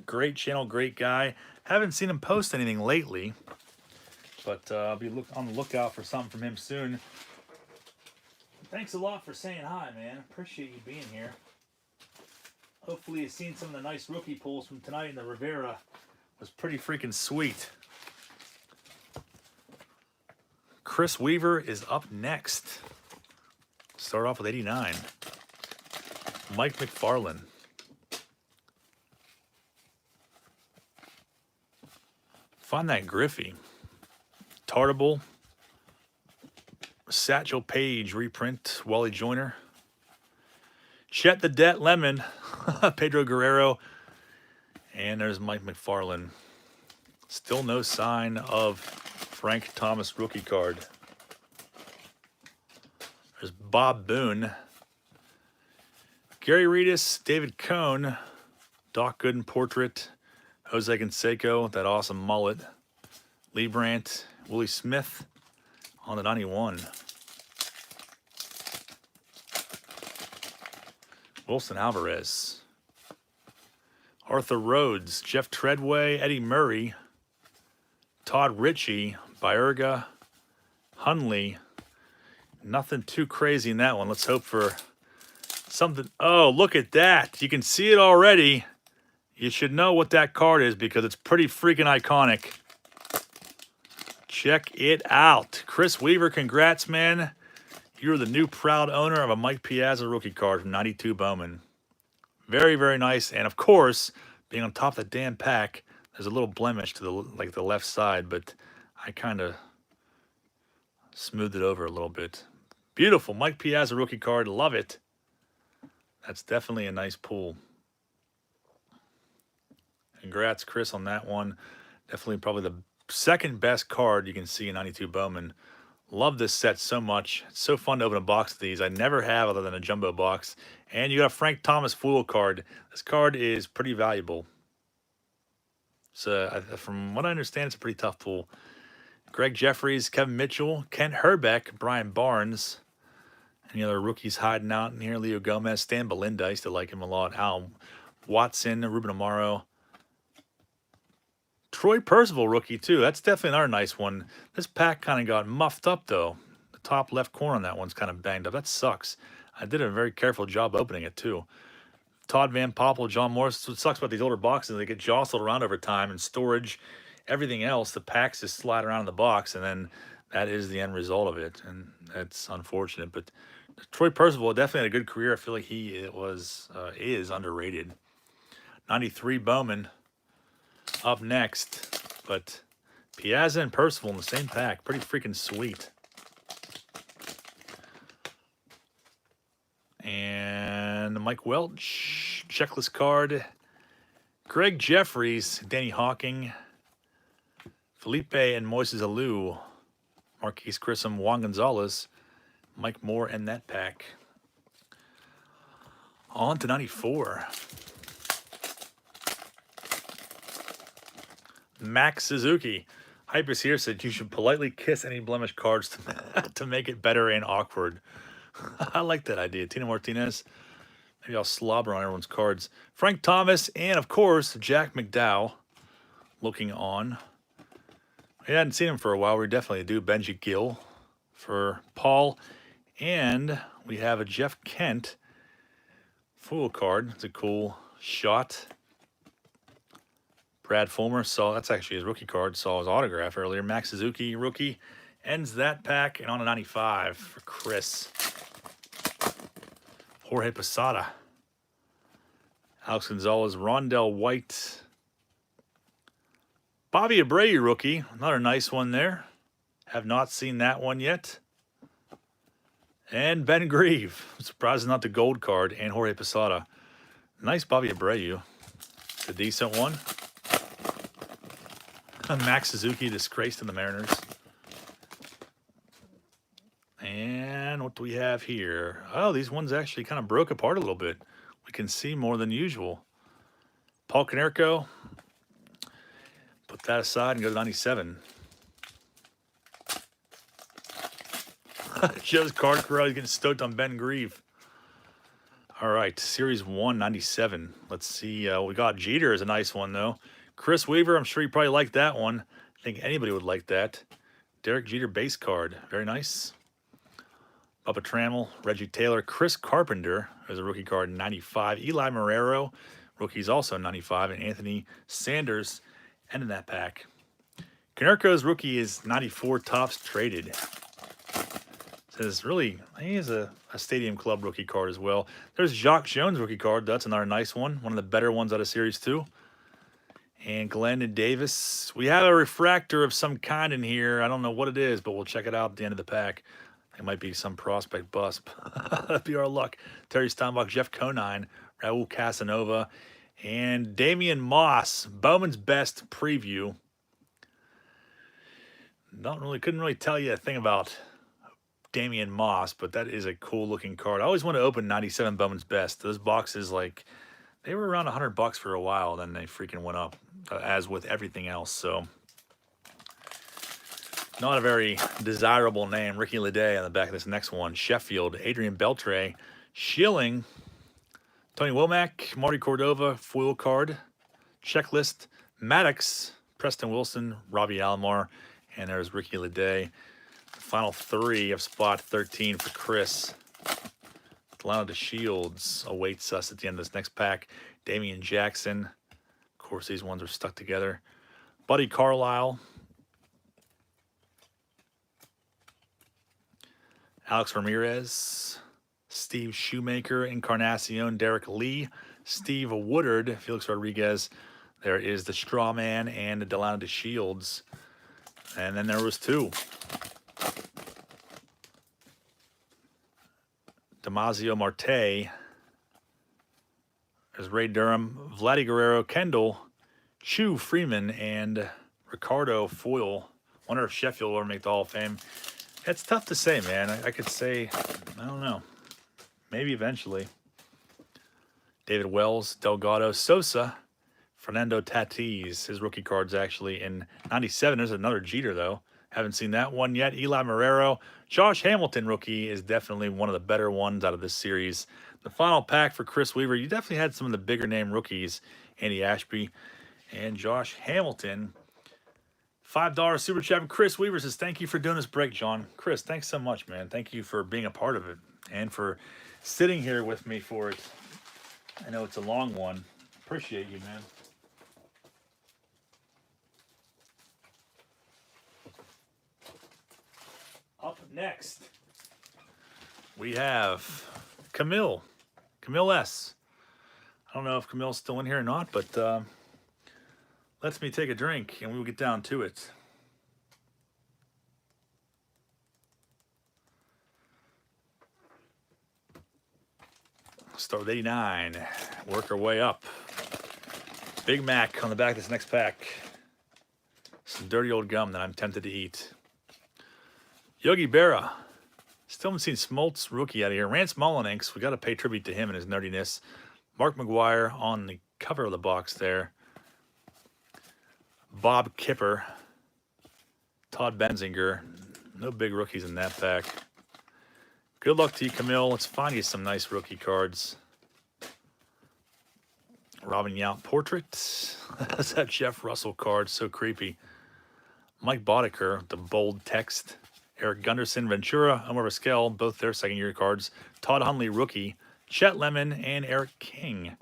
Great channel, great guy. Haven't seen him post anything lately, but I'll be on the lookout for something from him soon. Thanks a lot for saying hi, man. Appreciate you being here. Hopefully you've seen some of the nice rookie pulls from tonight, and the Rivera was pretty freaking sweet. Chris Weaver is up next. Start off with 89. Mike McFarland. Find that Griffey. Tartable. Satchel Paige reprint. Wally Joyner. Chet the Debt Lemon. Pedro Guerrero. And there's Mike McFarland. Still no sign of Frank Thomas rookie card. There's Bob Boone. Gary Reedus, David Cohn, Doc Gooden portrait, Jose Canseco, that awesome mullet, Lee Brandt, Willie Smith on the 91. Wilson Alvarez. Arthur Rhodes, Jeff Treadway, Eddie Murray, Todd Ritchie, Baerga, Hunley. Nothing too crazy in that one. Let's hope for something. Oh, look at that. You can see it already. You should know what that card is because it's pretty freaking iconic. Check it out. Chris Weaver, congrats, man. You're the new proud owner of a Mike Piazza rookie card from 92 Bowman. Very, very nice. And, of course, being on top of the damn pack, there's a little blemish to the left side, but I kind of smoothed it over a little bit. Beautiful. Mike Piazza rookie card. Love it. That's definitely a nice pull. Congrats, Chris, on that one. Definitely probably the second best card you can see in 92 Bowman. Love this set so much. It's so fun to open a box of these. I never have other than a jumbo box. And you got a Frank Thomas foil card. This card is pretty valuable. So from what I understand, it's a pretty tough pull. Greg Jeffries, Kevin Mitchell, Kent Herbeck, Brian Barnes. Any other rookies hiding out in here? Leo Gomez, Stan Belinda. I used to like him a lot. Al Watson, Ruben Amaro. Troy Percival rookie, too. That's definitely another nice one. This pack kind of got muffed up, though. The top left corner on that one's kind of banged up. That sucks. I did a very careful job opening it, too. Todd Van Poppel, John Morris. What sucks about these older boxes, they get jostled around over time, and storage, everything else, the packs just slide around in the box, and then that is the end result of it, and that's unfortunate. But Troy Percival definitely had a good career. I feel like he is underrated. 93 Bowman up next, but Piazza and Percival in the same pack. Pretty freaking sweet. And Mike Welch, checklist card. Greg Jeffries, Danny Hawking, Felipe and Moises Alou, Marquise Grissom, Juan Gonzalez, Mike Moore, and that pack. On to 94. Max Suzuki. Hypers here said you should politely kiss any blemished cards to make it better and awkward. I like that idea. Tina Martinez. Maybe I'll slobber on everyone's cards. Frank Thomas and, of course, Jack McDowell looking on. We hadn't seen him for a while. We definitely do. Benji Gill for Paul. And we have a Jeff Kent Fool card. It's a cool shot. Brad Fulmer saw, that's actually his rookie card, saw his autograph earlier. Max Suzuki, rookie, ends that pack. And on to 95 for Chris. Jorge Posada. Alex Gonzalez, Rondell White. Bobby Abreu, rookie. Another nice one there. Have not seen that one yet. And Ben Grieve. I'm surprised it's not the gold card. And Jorge Posada. Nice Bobby Abreu. It's a decent one. Max Suzuki disgraced in the Mariners. And what do we have here? Oh, these ones actually kind of broke apart a little bit. We can see more than usual. Paul Konerko. Put that aside and go to 97. Joe's card corral. He's getting stoked on Ben Grieve. All right, Series 1, 97. Let's see. We got Jeter is a nice one, though. Chris Weaver, I'm sure you probably like that one. I think anybody would like that. Derek Jeter base card. Very nice. Bubba Trammell, Reggie Taylor, Chris Carpenter is a rookie card, 95. Eli Marrero, rookie's also 95. And Anthony Sanders ending that pack. Konerko's rookie is 94 tops traded. Says really, he has a Stadium Club rookie card as well. There's Jacques Jones rookie card. That's another nice one. One of the better ones out of Series 2. And Glennon Davis. We have a refractor of some kind in here. I don't know what it is, but we'll check it out at the end of the pack. It might be some prospect bust. That'd be our luck. Terry Steinbach, Jeff Conine, Raul Casanova, and Damian Moss. Bowman's Best preview. Couldn't really tell you a thing about Damian Moss, but that is a cool looking card. I always want to open 97 Bowman's Best. Those boxes, like, they were around $100 for a while, then they freaking went up, as with everything else. So, not a very desirable name. Ricky Leday on the back of this next one. Sheffield, Adrian Beltre, Schilling, Tony Womack, Marty Cordova, foil card, checklist, Maddox, Preston Wilson, Robbie Alomar, and there's Ricky Leday. Final three of spot 13 for Chris. Delano DeShields awaits us at the end of this next pack. Damian Jackson. Of course, these ones are stuck together. Buddy Carlisle. Alex Ramirez. Steve Shoemaker. Encarnacion. Derek Lee. Steve Woodard. Felix Rodriguez. There is the Straw Man and the Delano DeShields. And then there was two. Damasio Marte. There's Ray Durham, Vladdy Guerrero, Kendall, Chu Freeman, and Ricardo Foyle. Wonder if Sheffield will ever make the Hall of Fame. It's tough to say, man. I could say, I don't know. Maybe eventually. David Wells, Delgado, Sosa, Fernando Tatis. His rookie card's actually in 97. There's another Jeter, though. Haven't seen that one yet. Eli Marrero. Josh Hamilton rookie is definitely one of the better ones out of this series. The final pack for Chris Weaver. You definitely had some of the bigger name rookies. Andy Ashby and Josh Hamilton. $5 super chat. Chris Weaver says, thank you for doing this break, John. Chris, thanks so much, man. Thank you for being a part of it and for sitting here with me for it. I know it's a long one. Appreciate you, man. Up next, we have Camille S. I don't know if Camille's still in here or not, but lets me take a drink and we will get down to it. Start with 89. Work our way up. Big Mac on the back of this next pack. Some dirty old gum that I'm tempted to eat. Yogi Berra. Still haven't seen Smoltz rookie out of here. Rance Mullininks. We got to pay tribute to him and his nerdiness. Mark McGuire on the cover of the box there. Bob Kipper. Todd Benzinger. No big rookies in that pack. Good luck to you, Camille. Let's find you some nice rookie cards. Robin Yount portrait. That's that Jeff Russell card. So creepy. Mike Boddicker, the bold text. Eric Gunderson, Ventura, Omar Vizquel, both their second-year cards. Todd Hundley, rookie. Chet Lemon and Eric King.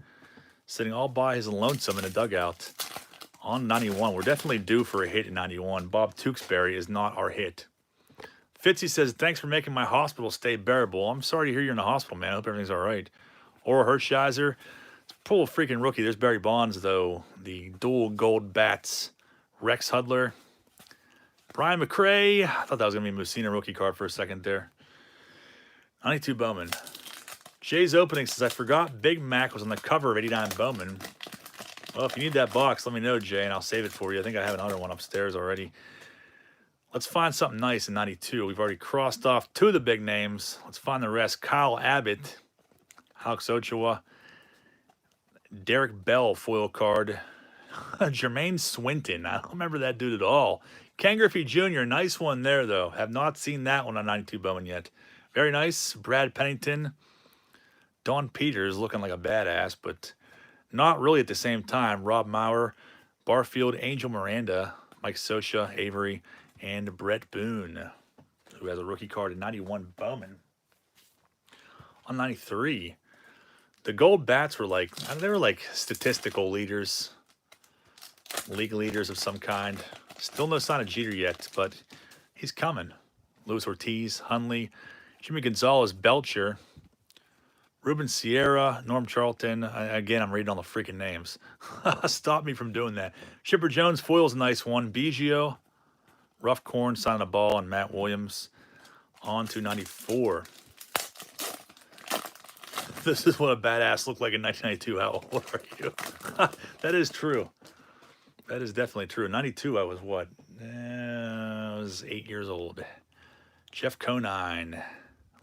Sitting all by his lonesome in a dugout. On 91. We're definitely due for a hit in 91. Bob Tewksbury is not our hit. Fitzy says, thanks for making my hospital stay bearable. I'm sorry to hear you're in the hospital, man. I hope everything's all right. Ora Hershiser. Pull a freaking rookie. There's Barry Bonds, though. The dual gold bats. Rex Hudler. Brian McRae. I thought that was going to be a Mussina rookie card for a second there. 92 Bowman. Jay's opening says, I forgot Big Mac was on the cover of 89 Bowman. Well, if you need that box, let me know, Jay, and I'll save it for you. I think I have another one upstairs already. Let's find something nice in 92. We've already crossed off 2 of the big names. Let's find the rest. Kyle Abbott. Alex Ochoa. Derek Bell foil card. Jermaine Swinton. I don't remember that dude at all. Ken Griffey Jr. Nice one there, though. Have not seen that one on 92 Bowman yet. Very nice. Brad Pennington. Don Peters looking like a badass, but not really at the same time. Rob Maurer. Barfield. Angel Miranda. Mike Scioscia. Avery. And Brett Boone, who has a rookie card in 91 Bowman. On 93. The gold bats were like, they were like statistical leaders. League leaders of some kind. Still no sign of Jeter yet, but he's coming. Luis Ortiz, Hundley, Jimmy Gonzalez, Belcher, Ruben Sierra, Norm Charlton. Again, I'm reading all the freaking names. Stop me from doing that. Chipper Jones, foil's a nice one. Biggio, Rough Corn, signing a ball, and Matt Williams. On to 94. This is what a badass looked like in 1992. How old are you? That is true. That is definitely true. 92, I was what? I was 8 years old. Jeff Conine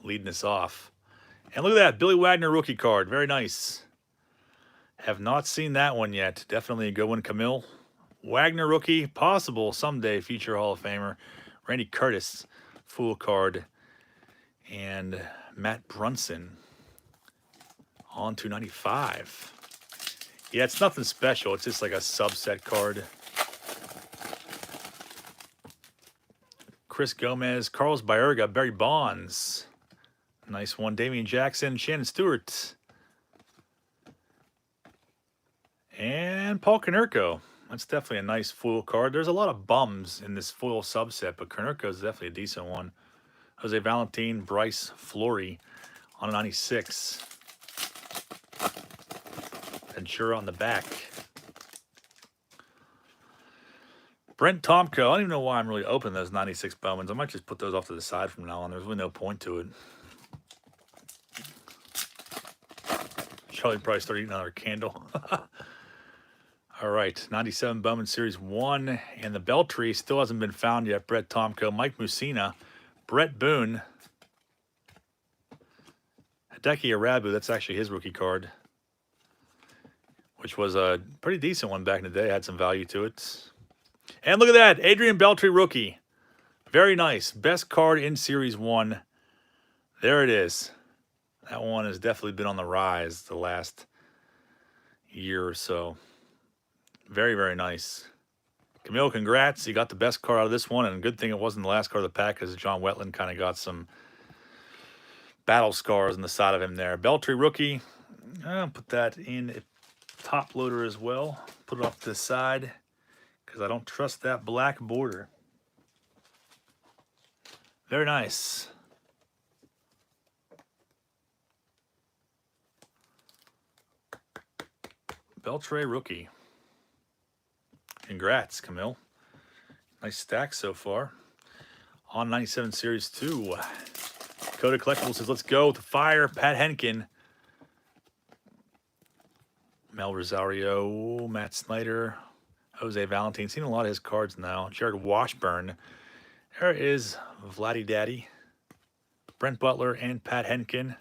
leading us off. And look at that, Billy Wagner rookie card. Very nice. Have not seen that one yet. Definitely a good one, Camille. Wagner rookie, possible someday future Hall of Famer. Randy Curtis, full card. And Matt Brunson. On to 95. Yeah, it's nothing special. It's just like a subset card. Chris Gomez, Carlos Baerga, Barry Bonds. Nice one. Damian Jackson, Shannon Stewart. And Paul Konerko. That's definitely a nice foil card. There's a lot of bums in this foil subset, but Konerko is definitely a decent one. Jose Valentin, Bryce Flory on 96. Ventura on the back. Brent Tomko. I don't even know why I'm really opening those 96 Bowmans. I might just put those off to the side from now on. There's really no point to it. Charlie probably started eating another candle. All right, 97 Bowman Series 1. And the Beltree still hasn't been found yet. Brett Tomko, Mike Mussina, Brett Boone, Hideki Arabu. That's actually his rookie card, which was a pretty decent one back in the day. Had some value to it. And look at that, Adrian Beltre rookie. Very nice. Best card in Series 1. There it is. That one has definitely been on the rise the last year or so. Very, very nice. Camille, congrats. You got the best card out of this one, and good thing it wasn't the last card of the pack because John Wetland kind of got some battle scars on the side of him there. Beltre rookie. I'll put that in a top loader as well. Put it off to the side because I don't trust that black border. Very nice. Beltre rookie. Congrats, Camille. Nice stack so far. On 97 Series 2. Coda Collectibles says, let's go with the fire. Pat Henkin. Mel Rosario, Matt Snyder, Jose Valentin. Seen a lot of his cards now. Jared Washburn. There is Vladdy Daddy, Brent Butler, and Pat Henkin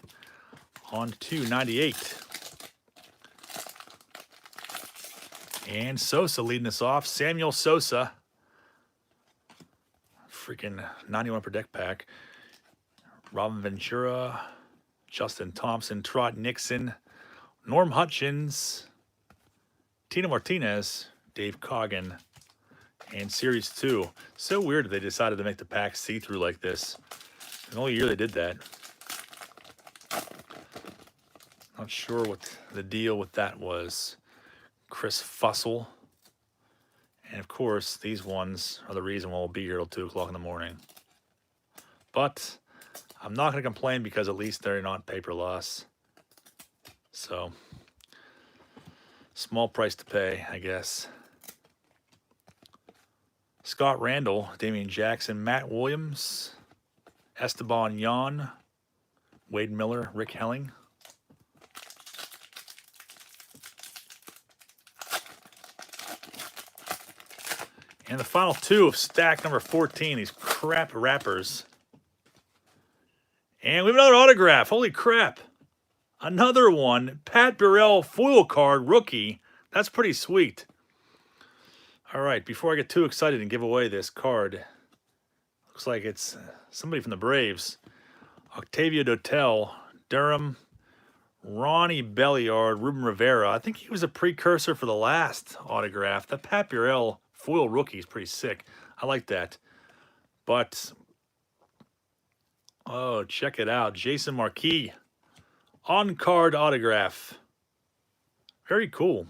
on to 98. And Sosa leading us off. Samuel Sosa. Freaking 91 per deck pack. Robin Ventura, Justin Thompson, Trot Nixon, Norm Hutchins, Tina Martinez, Dave Coggin, and Series 2. So weird that they decided to make the pack see-through like this. The only year they did that. Not sure what the deal with that was. Chris Fussell. And of course, these ones are the reason why we'll be here till 2 o'clock in the morning. But I'm not going to complain because at least they're not paper loss. So, small price to pay, I guess. Scott Randall, Damian Jackson, Matt Williams, Esteban Yan, Wade Miller, Rick Helling. And the final two of stack number 14, these crap wrappers. And we have another autograph. Holy crap. Another one. Pat Burrell foil card rookie. That's pretty sweet. All right, before I get too excited and give away this card, looks like it's somebody from the Braves. Octavio Dotel, Durham, Ronnie Belliard, Ruben Rivera. I think he was a precursor for the last autograph. The Pat Burrell foil rookie is pretty sick. I like that. But, oh, check it out. Jason Marquis. On-card autograph. Very cool.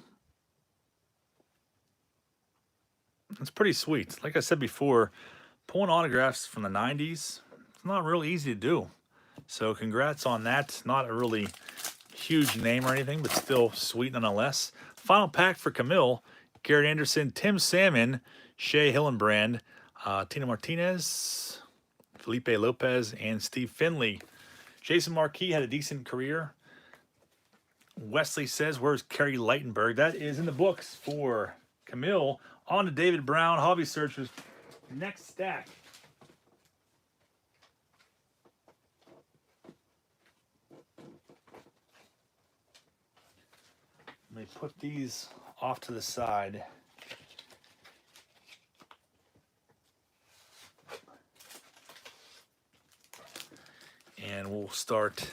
It's pretty sweet. Like I said before, pulling autographs from the 90s, it's not really easy to do. So congrats on that. Not a really huge name or anything, but still sweet nonetheless. Final pack for Camille. Garrett Anderson, Tim Salmon, Shea Hillenbrand, Tina Martinez, Felipe Lopez, and Steve Finley. Jason Marquis had a decent career. Wesley says, where's Kerry Lightenberg? That is in the books for Camille. On to David Brown, Hobby Searchers. Next stack. Let me put these off to the side. And we'll start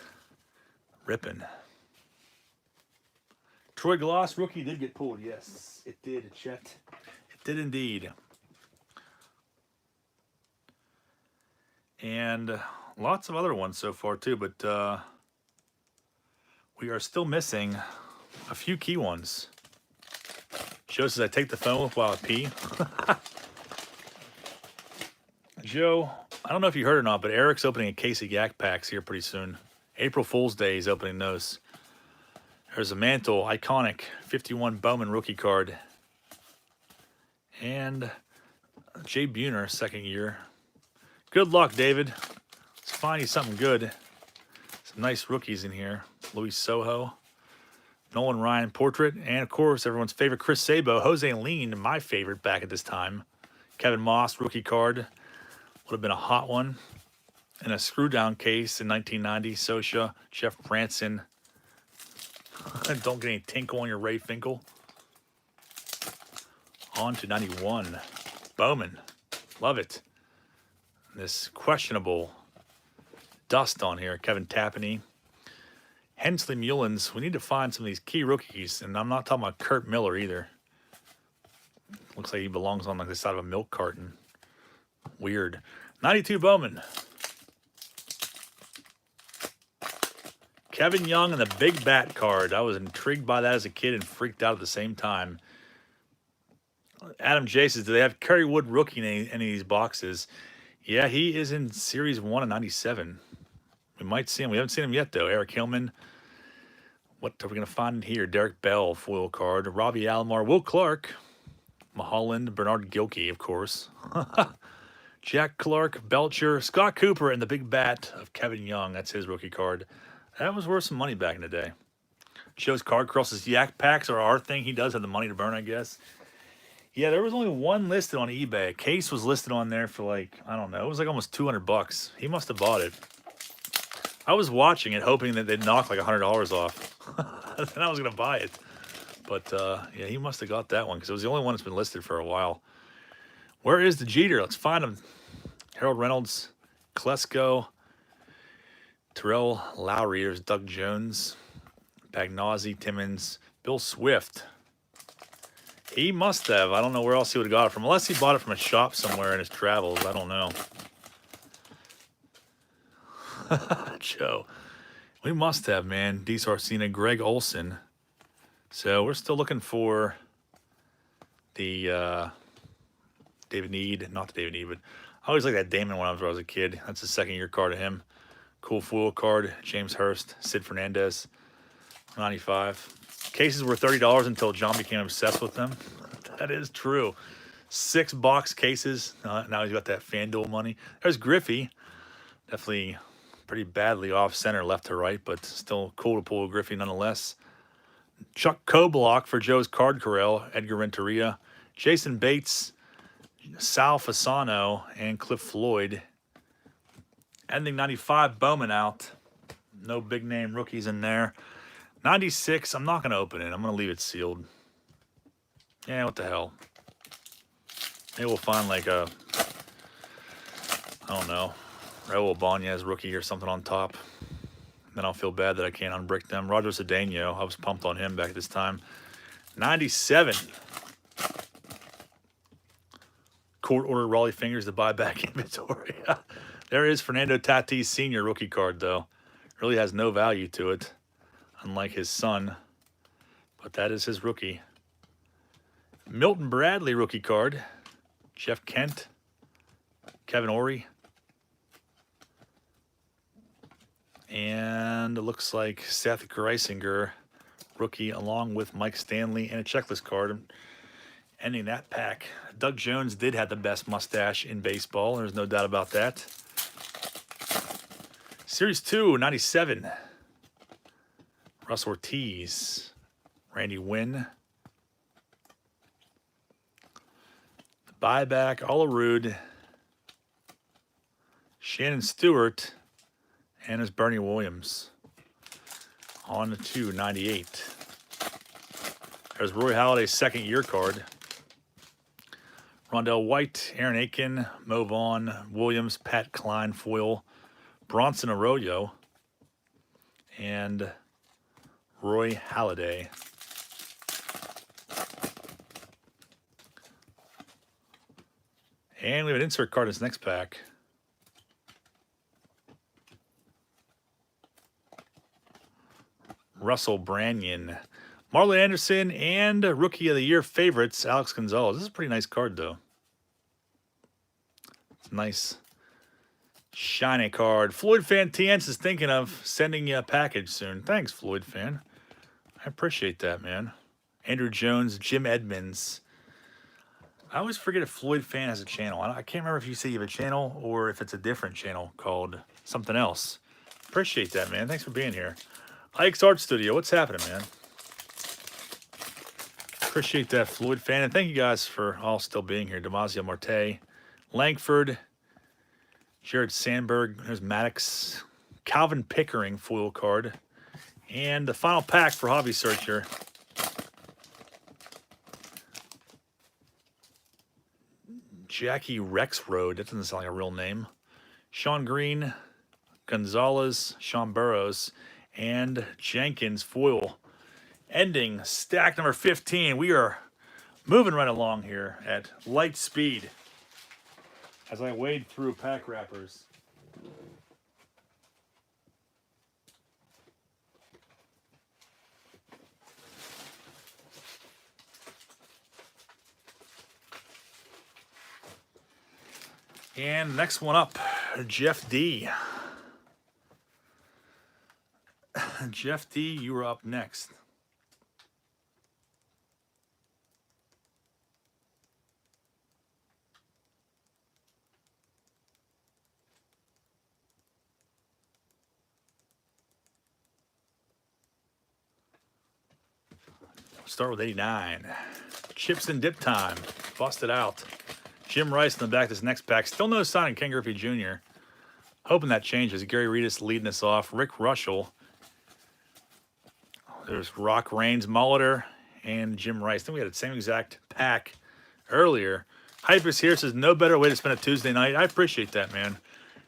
ripping. Troy Glass, rookie, did get pulled. Yes, it did, Chet. It did indeed. And lots of other ones so far, too. But we are still missing a few key ones. Joe says, I take the phone while I pee. Joe, I don't know if you heard or not, but Eric's opening a case of Yak Packs here pretty soon. April Fool's Day, he's opening those. There's a Mantle, iconic 51 Bowman rookie card. And Jay Buhner, second year. Good luck, David. Let's find you something good. Some nice rookies in here. Luis Sojo, Nolan Ryan portrait, and of course, everyone's favorite Chris Sabo, Jose Lean, my favorite back at this time. Kevin Moss, rookie card. Would have been a hot one. And a screw down case in 1990, Sosha, Jeff Branson. Don't get any tinkle on your Ray Finkel. On to 91. Bowman. Love it. This questionable dust on here. Kevin Tapani. Hensley Mullins. We need to find some of these key rookies. And I'm not talking about Kurt Miller either. Looks like he belongs on like the side of a milk carton. Weird. 92 Bowman. Kevin Young and the Big Bat card. I was intrigued by that as a kid and freaked out at the same time. Adam J says, do they have Kerry Wood rookie in any of these boxes? Yeah, he is in Series 1 of 97. We might see him. We haven't seen him yet, though. Eric Hillman. What are we going to find here? Derek Bell, foil card. Robbie Alomar. Will Clark. Mulholland. Bernard Gilkey, of course. Jack Clark. Belcher. Scott Cooper, and the Big Bat of Kevin Young. That's his rookie card. That was worth some money back in the day. Joe's card crosses yak packs are our thing. He does have the money to burn, I guess. Yeah, there was only one listed on eBay. A case was listed on there for like, I don't know, it was like almost $200. He must have bought it. I was watching it, hoping that they'd knock like $100 off. Then I was gonna buy it. But yeah, he must have got that one because it was the only one that's been listed for a while. Where is the Jeter? Let's find him. Harold Reynolds, Klesko, Terrell Lowry. There's Doug Jones, Pagnozzi, Timmons, Bill Swift. He must have. I don't know where else he would have got it from. Unless he bought it from a shop somewhere in his travels. I don't know. Joe. We must have, man. D. Sarcina, Greg Olson. So we're still looking for the David Need. Not the David Need, but I always like that Damon one when I was a kid. That's the second-year card of him. Cool foil card. James Hurst, Sid Fernandez, 95. Cases were $30 until John became obsessed with them. That is true. 6-box cases. Now he's got that FanDuel money. There's Griffey. Definitely pretty badly off center, left to right, but still cool to pull Griffey nonetheless. Chuck Koblock for Joe's card corral. Edgar Renteria. Jason Bates, Sal Fasano, and Cliff Floyd. Ending 95, Bowman out. No big name rookies in there. 96, I'm not going to open it. I'm going to leave it sealed. Yeah, what the hell. Maybe we'll find like a, I don't know, Raul Ibanez rookie or something on top. Then I'll feel bad that I can't unbrick them. Roger Cedeno, I was pumped on him back at this time. 97. Court order Raleigh Fingers to buy back inventory. There is Fernando Tatis Sr. rookie card, though. Really has no value to it, unlike his son. But that is his rookie. Milton Bradley rookie card. Jeff Kent. Kevin Ory. And it looks like Seth Greisinger rookie along with Mike Stanley and a checklist card. Ending that pack. Doug Jones did have the best mustache in baseball. There's no doubt about that. Series 2, 97. Russ Ortiz. Randy Wynn. The buyback, Olerud. Shannon Stewart. And there's Bernie Williams. On to 98. There's Roy Halladay's second-year card. Rondell White, Aaron Aiken, Mo Vaughn, Williams, Pat Klein, foil, Bronson Arroyo, and Roy Halladay. And we have an insert card in this next pack. Russell Branyan, Marlon Anderson, and Rookie of the Year favorites, Alex Gonzalez. This is a pretty nice card, though. It's a nice, shiny card. Floyd Fan TNs is thinking of sending you a package soon. Thanks, Floyd Fan. I appreciate that, man. Andrew Jones, Jim Edmonds. I always forget if Floyd Fan has a channel. I can't remember if you say you have a channel or if it's a different channel called something else. Appreciate that, man. Thanks for being here. Ike's Art Studio, what's happening, man? Appreciate that, Floyd Fan. And thank you guys for all still being here. Damasio Marte, Langford, Jared Sandberg, there's Maddox, Calvin Pickering foil card, and the final pack for Hobby Searcher. Jackie Rexroad, that doesn't sound like a real name. Sean Green, Gonzalez, Sean Burrows, and Jenkins foil. Ending stack number 15. We are moving right along here at light speed as I wade through pack wrappers. And next one up, Jeff D. Jeff D, you are up next. Start with 89. Chips and dip time. Busted out. Jim Rice in the back of this next pack. Still no sign of Ken Griffey Jr. Hoping that changes. Gary Reedus leading us off. Rick Russell. There's Rock Reigns, Molitor, and Jim Rice. I think we had the same exact pack earlier. Hype is here. Says no better way to spend a Tuesday night. I appreciate that, man.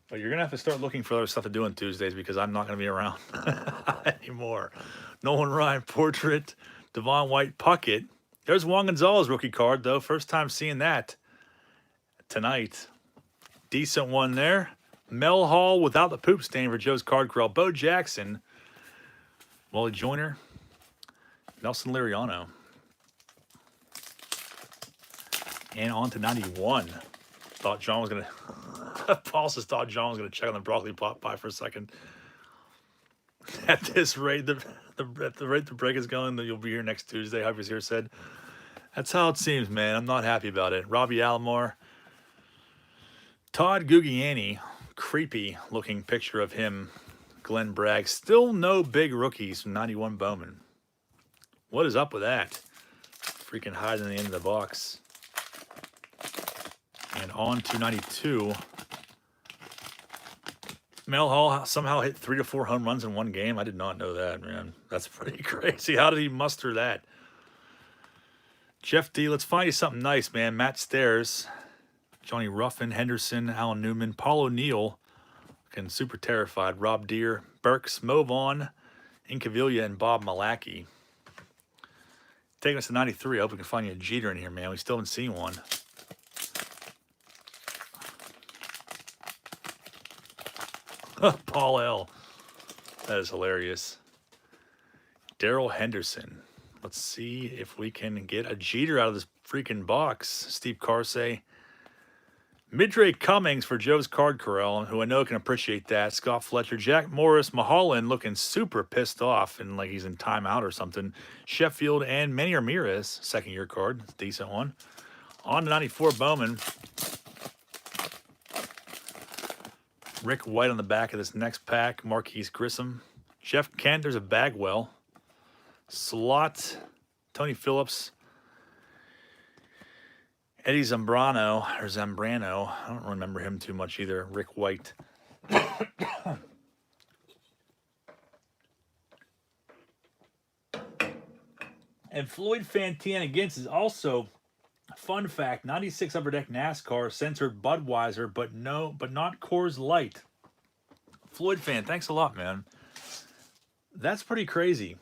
But you're going to have to start looking for other stuff to do on Tuesdays because I'm not going to be around anymore. Nolan Ryan, Portrait, Devon White, Puckett. There's Juan Gonzalez rookie card, though. First time seeing that tonight. Decent one there. Mel Hall without the poop stain for Joe's card corral. Bo Jackson. Wally Joyner. Nelson Liriano. And on to 91. Thought John was going to... Paul says thought John was going to check on the broccoli pot pie for a second. At this rate, at the rate the break is going, that you'll be here next Tuesday. Hyper's here said. That's how it seems, man. I'm not happy about it. Robbie Alomar. Todd Gugliani. Creepy looking picture of him. Glenn Bragg. Still no big rookies from 91 Bowman. What is up with that? Freaking hiding in the end of the box. And on to 92. Mel Hall somehow hit 3 to 4 home runs in one game. I did not know that, man. That's pretty crazy. How did he muster that? Jeff D, let's find you something nice, man. Matt Stairs, Johnny Ruffin, Henderson, Alan Newman, Paul O'Neill, looking super terrified. Rob Deere, Burks, Mo Vaughn, Incaviglia, and Bob Malacky. Taking us to 93. I hope we can find you a Jeter in here, man. We still haven't seen one. Paul L. That is hilarious. Daryl Henderson. Let's see if we can get a Jeter out of this freaking box. Steve Carsey. Midray Cummings for Joe's card corral, who I know can appreciate that. Scott Fletcher. Jack Morris. Mahalan looking super pissed off and like he's in timeout or something. Sheffield and Manny Ramirez. Second-year card. Decent one. On to 94 Bowman. Rick White on the back of this next pack. Marquise Grissom. Jeff Kent. There's a Bagwell. Slot. Tony Phillips. Eddie Zambrano. Or Zambrano. I don't remember him too much either. Rick White. And Floyd Fantana Gintz is also... Fun fact, 96 Upper Deck NASCAR censored Budweiser, but not Coors Light. Floyd fan, thanks a lot, man. That's pretty crazy.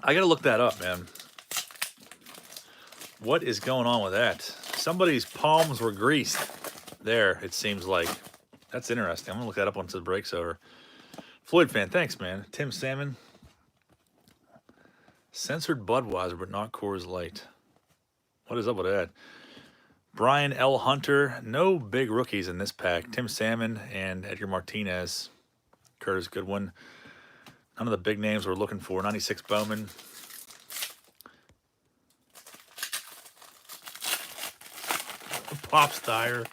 I gotta look that up, man. What is going on with that? Somebody's palms were greased there, it seems like. That's interesting. I'm gonna look that up once the break's over. Floyd fan, thanks, man. Tim Salmon. Censored Budweiser, but not Coors Light. What is up with that? Brian L. Hunter. No big rookies in this pack. Tim Salmon and Edgar Martinez. Curtis Goodwin. None of the big names we're looking for. 96 Bowman. Pop Steyer.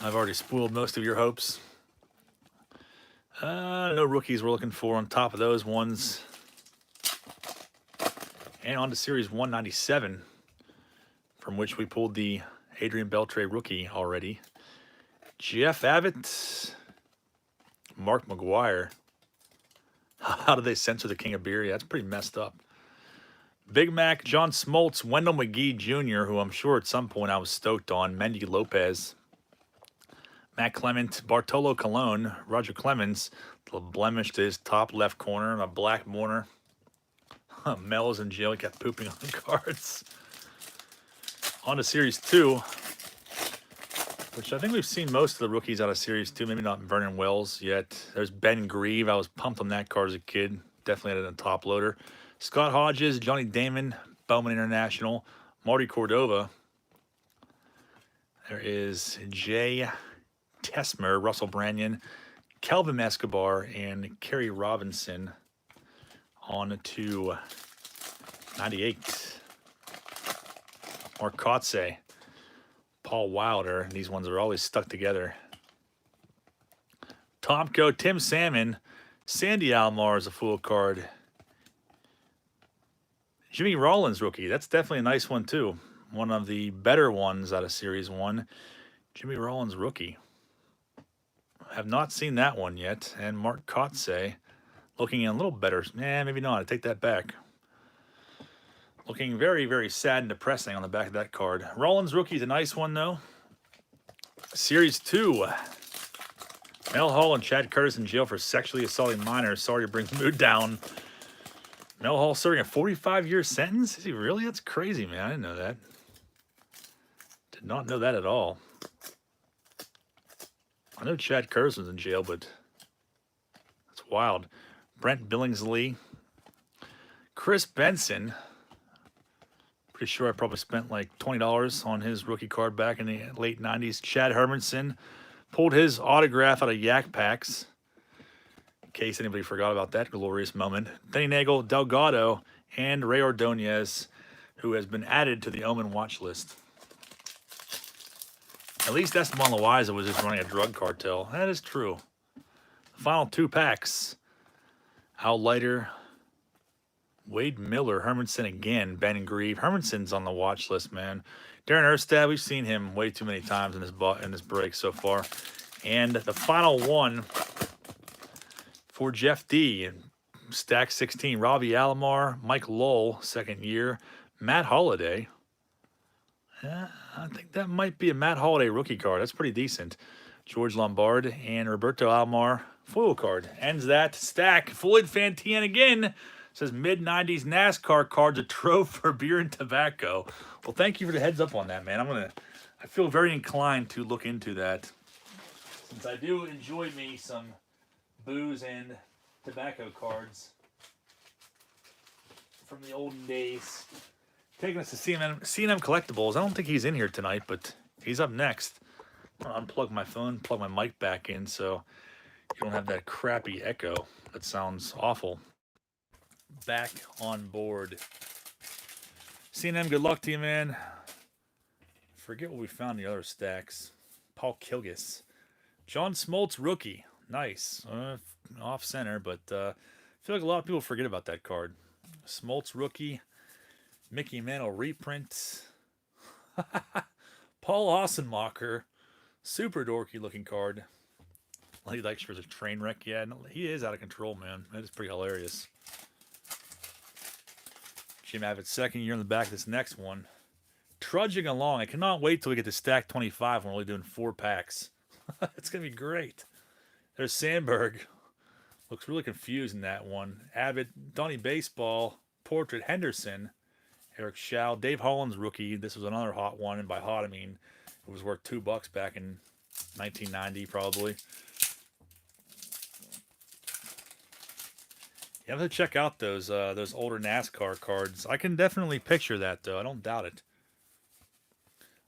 I've already spoiled most of your hopes. No rookies we're looking for on top of those ones. And on to Series 197. From which we pulled the Adrian Beltre rookie already. Jeff Abbott. Mark McGuire. How did they censor the King of Beer? Yeah, that's pretty messed up. Big Mac, John Smoltz, Wendell McGee Jr., who I'm sure at some point I was stoked on. Mendy Lopez. Matt Clement, Bartolo Colon, Roger Clemens. The blemish to his top left corner. A black mourner. Mel was in jail. He kept pooping on the cards. On to Series 2, which I think we've seen most of the rookies out of Series 2. Maybe not Vernon Wells yet. There's Ben Grieve. I was pumped on that card as a kid. Definitely had it a top loader. Scott Hodges, Johnny Damon, Bowman International, Marty Cordova. There is Jay Tesmer, Russell Branyan, Kelvin Escobar, and Kerry Robinson. On to 98. Mark Kotze, Paul Wilder. These ones are always stuck together. Tomko, Tim Salmon, Sandy Alomar is a full card. Jimmy Rollins rookie. That's definitely a nice one, too. One of the better ones out of Series 1. Jimmy Rollins rookie. Have not seen that one yet. And Mark Kotze looking a little better. Maybe not. I take that back. Looking very, very sad and depressing on the back of that card. Rollins rookie is a nice one, though. Series 2. Mel Hall and Chad Curtis in jail for sexually assaulting minors. Sorry to bring the mood down. Mel Hall serving a 45-year sentence? Is he really? That's crazy, man. I didn't know that. Did not know that at all. I know Chad Curtis was in jail, but that's wild. Brent Billingsley. Chris Benson. Pretty sure I probably spent like $20 on his rookie card back in the late 90s. Chad Hermanson pulled his autograph out of Yak Packs. In case anybody forgot about that glorious moment. Denny Nagel, Delgado, and Ray Ordonez, who has been added to the Omen watch list. At least Esteban Loaiza was just running a drug cartel. That is true. The final 2 packs. Al Leiter, Wade Miller, Hermanson again, Ben and Grieve. Hermanson's on the watch list, man. Darren Erstad, we've seen him way too many times in this break so far. And the final one for Jeff D. Stack 16, Robbie Alomar, Mike Lowell, second year, Matt Holliday. I think that might be a Matt Holliday rookie card. That's pretty decent. George Lombard and Roberto Alomar foil card. Ends that stack. Floyd Fantian again. Says mid-90s NASCAR cards, a trove for beer and tobacco. Well, thank you for the heads up on that, man. I feel very inclined to look into that, since I do enjoy me some booze and tobacco cards from the olden days. Taking us to C&M Collectibles. I don't think he's in here tonight, but he's up next. I'm gonna unplug my phone, plug my mic back in, so you don't have that crappy echo. That sounds awful. Back on board. C&M, good luck to you, man. Forget what we found in the other stacks. Paul Kilgis. John Smoltz, rookie. Nice. Off center, but I feel like a lot of people forget about that card. Smoltz, rookie. Mickey Mantle reprint. Paul Ossenmacher. Super dorky looking card. He likes for a train wreck. Yeah, no, he is out of control, man. That is pretty hilarious. Jim Abbott's second year on the back of this next one. Trudging along. I cannot wait till we get to stack 25 when we're only doing 4 packs. It's going to be great. There's Sandberg. Looks really confused in that one. Abbott, Donnie Baseball, Portrait Henderson, Eric Schau, Dave Holland's rookie. This was another hot one, and by hot I mean it was worth $2 back in 1990 probably. You have to check out those older NASCAR cards. I can definitely picture that, though. I don't doubt it.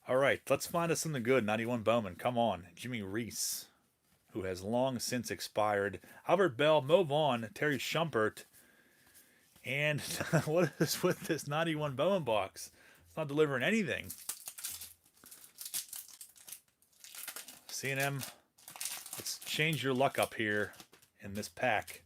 All right, let's find us something good. 91 Bowman, come on. Jimmy Reese, who has long since expired. Albert Bell, Mo Vaughn, Terry Schumpert. And what is with this 91 Bowman box? It's not delivering anything. C&M, let's change your luck up here in this pack.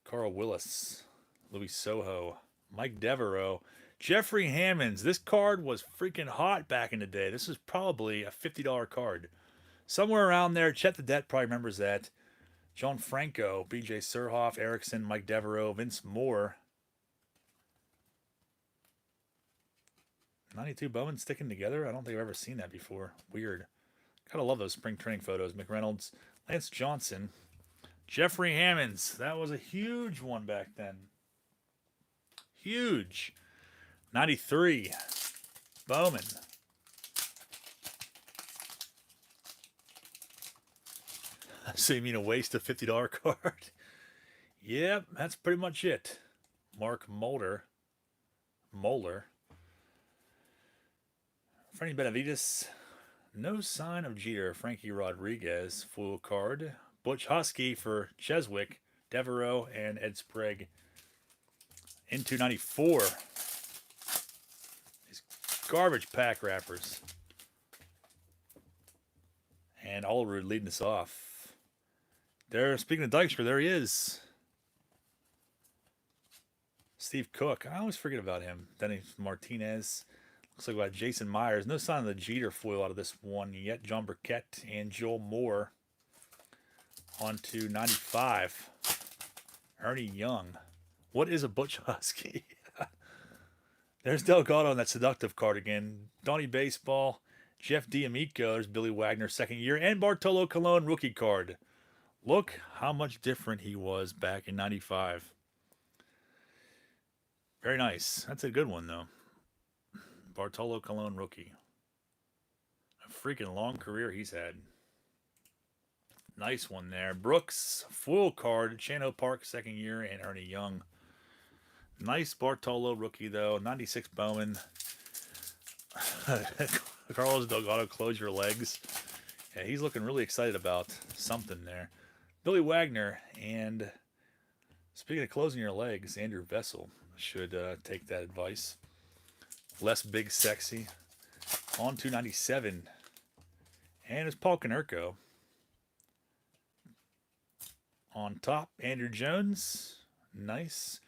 Carl Willis, Louis Soho, Mike Devereaux, Jeffrey Hammonds. This card was freaking hot back in the day. This is probably a $50 card. Somewhere around there. Chet the Det probably remembers that. John Franco, BJ Surhoff, Erickson, Mike Devereaux, Vince Moore. 92 Bowman sticking together? I don't think I've ever seen that before. Weird. Gotta love those spring training photos. McReynolds, Lance Johnson. Jeffrey Hammonds. That was a huge one back then. Huge. 93. Bowman. So you mean a waste of $50 card? Yep, that's pretty much it. Mark Moeller. Franny Benavides. No sign of Jeter. Frankie Rodriguez. Full card. Butch Husky for Cheswick, Devereaux, and Ed Sprague. Into 94. These garbage pack wrappers. And Allrood leading us off. There, speaking of Dykstra, there he is. Steve Cook. I always forget about him. Denny Martinez. Looks like we got Jason Myers. No sign of the Jeter foil out of this one yet. John Burkett and Joel Moore. On to 95. Ernie Young. What is a Butch Husky? There's Delgado on that seductive card again. Donnie Baseball. Jeff D'Amico. There's Billy Wagner, second year. And Bartolo Colon, rookie card. Look how much different he was back in 95. Very nice. That's a good one, though. Bartolo Colon, rookie. A freaking long career he's had. Nice one there. Brooks, full card. Chano Park, second year. And Ernie Young. Nice Bartolo rookie, though. 96 Bowman. Carlos Delgado, close your legs. Yeah, he's looking really excited about something there. Billy Wagner. And speaking of closing your legs, Andrew Vessel should take that advice. Less big, sexy. On to 97. And it's Paul Konerko. On top, Andrew Jones. Nice.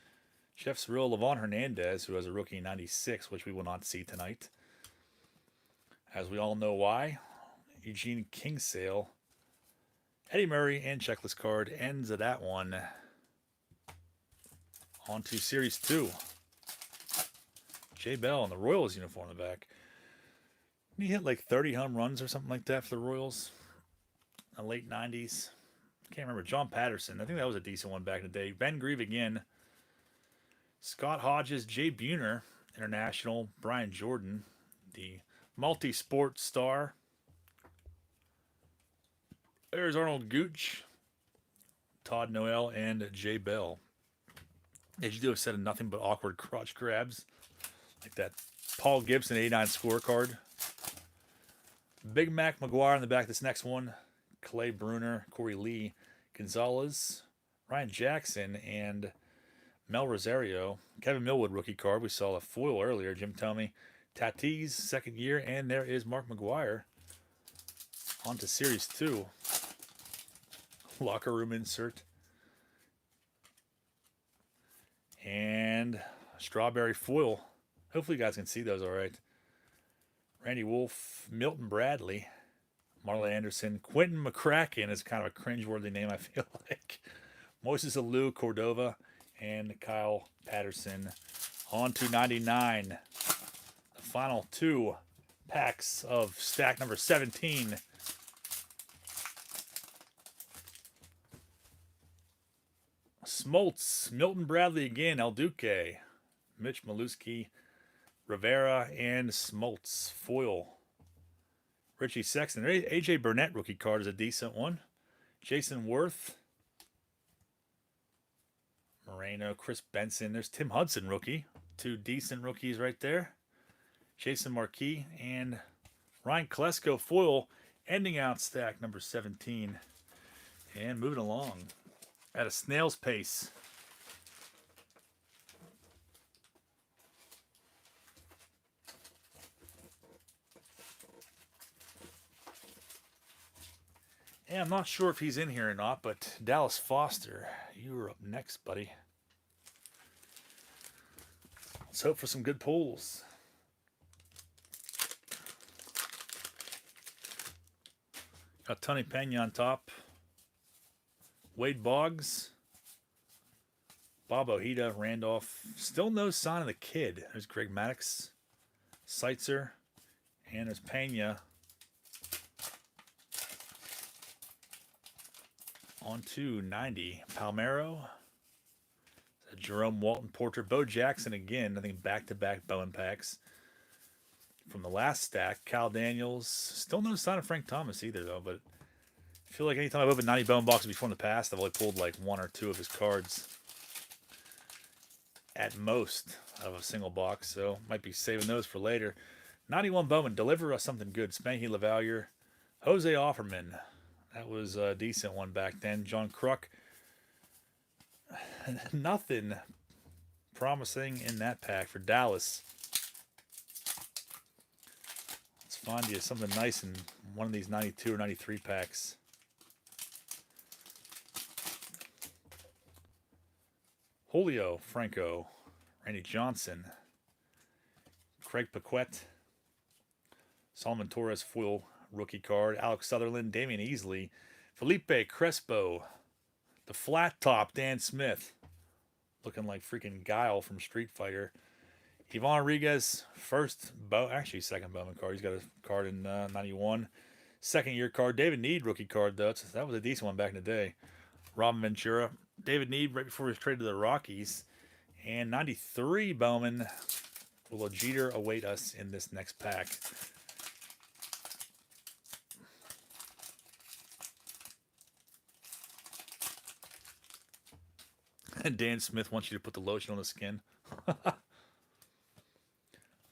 Chef Cyril Levon Hernandez, who has a rookie 96, which we will not see tonight. As we all know why. Eugene Kingsale. Eddie Murray and checklist card ends of that one. On to Series 2. Jay Bell in the Royals uniform in the back. He hit like 30 home runs or something like that for the Royals in the late 90s. Can't remember. John Patterson. I think that was a decent one back in the day. Ben Grieve again. Scott Hodges, Jay Buhner, international. Brian Jordan, the multi-sport star. There's Arnold Gooch, Todd Noel, and Jay Bell. They should do a set of nothing but awkward crotch grabs. Like that Paul Gibson 89 scorecard. Big Mac McGuire in the back. This next one. Clay Bruner, Corey Lee, Gonzalez, Ryan Jackson, and Mel Rosario. Kevin Millwood rookie card. We saw a foil earlier. Jim Tomey. Tatis, second year. And there is Mark McGuire. On to Series 2. Locker room insert. And strawberry foil. Hopefully you guys can see those all right. Randy Wolf, Milton Bradley, Marla Anderson, Quentin McCracken is kind of a cringeworthy name, I feel like. Moises Alou, Cordova, and Kyle Patterson. On to 99. The final two packs of stack number 17. Smoltz, Milton Bradley again, El Duque, Mitch Maluski, Rivera, and Smoltz. Foil. Richie Sexton. AJ Burnett rookie card is a decent one. Jason Worth. Moreno, Chris Benson. There's Tim Hudson rookie. Two decent rookies right there. Jason Marquis and Ryan Klesko foil, ending out stack number 17. And moving along at a snail's pace. Yeah, I'm not sure if he's in here or not, but Dallas Foster, you are up next, buddy. Let's hope for some good pulls. Got Tony Pena on top. Wade Boggs. Bob Ojeda, Randolph. Still no sign of the kid. There's Greg Maddux. Seitzer. And there's Pena. On to 90. Palmero. Jerome Walton Porter. Bo Jackson again. I think back-to-back Bowen packs. From the last stack, Cal Daniels. Still no sign of Frank Thomas either, though. But I feel like anytime I've opened 90 Bowen boxes before in the past, I've only pulled like one or two of his cards. At most out of a single box. So might be saving those for later. 91 Bowman. Deliver us something good. Spanky LaValliere. Jose Offerman. That was a decent one back then. John Kruk. Nothing promising in that pack for Dallas. Let's find you something nice in one of these 92 or 93 packs. Julio Franco, Randy Johnson. Craig Paquette. Solomon Torres foil rookie card. Alex Sutherland. Damian Easley. Felipe Crespo. The flat top Dan Smith. Looking like freaking Guile from Street Fighter. Ivan Rodriguez, actually second Bowman card. He's got a card in 91. Second year card. David Need rookie card, though. That was a decent one back in the day. Robin Ventura. David Need right before he was traded to the Rockies. And 93 Bowman. Will a Jeter await us in this next pack? And Dan Smith wants you to put the lotion on the skin.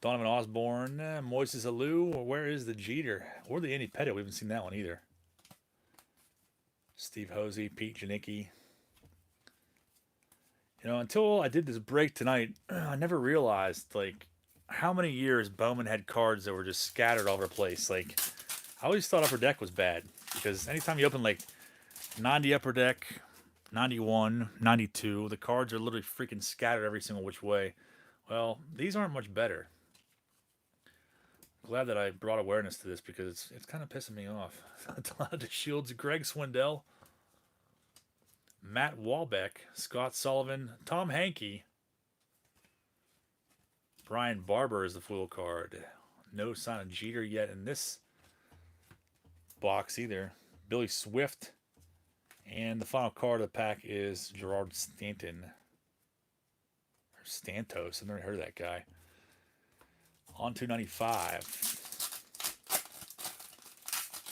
Donovan Osborne, Moises Alou, or where is the Jeter? Or the Andy Pettit, we haven't seen that one either. Steve Hosey, Pete Janicki. You know, until I did this break tonight, I never realized, like, how many years Bowman had cards that were just scattered all over the place. Like, I always thought Upper Deck was bad, because anytime you open, like, 90 Upper Deck, 91, 92, the cards are literally freaking scattered every single which way. Well, these aren't much better. Glad that I brought awareness to this because it's kind of pissing me off. Delonte Shields, Greg Swindell, Matt Walbeck, Scott Sullivan, Tom Hankey, Brian Barber is the foil card. No sign of Jeter yet in this box either. Billy Swift, and the final card of the pack is Gerard Stanton. Or Stantos, I've never heard of that guy. On to 95.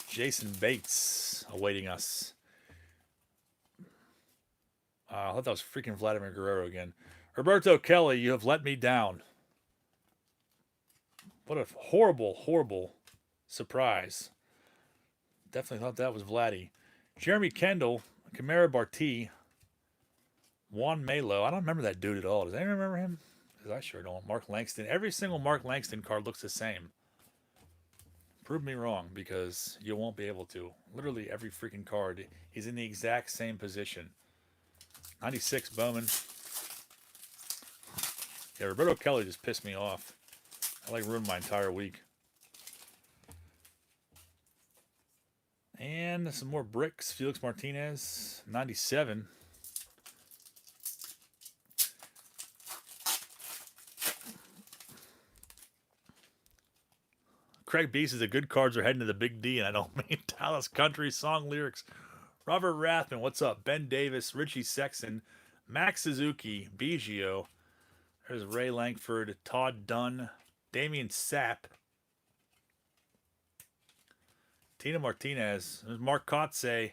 Jason Bates awaiting us. I thought that was freaking Vladimir Guerrero again. Roberto Kelly, you have let me down. What a horrible, horrible surprise. Definitely thought that was Vladdy. Jeremy Kendall, Camara Barti, Juan Melo. I don't remember that dude at all. Does anyone remember him? Because I sure don't. Mark Langston. Every single Mark Langston card looks the same. Prove me wrong, because you won't be able to. Literally every freaking card is in the exact same position. 96 Bowman. Yeah, Roberto Kelly just pissed me off. I like ruined my entire week. And some more bricks. Felix Martinez, 97. Craig B says the good cards are heading to the Big D, and I don't mean Dallas Country song lyrics. Robert Rathman, what's up? Ben Davis, Richie Sexton, Max Suzuki, Biggio. There's Ray Langford, Todd Dunn, Damian Sapp, Tina Martinez. There's Mark Kotze,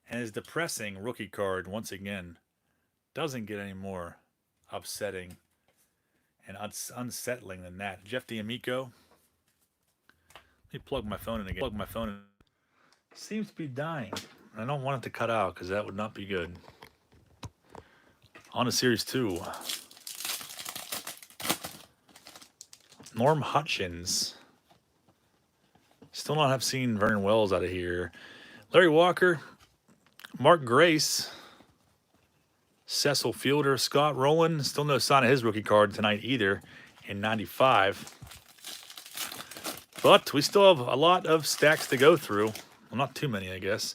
and his depressing rookie card once again. Doesn't get any more upsetting and unsettling than that. Jeff D'Amico. Let me plug my phone in again. Seems to be dying. I don't want it to cut out because that would not be good. On to Series 2. Norm Hutchins. Still not have seen Vernon Wells out of here. Larry Walker. Mark Grace. Cecil Fielder. Scott Rowland. Still no sign of his rookie card tonight either in 95. But we still have a lot of stacks to go through. Well, not too many, I guess.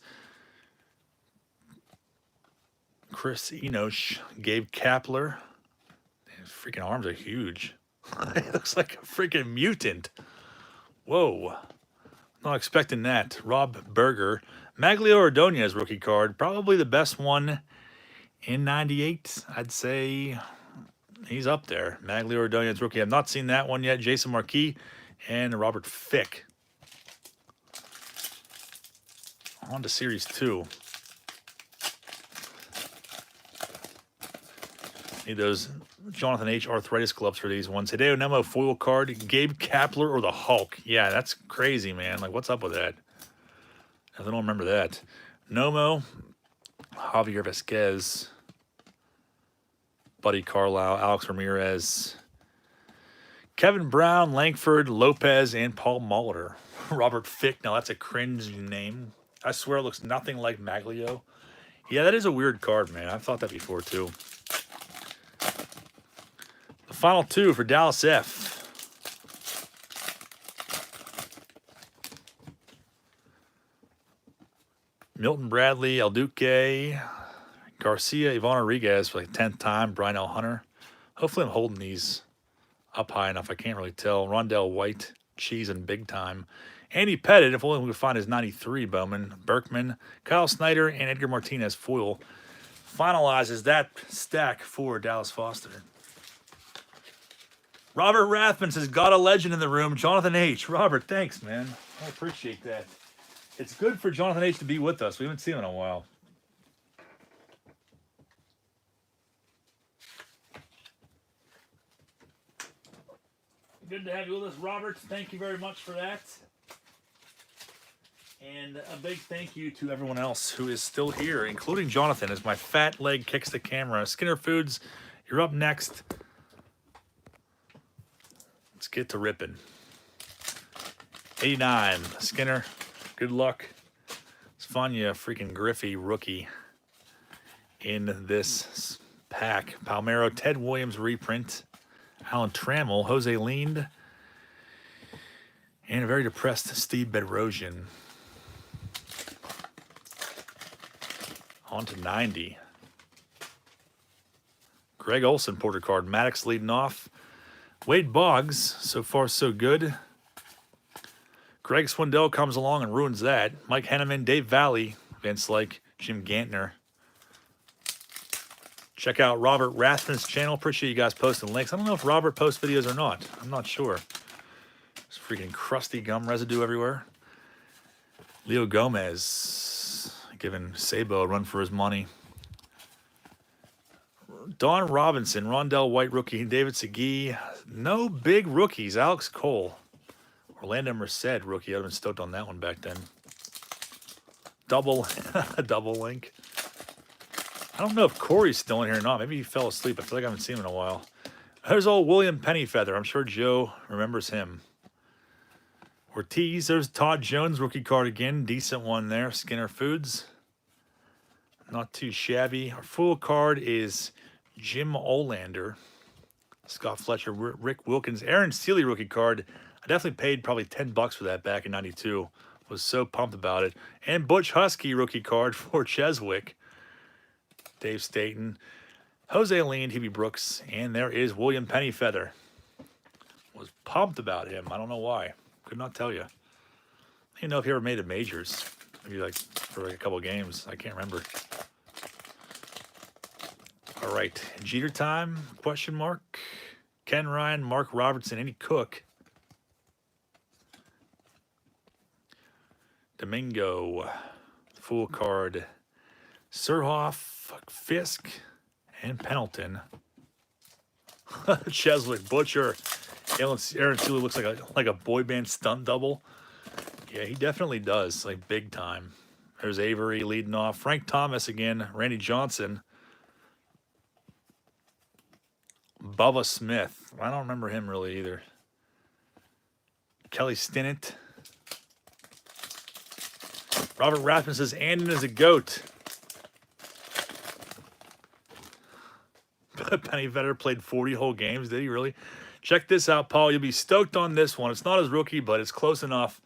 Chris Enosh, Gabe Kapler. His freaking arms are huge. He looks like a freaking mutant. Whoa. Not expecting that. Rob Berger. Maglio Ordonez rookie card. Probably the best one in 98. I'd say he's up there. Maglio Ordonez rookie. I've not seen that one yet. Jason Marquis. And Robert Fick. On to Series 2. Need those Jonathan H. arthritis gloves for these ones. Hideo Nemo foil card. Gabe Kapler or the Hulk. Yeah, that's crazy, man. Like, what's up with that? I don't remember that. Nomo. Javier Vasquez. Buddy Carlisle. Alex Ramirez. Kevin Brown, Langford, Lopez, and Paul Molitor. Robert Fick. Now, that's a cringe name. I swear it looks nothing like Maglio. Yeah, that is a weird card, man. I've thought that before, too. The Final two for Dallas F. Milton Bradley, El Duque, Garcia, Iván Rodriguez for like 10th time, Brian L. Hunter. Hopefully I'm holding these up high enough. I can't really tell. Rondell White, Cheese, and Big Time. Andy Pettit, if only we could find his 93 Bowman. Berkman, Kyle Snyder, and Edgar Martinez foil. Finalizes that stack for Dallas Foster. Robert Rathman says, got a legend in the room. Jonathan H. Robert, thanks, man. I appreciate that. It's good for Jonathan H. to be with us. We haven't seen him in a while. Good to have you with us, Robert. Thank you very much for that. And a big thank you to everyone else who is still here, including Jonathan, as my fat leg kicks the camera. Skinner Foods, you're up next. Let's get to ripping. 89, Skinner, good luck. Let's find you a freaking Griffey rookie in this pack. Palmero, Ted Williams reprint. Alan Trammell, Jose Lind, and a very depressed Steve Bedrosian. On to 90. Greg Olson, Porter card. Maddox leading off. Wade Boggs, so far so good. Greg Swindell comes along and ruins that. Mike Henneman, Dave Valley, Vince Lake, Jim Gantner. Check out Robert Rathman's channel. Appreciate you guys posting links. I don't know if Robert posts videos or not. I'm not sure. There's freaking crusty gum residue everywhere. Leo Gomez giving Sabo a run for his money. Don Robinson, Rondell White rookie, David Segui. No big rookies. Alex Cole. Orlando Merced rookie. I'd have been stoked on that one back then. Double link. I don't know if Corey's still in here or not. Maybe he fell asleep. I feel like I haven't seen him in a while. There's old William Pennyfeather. I'm sure Joe remembers him. Ortiz. There's Todd Jones rookie card again. Decent one there. Skinner Foods. Not too shabby. Our full card is Jim Olander. Scott Fletcher. Rick Wilkins. Aaron Seeley rookie card. I definitely paid probably $10 for that back in '92. Was so pumped about it. And Butch Husky rookie card for Cheswick. Dave Staten, Jose Lind, Hebe Brooks, and there is William Pennyfeather. Was pumped about him. I don't know why. Could not tell you. I don't even know if he ever made a majors. Maybe like for like a couple games. I can't remember. All right. Jeter time? Question mark. Ken Ryan, Mark Robertson, Andy Cook. Domingo. Full card. Surhoff, Fisk, and Pendleton. Cheswick, Butcher. Aaron Seeley looks like a boy band stunt double. Yeah, he definitely does, like big time. There's Avery leading off. Frank Thomas again. Randy Johnson. Bubba Smith. I don't remember him really either. Kelly Stinnett. Robert Rathman says, Andon is a goat. Pennyfeather played 40 whole games. Did he really? Check this out, Paul. You'll be stoked on this one. It's not his rookie, but it's close enough.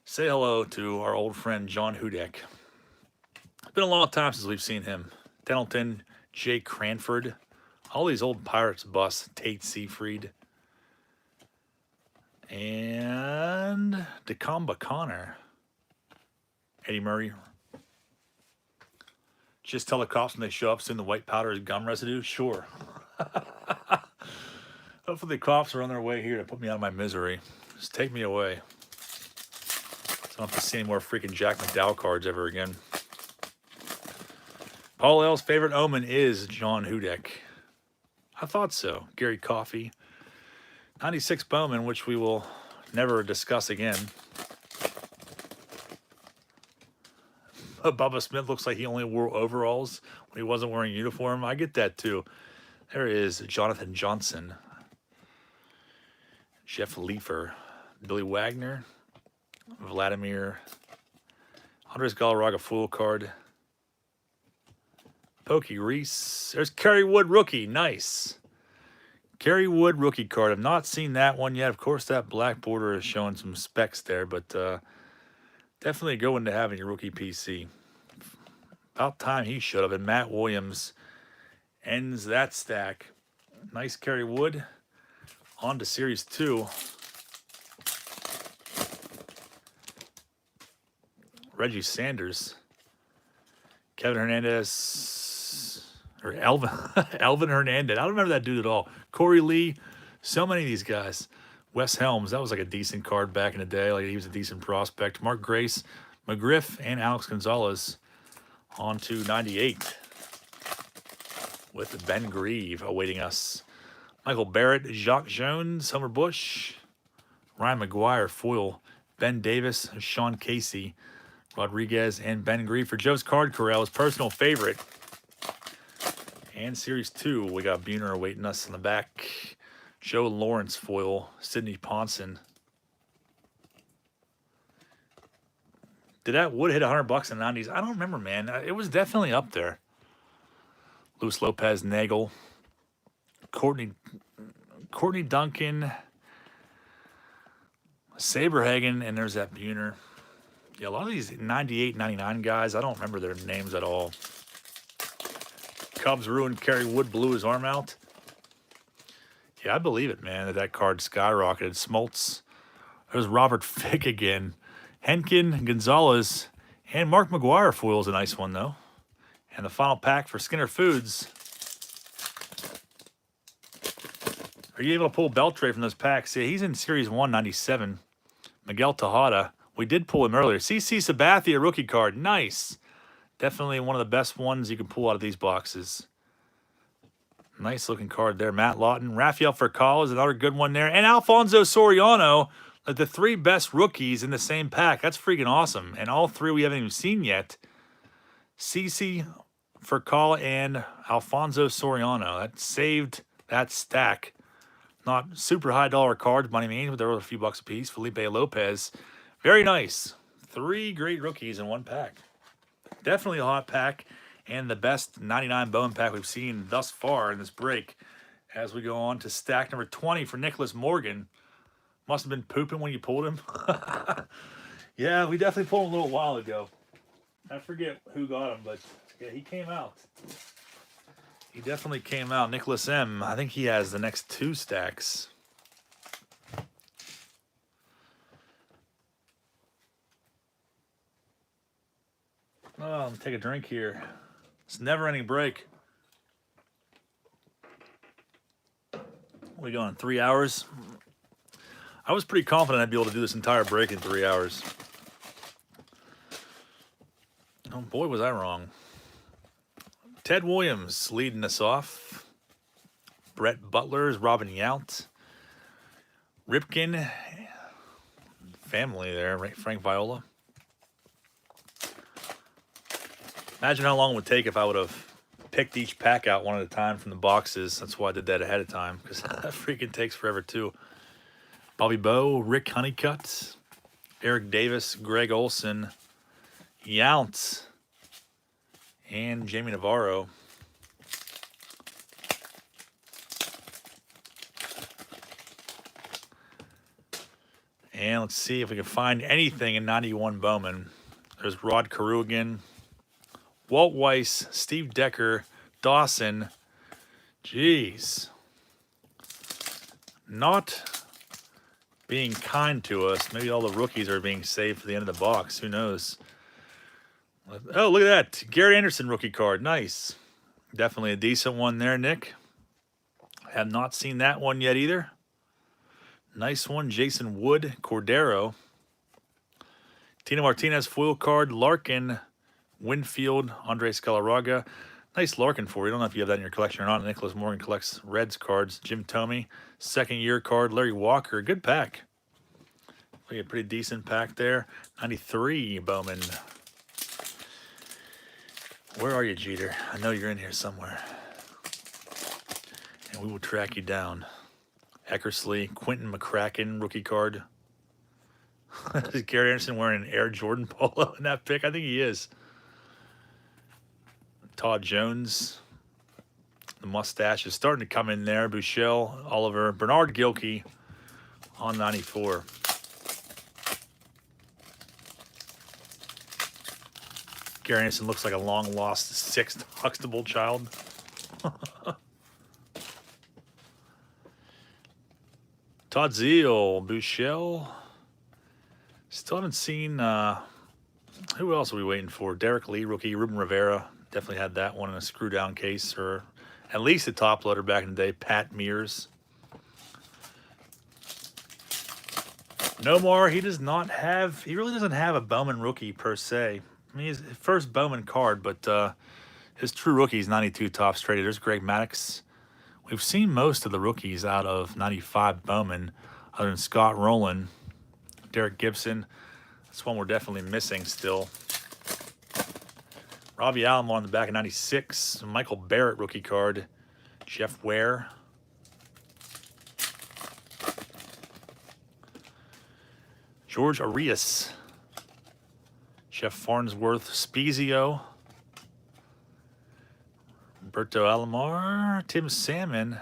Say hello to our old friend, John Hudek. It's been a long time since we've seen him. Pendleton, Jay Cranford. All these old Pirates busts. Tate Seafried. And Dacomba Connor. Eddie Murray. Just tell the cops when they show up soon the white powder is gum residue? Sure. Hopefully the cops are on their way here to put me out of my misery. Just take me away. So I don't have to see any more freaking Jack McDowell cards ever again. Paul L's favorite omen is John Hudek. I thought so. Gary Coffey. 96 Bowman, which we will never discuss again. Bubba Smith looks like he only wore overalls when he wasn't wearing uniform. I get that too. There is Jonathan Johnson. Jeff Leifer. Billy Wagner. Vladimir. Andres Galarraga full card. Pokey Reese. There's Kerry Wood rookie. Nice. Kerry Wood rookie card. I've not seen that one yet. Of course, that black border is showing some specs there, but definitely a good one to have in your rookie PC. About time he should have. And Matt Williams ends that stack. Nice Kerry Wood. On to Series 2. Reggie Sanders. Kevin Hernandez. Or Elvin. Elvin Hernandez. I don't remember that dude at all. Corey Lee. So many of these guys. Wes Helms. That was like a decent card back in the day. Like he was a decent prospect. Mark Grace. McGriff. And Alex Gonzalez. On to 98. With Ben Grieve awaiting us. Michael Barrett, Jacques Jones, Homer Bush, Ryan McGuire, foil, Ben Davis, Sean Casey, Rodriguez, and Ben Grieve for Joe's Card Corral, his personal favorite. And Series 2, we got Buhner awaiting us in the back. Joe Lawrence, foil, Sidney Ponson. Did that wood hit $100 in the 90s? I don't remember, man. It was definitely up there. Luis Lopez, Nagel. Courtney Duncan, Saberhagen, and there's that Buhner. Yeah, a lot of these 98, 99 guys, I don't remember their names at all. Cubs ruined. Kerry Wood blew his arm out. Yeah, I believe it, man, that card skyrocketed. Smoltz. There's Robert Fick again. Henkin, Gonzalez, and Mark McGuire foil is a nice one, though. And the final pack for Skinner Foods. Are you able to pull Beltre from those packs? Yeah, he's in Series 197. Miguel Tejada. We did pull him earlier. CC Sabathia rookie card. Nice. Definitely one of the best ones you can pull out of these boxes. Nice looking card there. Matt Lawton. Rafael Furcal is another good one there. And Alfonso Soriano. Like the 3 best rookies in the same pack. That's freaking awesome. And all 3 we haven't even seen yet. CC Furcal and Alfonso Soriano. That saved that stack. Not super high dollar cards by any means, but they were a few bucks a piece. Felipe Lopez. Very nice. 3 great rookies in one pack. Definitely a hot pack and the best 99 Bowman pack we've seen thus far in this break. As we go on to stack number 20 for Nicholas Morgan. Must have been pooping when you pulled him. Yeah, we definitely pulled him a little while ago. I forget who got him, but yeah, he came out. He definitely came out. Nicholas M. I think he has the next 2 stacks. Oh, let me take a drink here. It's a never-ending break. We going 3 hours? I was pretty confident I'd be able to do this entire break in 3 hours. Oh boy, was I wrong. Ted Williams leading us off. Brett Butler's Robin Yount. Ripken. Family there, right? Frank Viola. Imagine how long it would take if I would have picked each pack out one at a time from the boxes. That's why I did that ahead of time, because that freaking takes forever too. Bobby Bowe, Rick Honeycutt, Eric Davis, Greg Olson, Yount, and Jamie Navarro. And let's see if we can find anything in 91 Bowman. There's Rod Carew again. Walt Weiss, Steve Decker, Dawson. Jeez. Not being kind to us. Maybe all the rookies are being saved for the end of the box. Who knows? Oh, look at that. Garrett Anderson rookie card. Nice. Definitely a decent one there, Nick. Have not seen that one yet either. Nice one. Jason Wood, Cordero. Tino Martinez foil card. Larkin, Winfield, Andres Galarraga. Nice Larkin for you. I don't know if you have that in your collection or not. Nicholas Morgan collects Reds cards. Jim Thome, second year card. Larry Walker, good pack. Look at a pretty decent pack there. 93 Bowman. Where are you, Jeter? I know you're in here somewhere. And we will track you down. Eckersley, Quentin McCracken, rookie card. Is Gary Anderson wearing an Air Jordan polo in that pick? I think he is. Todd Jones. The mustache is starting to come in there. Bouchel, Oliver, Bernard Gilkey on 94. Gary Anderson looks like a long-lost 6th Huxtable child. Todd Zeal, Bouchel. Still haven't seen, who else are we waiting for? Derek Lee, rookie. Ruben Rivera, definitely had that one in a screw-down case, or at least a top loader back in the day. Pat Mears. Nomar, he really doesn't have a Bowman rookie per se. I mean, his first Bowman card, but his true rookie is 92 Topps traded. There's Greg Maddux. We've seen most of the rookies out of 95 Bowman, other than Scott Rowland, Derek Gibson. That's one we're definitely missing still. Robbie Alomar on the back of 96. Michael Barrett rookie card. Jeff Ware. George Arias. Jeff Farnsworth. Spezio. Roberto Alomar. Tim Salmon.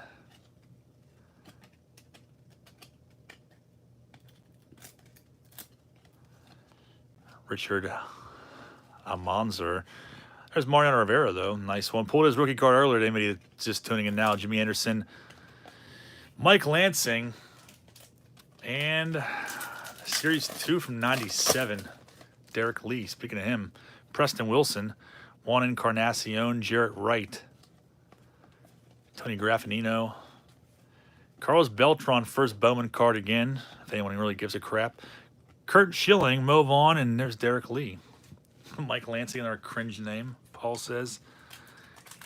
Richard Almanzar. There's Mariano Rivera, though. Nice one. Pulled his rookie card earlier. Anybody just tuning in now. Jimmy Anderson. Mike Lansing. And Series 2 from 97. Derek Lee. Speaking of him. Preston Wilson. Juan Encarnacion. Jarrett Wright. Tony Graffinino. Carlos Beltran. First Bowman card again. If anyone really gives a crap. Kurt Schilling, Mo Vaughn, and there's Derek Lee. Mike Lansing, another cringe name, Paul says.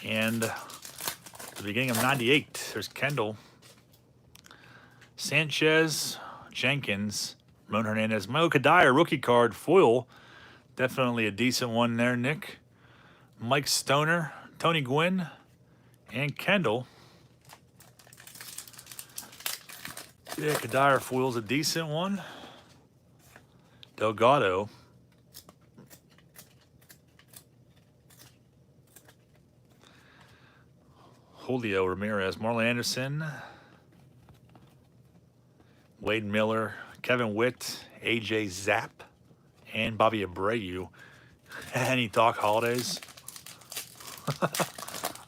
And at the beginning of 98, there's Kendall. Sanchez, Jenkins, Ramon Hernandez, Mo Kadire, rookie card, foil. Definitely a decent one there, Nick. Mike Stoner, Tony Gwynn, and Kendall. Yeah, Kadire foil's a decent one. Delgado. Julio Ramirez. Marlon Anderson. Wade Miller. Kevin Witt. AJ Zapp. And Bobby Abreu. Any Doc Holidays?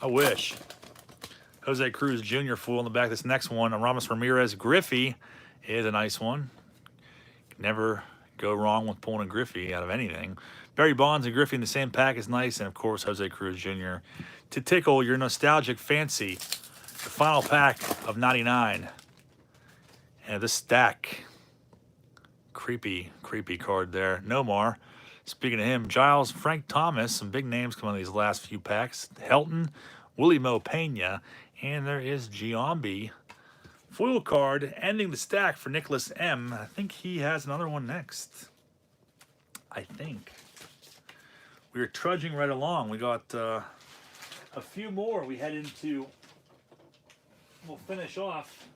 I wish. Jose Cruz Jr. fool in the back. This next one, Ramos Ramirez. Griffey is a nice one. Never go wrong with pulling a Griffey out of anything. Barry Bonds and Griffey in the same pack is nice. And, of course, Jose Cruz Jr. to tickle your nostalgic fancy. The final pack of 99. And this stack. Creepy, creepy card there. Nomar. Speaking of him, Giles, Frank Thomas. Some big names come on these last few packs. Helton, Willie Mo Pena. And there is Giambi. Foil card ending the stack for Nicholas M. I think he has another one next. I think. We are trudging right along. We got a few more. We head into, we'll finish off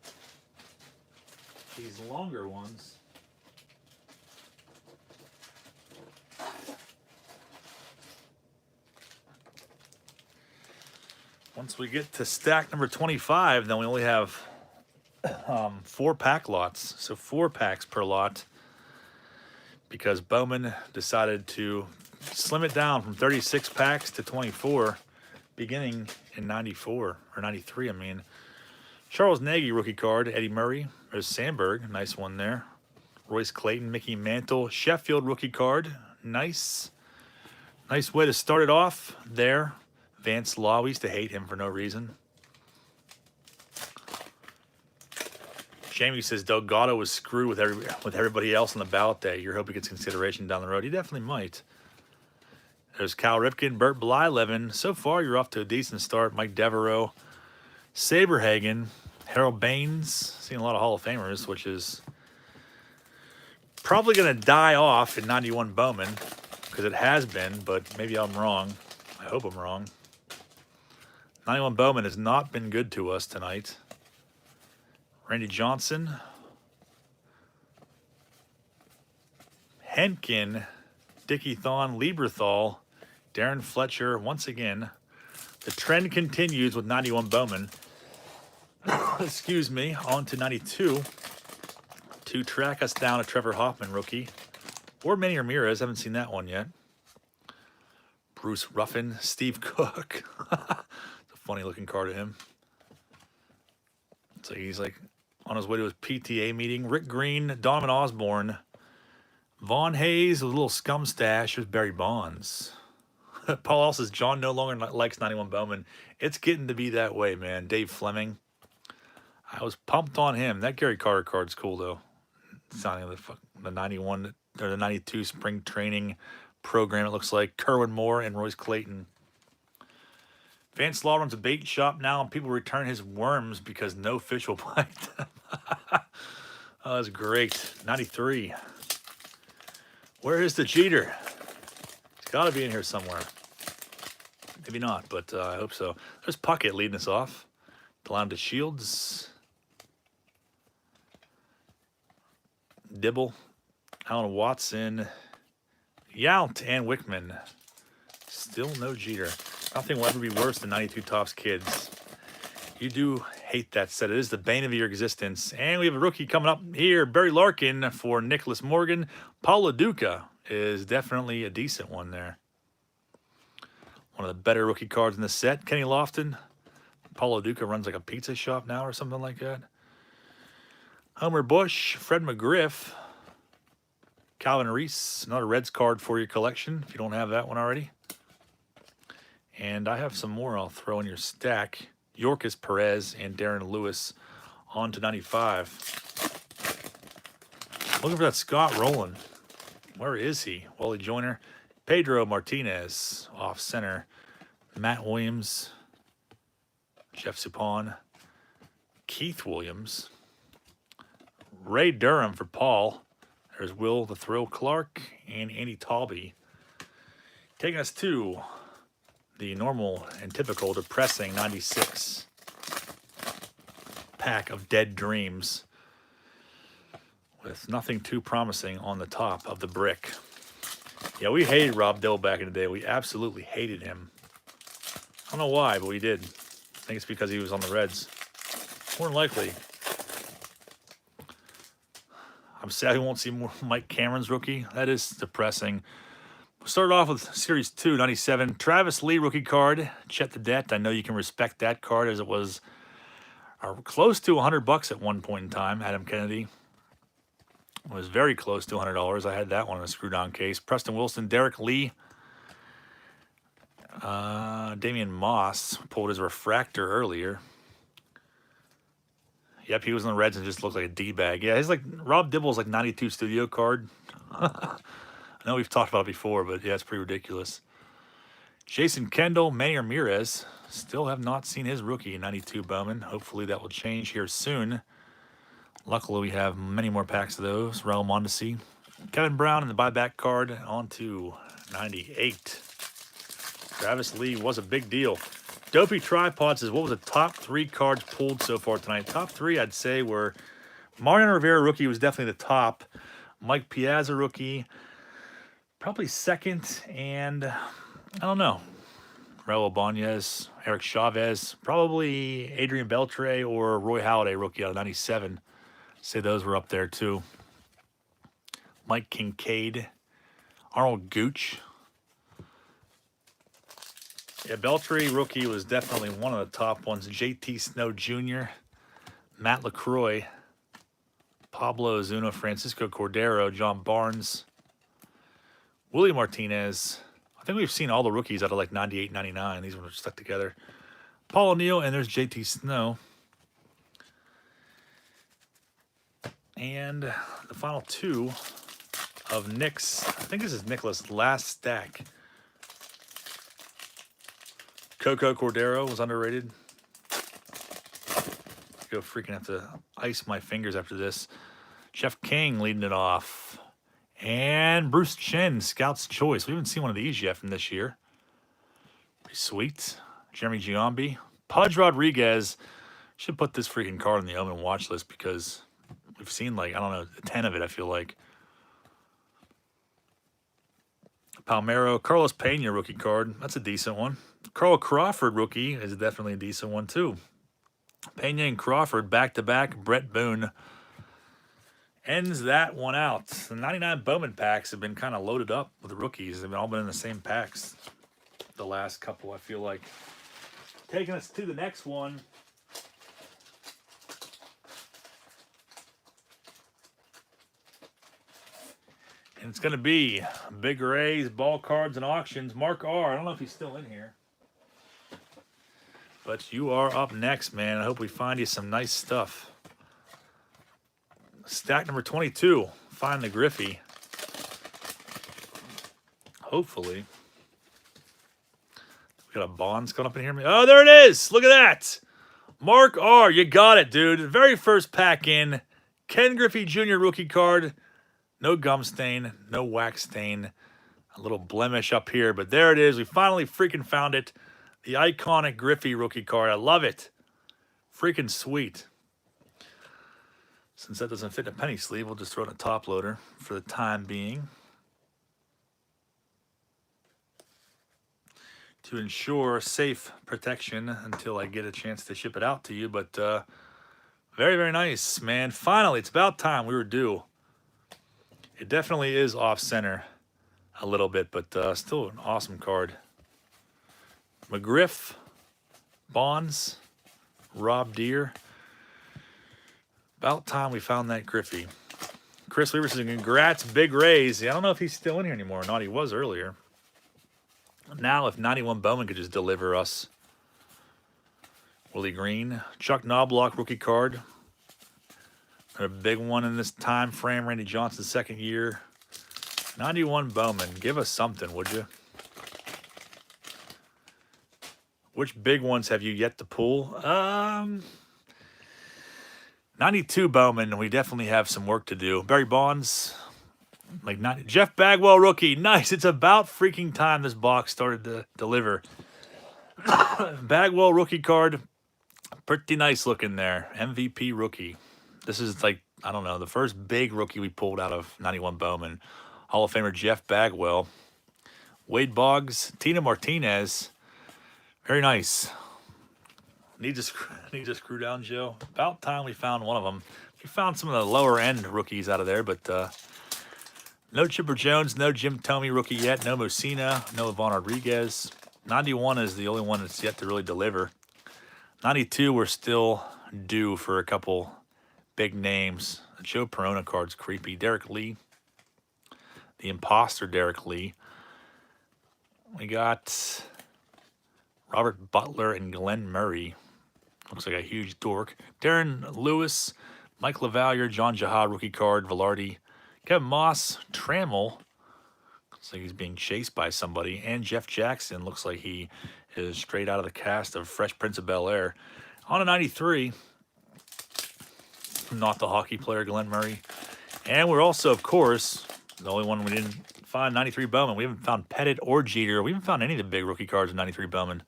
these longer ones. Once we get to stack number 25, then we only have 4 pack lots, so 4 packs per lot, because Bowman decided to slim it down from 36 packs to 24 beginning in 94 or 93. I mean, Charles Nagy rookie card. Eddie Murray. There's Sandberg, nice one there. Royce Clayton, Mickey Mantle. Sheffield rookie card. Nice way to start it off there. Vance Law, we used to hate him for no reason. Jamie says Delgado was screwed with everybody else on the ballot day. You're hoping he gets consideration down the road. He definitely might. There's Cal Ripken, Burt Blyleven. So far, you're off to a decent start. Mike Devereaux, Saberhagen, Harold Baines. Seeing a lot of Hall of Famers, which is probably going to die off in 91 Bowman, because it has been, but maybe I'm wrong. I hope I'm wrong. 91 Bowman has not been good to us tonight. Randy Johnson. Henkin. Dickie Thon. Lieberthal. Darren Fletcher. Once again, The trend continues with 91 Bowman. Excuse me. On to 92 to track us down a Trevor Hoffman rookie. Or Manny Ramirez. Haven't seen that one yet. Bruce Ruffin. Steve Cook. It's a funny looking card of him. So he's like on his way to his PTA meeting. Rick Green. Donovan Osborne. Vaughn Hayes, a little scum stash. There's Barry Bonds. Paul L says John no longer likes 91 Bowman. It's getting to be that way, man. Dave Fleming. I was pumped on him. That Gary Carter card's cool, though. Signing the 91 or the 92 spring training program, it looks like. Kerwin Moore and Royce Clayton. Vance Law runs a bait shop now, and people return his worms because no fish will bite them. Oh, that's great. 93. Where is the cheater? He's got to be in here somewhere. Maybe not, but I hope so. There's Puckett leading us off. Delon DeShields. Dibble. Alan Watson. Yount and Wickman. Still no Jeter. Nothing will ever be worse than 92 Topps Kids. You do hate that set. It is the bane of your existence. And we have a rookie coming up here. Barry Larkin for Nicholas Morgan. Paul LaDuca is definitely a decent one there. One of the better rookie cards in the set. Kenny Lofton. Paul LaDuca runs like a pizza shop now or something like that. Homer Bush. Fred McGriff. Calvin Reese. Another Reds card for your collection if you don't have that one already. And I have some more I'll throw in your stack. Yorkis Perez and Darren Lewis on to 95. Looking for that Scott Rowland. Where is he? Wally Joyner. Pedro Martinez off center. Matt Williams. Jeff Suppan. Keith Williams. Ray Durham for Paul. There's Will the Thrill Clark and Andy Talby. Taking us to the normal and typical depressing 96 pack of Dead Dreams with nothing too promising on the top of the brick. Yeah, we hated Rob Dill back in the day. We absolutely hated him. I don't know why, but we did. I think it's because he was on the Reds. More than likely. I'm sad we won't see more Mike Cameron's rookie. That is depressing. We'll start off with Series 2, 97. Travis Lee rookie card. Chet the Debt. I know you can respect that card as it was close to $100 at one point in time. Adam Kennedy was very close to $100. I had that one in a screwed-on case. Preston Wilson, Derek Lee. Damian Moss pulled his refractor earlier. Yep, he was in the Reds and just looked like a D-bag. Yeah, he's like Rob Dibble's like 92 studio card. I know we've talked about it before, but yeah, it's pretty ridiculous. Jason Kendall, Manny Ramirez. Still have not seen his rookie in 92 Bowman. Hopefully that will change here soon. Luckily, we have many more packs of those. Raul Mondesi. Kevin Brown in the buyback card on to 98. Travis Lee was a big deal. Dopey Tripod says, what was the top 3 cards pulled so far tonight? Top 3, I'd say, were Mariano Rivera rookie was definitely the top. Mike Piazza rookie, probably second. And I don't know. Raul Ibanez, Eric Chavez, probably Adrian Beltre or Roy Halladay rookie out of 97. Say those were up there too. Mike Kincaid, Arnold Gooch. Yeah, Beltre rookie was definitely one of the top ones. JT Snow Jr., Matt LaCroix, Pablo Ozuna, Francisco Cordero, John Barnes, Willie Martinez. I think we've seen all the rookies out of like 98, 99. These ones are stuck together. Paul O'Neill, and there's JT Snow. And the final 2 of Nick's, I think this is Nicholas' last stack. Coco Cordero was underrated. Go freaking have to ice my fingers after this. Jeff King leading it off. And Bruce Chen, Scout's Choice. We haven't seen one of these yet from this year. Pretty sweet. Jeremy Giambi. Pudge Rodriguez. Should put this freaking card on the Omen watch list because we've seen like, I don't know, 10 of it, I feel like. Palmero. Carlos Pena rookie card. That's a decent one. Carl Crawford rookie is definitely a decent one too. Pena and Crawford back-to-back. Brett Boone ends that one out. The 99 Bowman packs have been kind of loaded up with rookies. They've all been in the same packs the last couple, I feel like. Taking us to the next one. And it's going to be Big Rays, Ball Cards, and Auctions. Mark R. I don't know if he's still in here. But you are up next, man. I hope we find you some nice stuff. Stack number 22. Find the Griffey. Hopefully. We got a Bonds coming up in here. Oh, there it is. Look at that. Mark R. You got it, dude. The very first pack in. Ken Griffey Jr. rookie card. No gum stain. No wax stain. A little blemish up here. But there it is. We finally freaking found it. The iconic Griffey rookie card. I love it. Freaking sweet. Since that doesn't fit in a penny sleeve, we'll just throw it in a top loader for the time being. To ensure safe protection until I get a chance to ship it out to you. But very, very nice, man. Finally, it's about time. We were due. It definitely is off-center a little bit, but still an awesome card. McGriff, Bonds, Rob Deere. About time we found that Griffey. Chris Weaver says, congrats, Big Rays. I don't know if he's still in here anymore or not. He was earlier. Now, if 91 Bowman could just deliver us. Willie Green. Chuck Knobloch rookie card. A big one in this time frame. Randy Johnson's second year. 91 Bowman. Give us something, would you? Which big ones have you yet to pull? 92 Bowman. We definitely have some work to do. Barry Bonds. Like 90. Jeff Bagwell rookie. Nice. It's about freaking time this box started to deliver. Bagwell rookie card. Pretty nice looking there. MVP rookie. This is like, I don't know, the first big rookie we pulled out of 91 Bowman. Hall of Famer Jeff Bagwell. Wade Boggs. Tina Martinez. Very nice. Need to screw down, Joe. About time we found one of them. We found some of the lower end rookies out of there, but no Chipper Jones, no Jim Thome rookie yet, no Mussina, no Ivan Rodriguez. 91 is the only one that's yet to really deliver. 92, we're still due for a couple big names. The Joe Perona card's creepy. Derek Lee. The imposter Derek Lee. We got Robert Butler and Glenn Murray. Looks like a huge dork. Darren Lewis, Mike LaValliere, John Jahad rookie card, Velarde. Kevin Moss, Trammell. Looks like he's being chased by somebody. And Jeff Jackson looks like he is straight out of the cast of Fresh Prince of Bel-Air. On a 93. Not the hockey player, Glenn Murray. And we're also, of course, the only one we didn't find, 93 Bowman. We haven't found Pettit or Jeter. We haven't found any of the big rookie cards in 93 Bowman.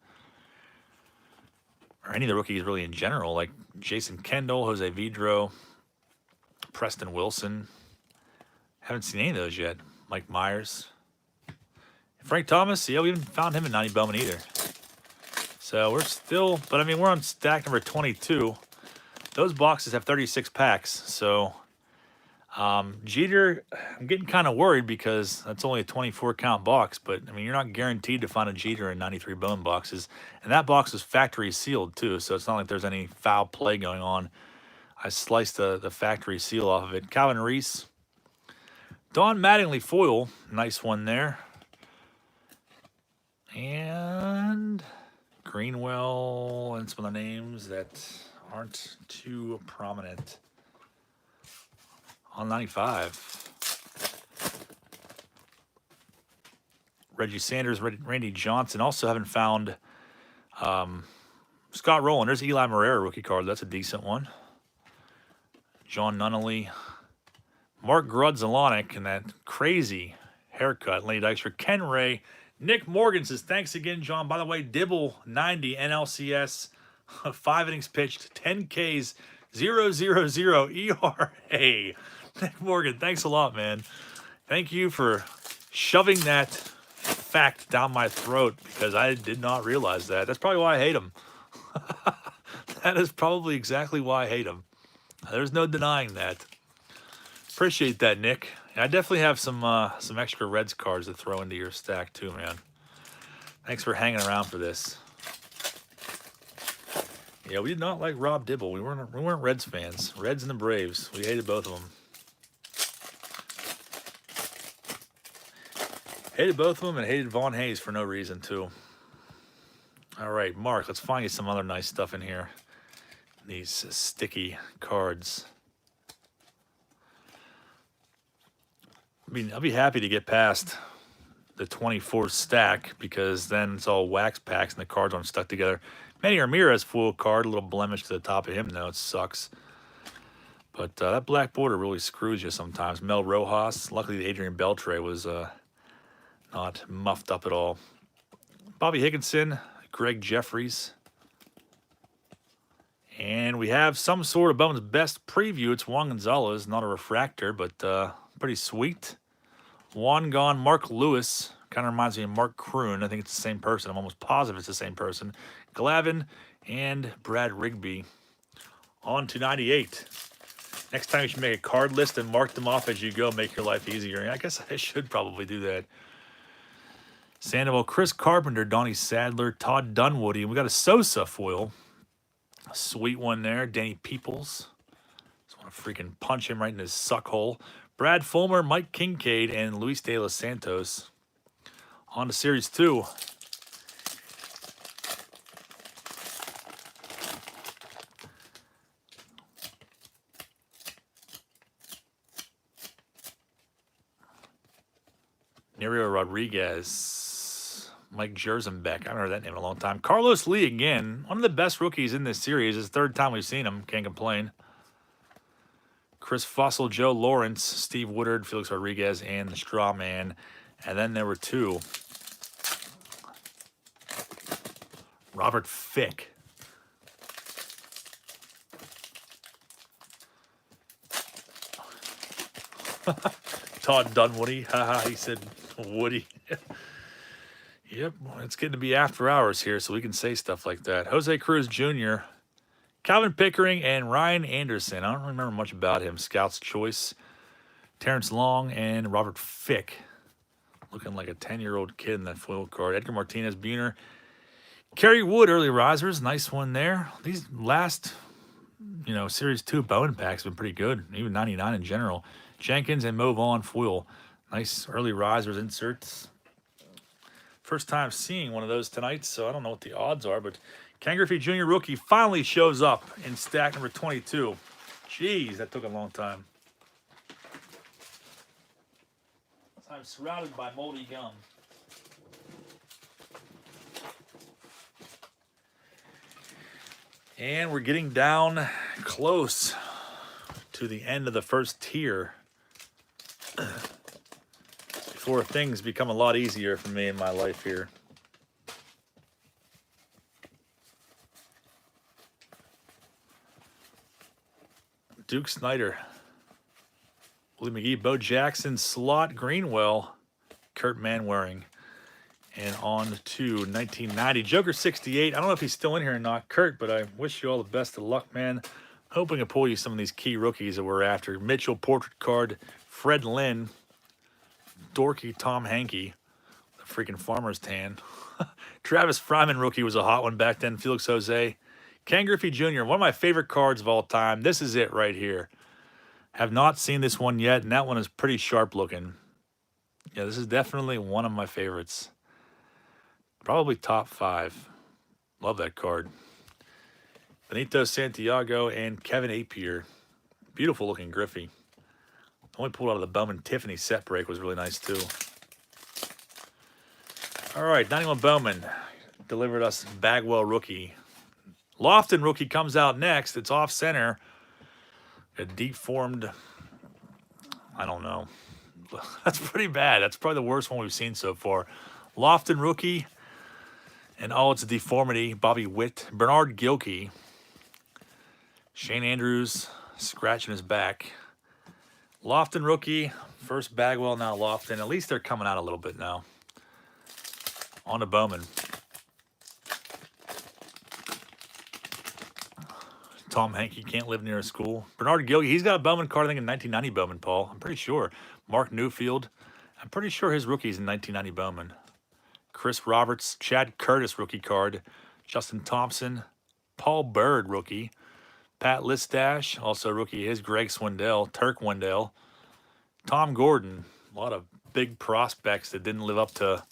Or any of the rookies really in general, like Jason Kendall, Jose Vidro, Preston Wilson. Haven't seen any of those yet. Mike Myers. Frank Thomas, yeah, we haven't found him in 90 Bowman either. So we're still, but I mean, we're on stack number 22. Those boxes have 36 packs. So Jeter, I'm getting kind of worried because that's only a 24 count box, but I mean, you're not guaranteed to find a Jeter in 93 Bowman boxes. And that box is factory sealed too, so it's not like there's any foul play going on. I sliced the factory seal off of it. Calvin Reese. Don Mattingly foil. Nice one there. And Greenwell and some of the names that aren't too prominent. On 95. Reggie Sanders, Randy Johnson. Also haven't found Scott Rowland. There's Eli Morera rookie card. That's a decent one. John Nunnally. Mark Grudzalonic and that crazy haircut. Lenny Dykstra. Ken Ray. Nick Morgan says, thanks again, John. By the way, Dibble 90 NLCS. 5 innings pitched. 10 Ks. 0.00 ERA. Nick Morgan, thanks a lot, man. Thank you for shoving that fact down my throat because I did not realize that. That's probably why I hate him. That is probably exactly why I hate him. There's no denying that. Appreciate that, Nick. And I definitely have some extra Reds cards to throw into your stack too, man. Thanks for hanging around for this. Yeah, we did not like Rob Dibble. We weren't Reds fans. Reds and the Braves. We hated both of them. Hated both of them and hated Vaughn Hayes for no reason too. All right, Mark, let's find you some other nice stuff in here. These sticky cards. I mean, I'll be happy to get past the 24th stack because then it's all wax packs and the cards aren't stuck together. Manny Ramirez full card, a little blemish to the top of him though. It sucks. But that black border really screws you sometimes. Mel Rojas. Luckily, Adrian Beltre was not muffed up at all. Bobby Higginson, Greg Jeffries. And we have some sort of Bowman's Best preview. It's Juan Gonzalez, not a refractor, but pretty sweet. Juan gone, Mark Lewis. Kind of reminds me of Mark Kroon. I think it's the same person. I'm almost positive it's the same person. Glavin and Brad Rigby. On to 98. Next time you should make a card list and mark them off as you go. Make your life easier. I guess I should probably do that. Sandoval, Chris Carpenter, Donnie Sadler, Todd Dunwoody. We got a Sosa foil. A sweet one there. Danny Peoples. Just want to freaking punch him right in his suck hole. Brad Fulmer, Mike Kincaid, and Luis De Los Santos. On to Series 2. Nerio Rodriguez, Mike Jerzenbeck. I haven't heard that name in a long time. Carlos Lee again. One of the best rookies in this series. It's the third time we've seen him. Can't complain. Chris Fussell, Joe Lawrence, Steve Woodard, Felix Rodriguez, and the Straw Man. And then there were two. Robert Fick. Todd Dunwoody. Haha, he said Woody. Yep, it's getting to be after hours here, so we can say stuff like that. Jose Cruz Jr., Calvin Pickering, and Ryan Anderson. I don't remember much about him. Scout's Choice. Terrence Long and Robert Fick. Looking like a 10-year-old kid in that foil card. Edgar Martinez, Buhner. Kerry Wood, early risers. Nice one there. These last, Series 2 Bowman packs have been pretty good. Even 99 in general. Jenkins and Mo Vaughn foil. Nice early risers inserts. First time seeing one of those tonight, so I don't know what the odds are, but Ken Griffey Jr. rookie finally shows up in stack number 22. Jeez, that took a long time. I'm surrounded by moldy gum. And we're getting down close to the end of the first tier before things become a lot easier for me in my life here. Duke Snyder, Willie McGee, Bo Jackson, Slot, Greenwell, Kurt Manwaring. And on to 1990. Joker 68. I don't know if he's still in here or not, Kurt, but I wish you all the best of luck, man. Hoping to pull you some of these key rookies that we're after. Mitchell, portrait card. Fred Lynn. Dorky Tom Hankey. The freaking farmer's tan. Travis Fryman rookie was a hot one back then. Felix Jose. Ken Griffey Jr., one of my favorite cards of all time. This is it right here. Have not seen this one yet, and that one is pretty sharp looking. Yeah, this is definitely one of my favorites. Probably top 5. Love that card. Benito Santiago and Kevin Apier. Beautiful looking Griffey. Only pulled out of the Bowman Tiffany set break was really nice too. All right, 91 Bowman delivered us Bagwell rookie. Lofton rookie comes out next. It's off center. A deep formed, I don't know. That's pretty bad. That's probably the worst one we've seen so far. Lofton rookie. And oh, it's a deformity. Bobby Witt. Bernard Gilkey. Shane Andrews scratching his back. Lofton rookie. First Bagwell, now Lofton. At least they're coming out a little bit now. On to Bowman. Tom Hankey can't live near a school. Bernard Gilgy, he's got a Bowman card, I think, in 1990 Bowman, Paul. I'm pretty sure. Mark Newfield, I'm pretty sure his rookie's in 1990 Bowman. Chris Roberts, Chad Curtis rookie card. Justin Thompson, Paul Bird rookie. Pat Listash, also rookie is Greg Swindell, Turk Wendell. Tom Gordon, a lot of big prospects that didn't live up to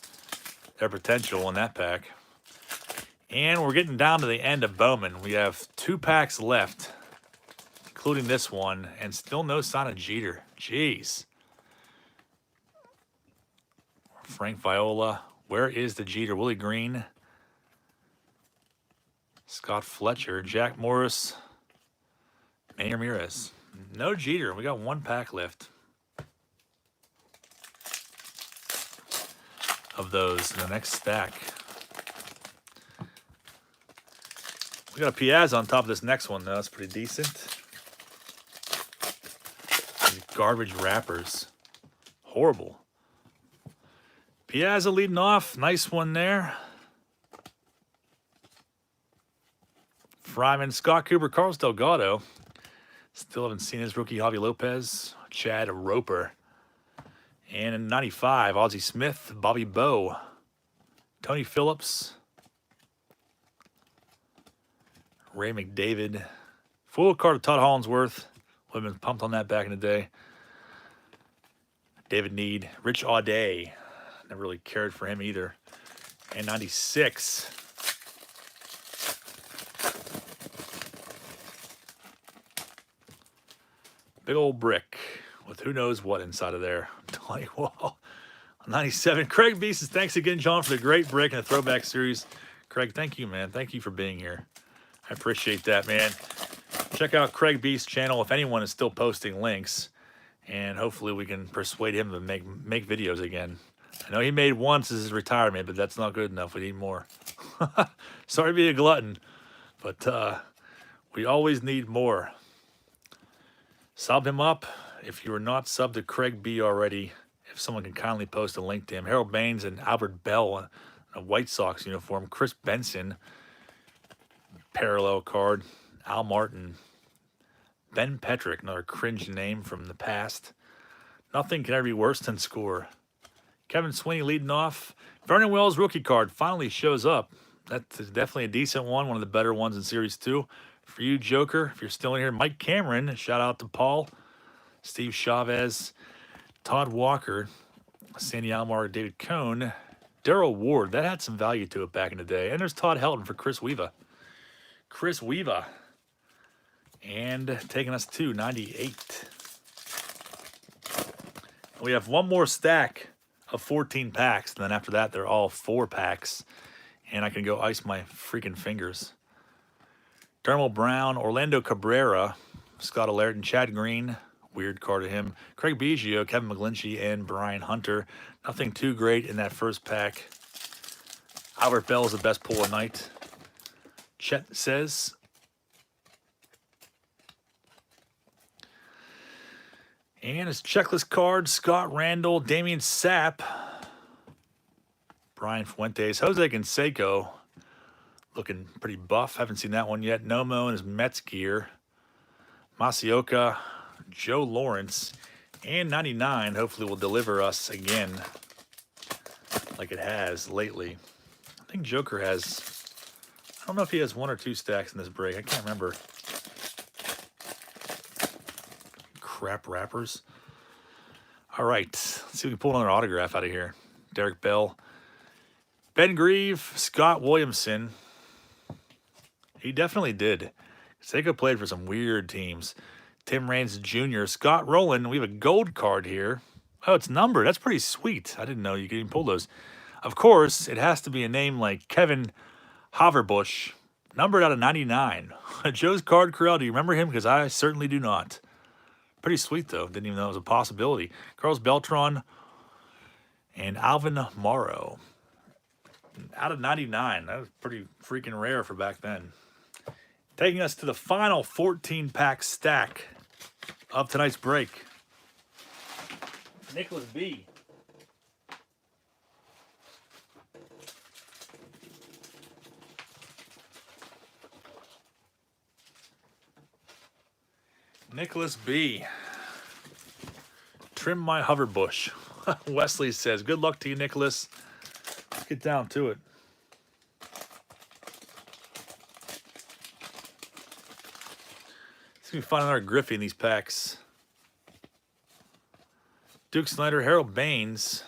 their potential in that pack. And we're getting down to the end of Bowman. We have 2 packs left, including this one, and still no sign of Jeter. Jeez. Frank Viola. Where is the Jeter? Willie Green. Scott Fletcher. Jack Morris. Manny Ramirez. No Jeter. We got 1 pack left of those in the next stack. We got a Piazza on top of this next one, though. That's pretty decent. These garbage wrappers. Horrible. Piazza leading off. Nice one there. Fryman, Scott Cooper, Carlos Delgado. Still haven't seen his rookie, Javi Lopez. Chad Roper. And in 95, Ozzie Smith, Bobby Bowe. Tony Phillips. Ray McDavid. Full card of Todd Hollinsworth. Would have been pumped on that back in the day. David Need. Rich Auday. Never really cared for him either. And 96. Big old brick with who knows what inside of there. Tony Wall. 97. Craig B says, thanks again, John, for the great break and the throwback series. Craig, thank you, man. Thank you for being here. I appreciate that, man. Check out Craig B's channel if anyone is still posting links. And hopefully we can persuade him to make videos again. I know he made once as his retirement, but that's not good enough. We need more. Sorry to be a glutton, but we always need more. Sub him up if you are not subbed to Craig B already. If someone can kindly post a link to him. Harold Baines and Albert Bell in a White Sox uniform. Chris Benson. Parallel card. Al Martin. Ben Petrick, another cringe name from the past. Nothing can ever be worse than score. Kevin Sweeney leading off. Vernon Wells rookie card finally shows up. That's definitely a decent one of the better ones in Series 2. For you, Joker, if you're still in here, Mike Cameron, shout out to Paul. Steve Chavez, Todd Walker, Sandy Alomar, David Cohn, Darrell Ward. That had some value to it back in the day. And there's Todd Helton for Chris Weaver. Chris Weaver. And taking us to 98. We have one more stack of 14 packs. And then after that, they're all 4 packs. And I can go ice my freaking fingers. Dermal Brown, Orlando Cabrera, Scott Alerton, Chad Green. Weird card of him. Craig Biggio, Kevin McGlinchey, and Brian Hunter. Nothing too great in that first pack. Albert Bell is the best pull of night. Chet says. And his checklist card, Scott Randall, Damian Sapp, Brian Fuentes, Jose Canseco, looking pretty buff. Haven't seen that one yet. Nomo in his Mets gear. Masioka, Joe Lawrence, and 99 hopefully will deliver us again like it has lately. I think Joker has, I don't know if he has 1 or 2 stacks in this break. I can't remember. Crap wrappers. All right, let's see if we can pull another autograph out of here. Derek Bell, Ben Grieve, Scott Williamson. He definitely did. Seiko played for some weird teams. Tim Raines Jr., Scott Rowland. We have a gold card here. Oh, it's numbered. That's pretty sweet. I didn't know you could even pull those. Of course, it has to be a name like Kevin Haverbush, numbered out of 99. Joe's card corral. Do you remember him? Because I certainly do not. Pretty sweet, though. Didn't even know it was a possibility. Carlos Beltran and Alvin Morrow. Out of 99. That was pretty freaking rare for back then. Taking us to the final 14-pack stack of tonight's break. Nicholas B. Nicholas B. Trim my hover bush. Wesley says, good luck to you, Nicholas. Let's get down to it. It's going to be fun another Griffey in these packs. Duke Snyder, Harold Baines,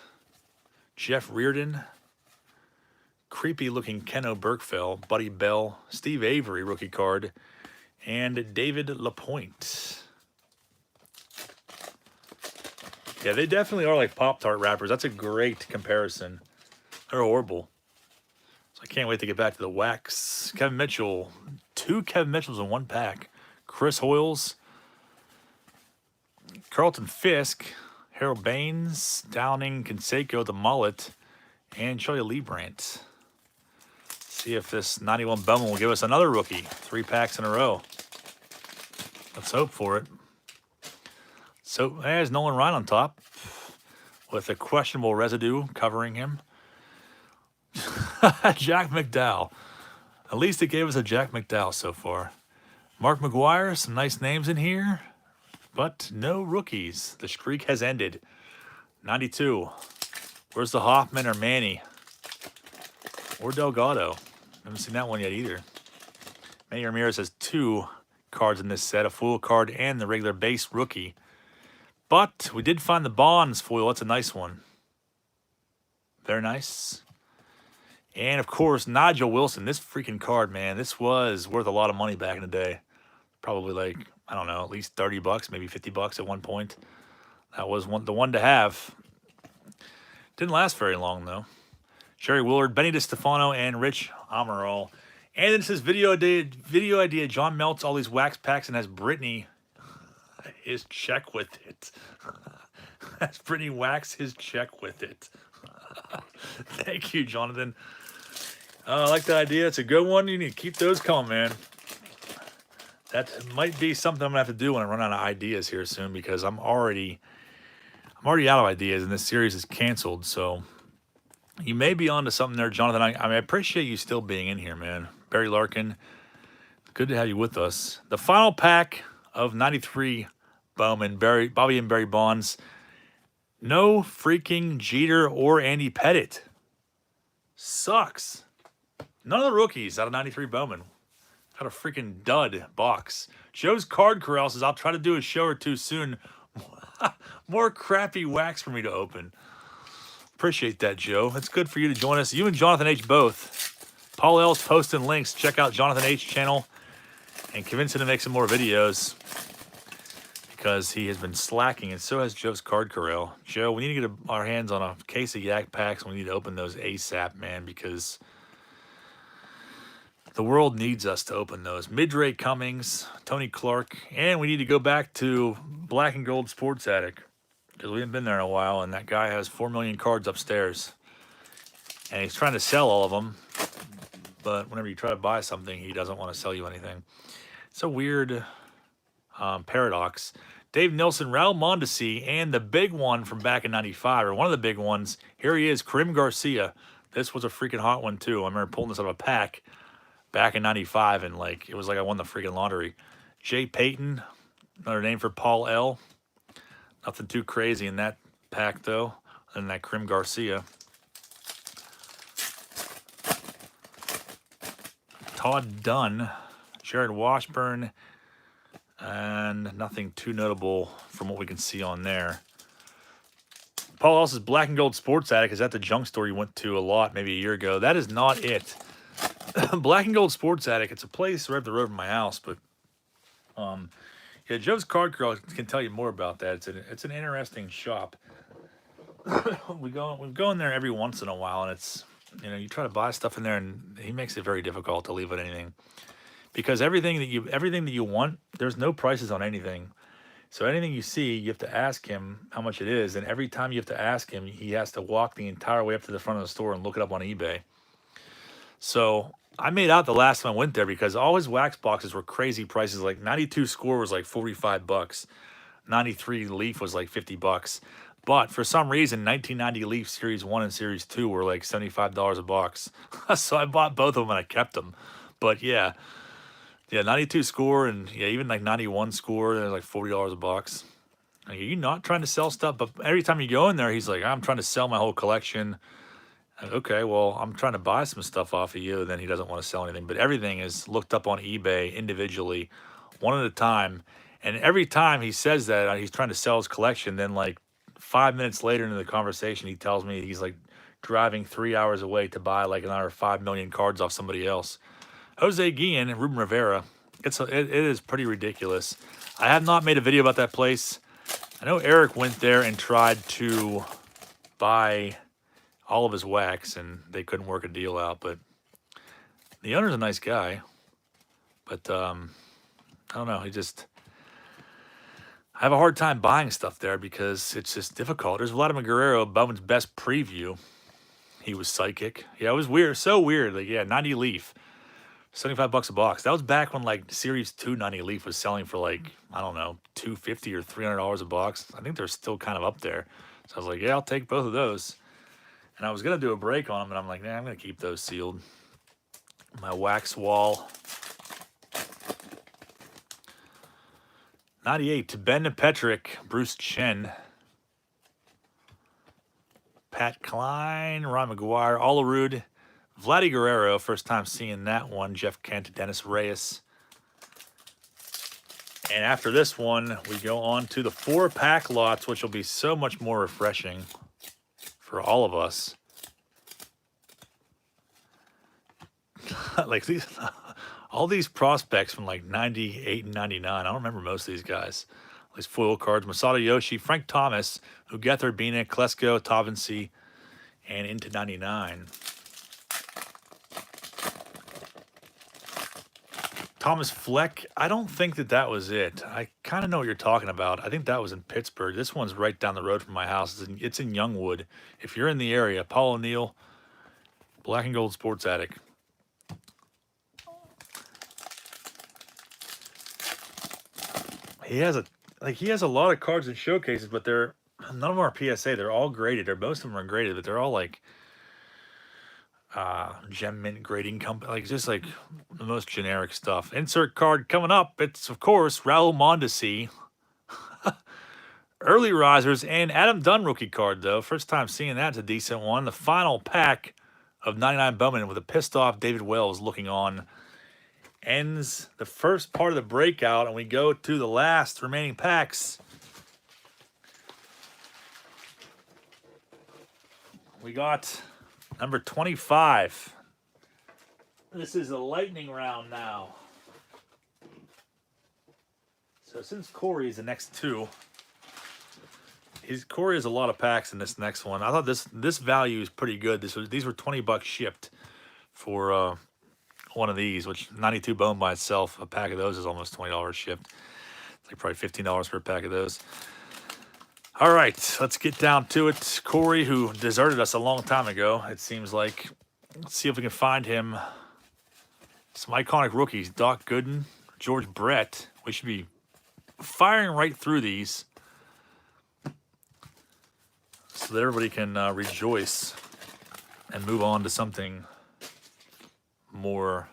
Jeff Reardon, creepy-looking Keno Burkfell, Buddy Bell, Steve Avery rookie card, and David LaPointe. Yeah, they definitely are like Pop-Tart wrappers. That's a great comparison. They're horrible. So I can't wait to get back to the wax. Kevin Mitchell. 2 Kevin Mitchells in one pack. Chris Hoyles. Carlton Fisk. Harold Baines. Downing. Canseco, the mullet. And Charlie Leibrandt. See if this 91 Bowman will give us another rookie. 3 packs in a row. Let's hope for it. So there's Nolan Ryan on top with a questionable residue covering him. Jack McDowell. At least it gave us a Jack McDowell so far. Mark McGuire, some nice names in here, but no rookies. The streak has ended. 92. Where's the Hoffman or Manny? Or Delgado? Haven't seen that one yet either. Manny Ramirez has 2 cards in this set, a full card and the regular base rookie. But we did find the Bonds foil. That's a nice one. Very nice. And, of course, Nigel Wilson. This freaking card, man, this was worth a lot of money back in the day. Probably like, I don't know, at least 30 bucks, maybe 50 bucks at one point. That was the one to have. Didn't last very long, though. Sherry Willard, Benny DeStefano, and Rich Amaral. And then it says video idea. John melts all these wax packs and has Brittany his check with it. Has Brittany wax his check with it. Thank you, Jonathan. I like that idea. It's a good one. You need to keep those coming, man. That might be something I'm gonna have to do when I run out of ideas here soon, because I'm already out of ideas and this series is canceled. So you may be onto something there, Jonathan. I appreciate you still being in here, man. Barry Larkin, good to have you with us. The final pack of 93 Bowman, Bobby and Barry Bonds. No freaking Jeter or Andy Pettit. Sucks. None of the rookies out of 93 Bowman. Got a freaking dud box. Joe's Card Corral says, I'll try to do a show or two soon. More crappy wax for me to open. Appreciate that, Joe. It's good for you to join us. You and Jonathan H. both. Paul L's posting links. Check out Jonathan H. channel and convince him to make some more videos, because he has been slacking, and so has Joe's Card Corral. Joe, we need to get our hands on a case of Yak packs. We need to open those ASAP, man, because the world needs us to open those. Midray Cummings, Tony Clark, and we need to go back to Black and Gold Sports Attic, because we haven't been there in a while, and that guy has 4 million cards upstairs. And he's trying to sell all of them, but whenever you try to buy something, he doesn't want to sell you anything. It's a weird paradox. Dave Nilsson, Raul Mondesi, and the big one from back in 95, or one of the big ones. Here he is, Karim Garcia. This was a freaking hot one, too. I remember pulling this out of a pack back in 95, and it was like I won the freaking lottery. Jay Payton, another name for Paul L. Nothing too crazy in that pack, though, other than that Karim Garcia. Todd Dunn, Jared Washburn, and nothing too notable from what we can see on there. Paul Ellis' Black and Gold Sports Attic. Is that the junk store you went to a lot maybe a year ago? That is not it. Black and Gold Sports Attic. It's a place right up the road from my house, but yeah, Joe's Card Corral can tell you more about that. It's an interesting shop. we go in there every once in a while, and it's, you try to buy stuff in there, and he makes it very difficult to leave it anything. Because everything that you want, there's no prices on anything. So anything you see, you have to ask him how much it is. And every time you have to ask him, he has to walk the entire way up to the front of the store and look it up on eBay. So I made out the last time I went there, because all his wax boxes were crazy prices. Like 92 Score was like 45 bucks. 93 Leaf was like 50 bucks. But for some reason, 1990 Leaf Series 1 and Series 2 were like $75 a box. So I bought both of them and I kept them. But yeah, Yeah, 92 score and yeah, even like 91 score. They're like $40 a box. Like, are you not trying to sell stuff? But every time you go in there, he's like, I'm trying to sell my whole collection. Okay, well, I'm trying to buy some stuff off of you. Then he doesn't want to sell anything. But everything is looked up on eBay individually, one at a time. And every time he says that he's trying to sell his collection, then like 5 minutes later into the conversation, he tells me he's like driving 3 hours away to buy like another 5 million cards off somebody else. Jose Guillen and Ruben Rivera. It is pretty ridiculous. I have not made a video about that place. I know Eric went there and tried to buy all of his wax, and they couldn't work a deal out. But the owner's a nice guy. But I don't know. I have a hard time buying stuff there because it's just difficult. There's Vladimir Guerrero, Bowman's best preview. He was psychic. Yeah, it was weird. So weird. Like, yeah, 90 Leaf. $75 a box. That was back when like Series 2 90 Leaf was selling for like, I don't know, $250 or $300 a box. I think they're still kind of up there. So I was like, yeah, I'll take both of those. And I was going to do a break on them, and I'm like, nah, I'm going to keep those sealed. My wax wall. 98 to Ben Petrick, Bruce Chen, Pat Klein, Ron McGuire, Olerud, Vladdy Guerrero, first time seeing that one. Jeff Kent, Dennis Reyes. And after this one, we go on to the 4-pack lots, which will be so much more refreshing for all of us. Like all these prospects from like 98 and 99. I don't remember most of these guys. These foil cards: Masato Yoshi, Frank Thomas, Ugether, Bina, Klesko, Tavensi, and into 99. Thomas Fleck, I don't think that was it. I kind of know what you're talking about. I think that was in Pittsburgh. This one's right down the road from my house. It's in Youngwood. If you're in the area, Paul O'Neill, Black and Gold Sports Attic. He has a lot of cards in showcases, but none of them are PSA. They're all graded, or most of them are graded, but they're all like Gem Mint grading company, like just like the most generic stuff. Insert card coming up. It's of course Raul Mondesi, early risers, and Adam Dunn rookie card though. First time seeing that's a decent one. The final pack of 99 Bowman with a pissed off David Wells looking on ends the first part of the breakout, and we go to the last remaining packs. We got number 25. This is a lightning round now. So since Corey is the next two, Corey has a lot of packs in this next one. I thought this value is pretty good. These were $20 shipped for one of these, which 92 Bone by itself, a pack of those is almost $20 shipped. It's like probably $15 for a pack of those. All right, let's get down to it. Corey, who deserted us a long time ago, it seems like. Let's see if we can find him. Some iconic rookies: Doc Gooden, George Brett. We should be firing right through these so that everybody can rejoice and move on to something more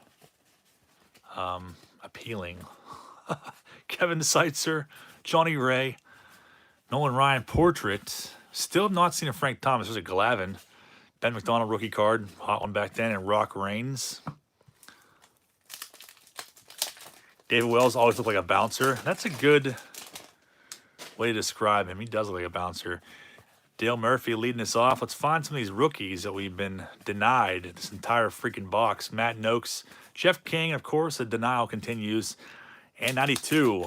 appealing. Kevin Seitzer, Johnny Ray, Nolan Ryan portrait. Still have not seen a Frank Thomas. There's a Glavin. Ben McDonald rookie card. Hot one back then. And Rock Reigns. David Wells always looked like a bouncer. That's a good way to describe him. He does look like a bouncer. Dale Murphy leading us off. Let's find some of these rookies that we've been denied this entire freaking box. Matt Noakes, Jeff King, of course, the denial continues. And 92.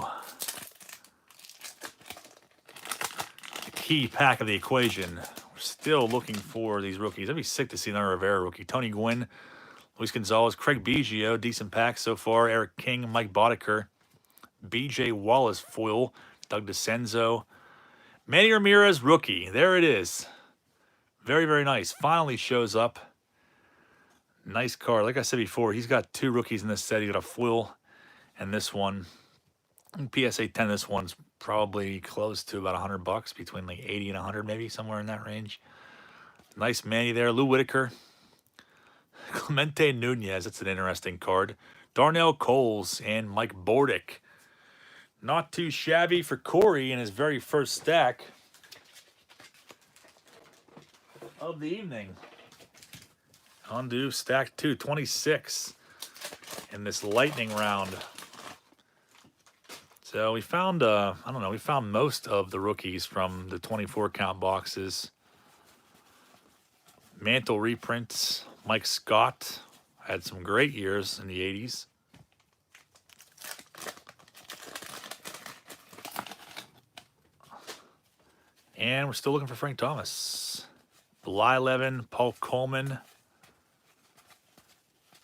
The key pack of the equation. We're still looking for these rookies. I'd be sick to see another Rivera rookie. Tony Gwynn, Luis Gonzalez, Craig Biggio, decent pack so far. Eric King, Mike Boddicker, BJ Wallace foil, Doug DeCenzo. Manny Ramirez rookie. There it is. Very, very nice. Finally shows up. Nice card. Like I said before, he's got two rookies in this set. He got a foil and this one. PSA 10, this one's probably close to about $100, between like 80 and 100, maybe somewhere in that range. Nice Manny there. Lou Whitaker. Clemente Nunez. That's an interesting card. Darnell Coles and Mike Bordick. Not too shabby for Corey in his very first stack of the evening. On to stack 2, 26 in this lightning round. So we found, I don't know, we found most of the rookies from the 24 count boxes. Mantle reprints, Mike Scott had some great years in the 80s. And we're still looking for Frank Thomas. Blyleven, Paul Coleman,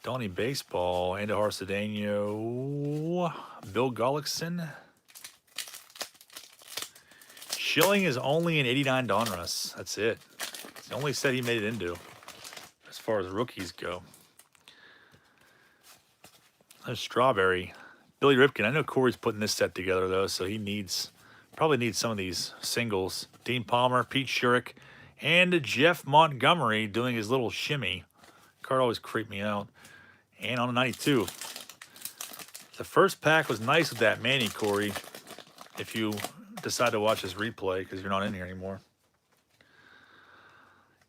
Donnie Baseball, Andahar Cedeno, Bill Gullickson. Schilling is only an 89 Donruss. That's it. It's the only set he made it into as far as rookies go. There's Strawberry. Billy Ripken. I know Corey's putting this set together, though, so he probably needs some of these singles. Dean Palmer, Pete Shurik, and Jeff Montgomery doing his little shimmy. Card always creeped me out. And on a 92. The first pack was nice with that Manny, Corey, if you decide to watch this replay because you're not in here anymore.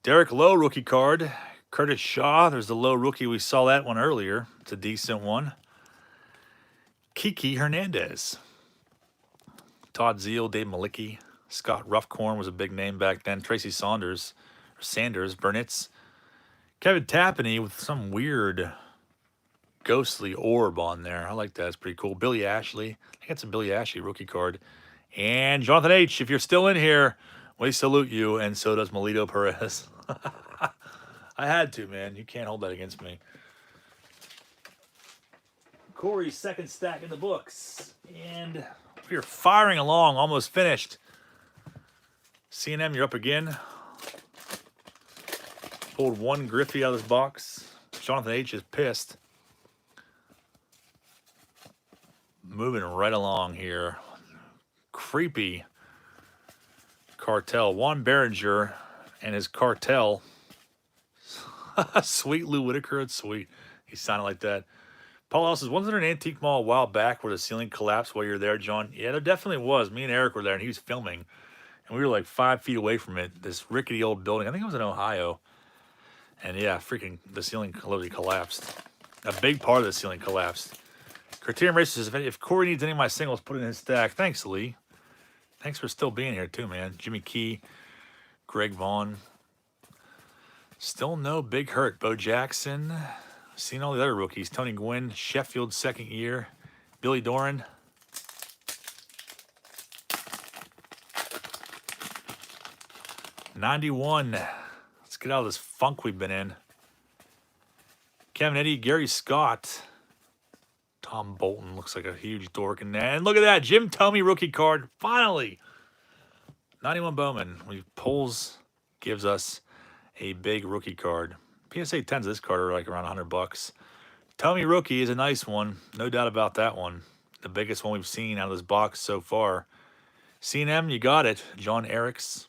Derek Lowe rookie card. Curtis Shaw. There's the Lowe rookie. We saw that one earlier. It's a decent one. Kiki Hernandez. Todd Zeal, Dave Malicki. Scott Ruffcorn was a big name back then. Tracy Sanders, Burnitz. Kevin Tappaney with some weird ghostly orb on there. I like that. It's pretty cool. Billy Ashley. I think that's a Billy Ashley rookie card. And Jonathan H., if you're still in here, we salute you, and so does Melito Perez. I had to, man. You can't hold that against me. Corey's second stack in the books. And we are firing along, almost finished. C&M, you're up again. Pulled one Griffey out of this box. Jonathan H. is pissed. Moving right along here. Creepy cartel. Juan Berenger and his cartel. Sweet Lou Whitaker. It's sweet. He sounded like that. Paul Ellis says, wasn't there an antique mall a while back where the ceiling collapsed while you were there, John? Yeah, there definitely was. Me and Eric were there, and he was filming. And we were like 5 feet away from it. This rickety old building. I think it was in Ohio. And yeah, freaking the ceiling literally collapsed. A big part of the ceiling collapsed. Criterion Racer says, if Corey needs any of my singles, put it in his stack. Thanks, Lee. Thanks for still being here, too, man. Jimmy Key, Greg Vaughn. Still no Big Hurt. Bo Jackson. Seen all the other rookies. Tony Gwynn, Sheffield, second year. Billy Doran. '91. Let's get out of this funk we've been in. Kevin Eddy, Gary Scott. Tom Bolton looks like a huge dork in that. And look at that. Jim Thome rookie card. Finally. 91 Bowman. Pulls gives us a big rookie card. PSA 10s of this card are like around $100. Thome rookie is a nice one. No doubt about that one. The biggest one we've seen out of this box so far. C&M, you got it. John Eriks.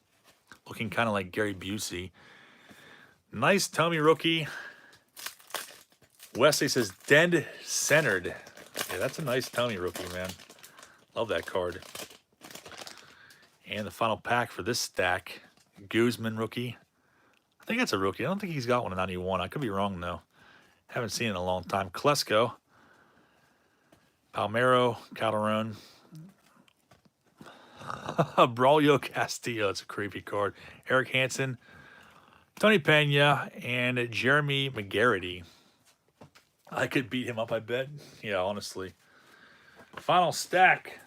Looking kind of like Gary Busey. Nice Thome rookie. Wesley says, dead centered. Yeah, that's a nice Thome rookie, man. Love that card. And the final pack for this stack. Guzman rookie. I think that's a rookie. I don't think he's got one in 91. I could be wrong, though. Haven't seen it in a long time. Klesko. Palmero. Calderon. Braulio Castillo. It's a creepy card. Eric Hansen. Tony Pena. And Jeremy McGarity. I could beat him up, I bet. Yeah, honestly. Final stack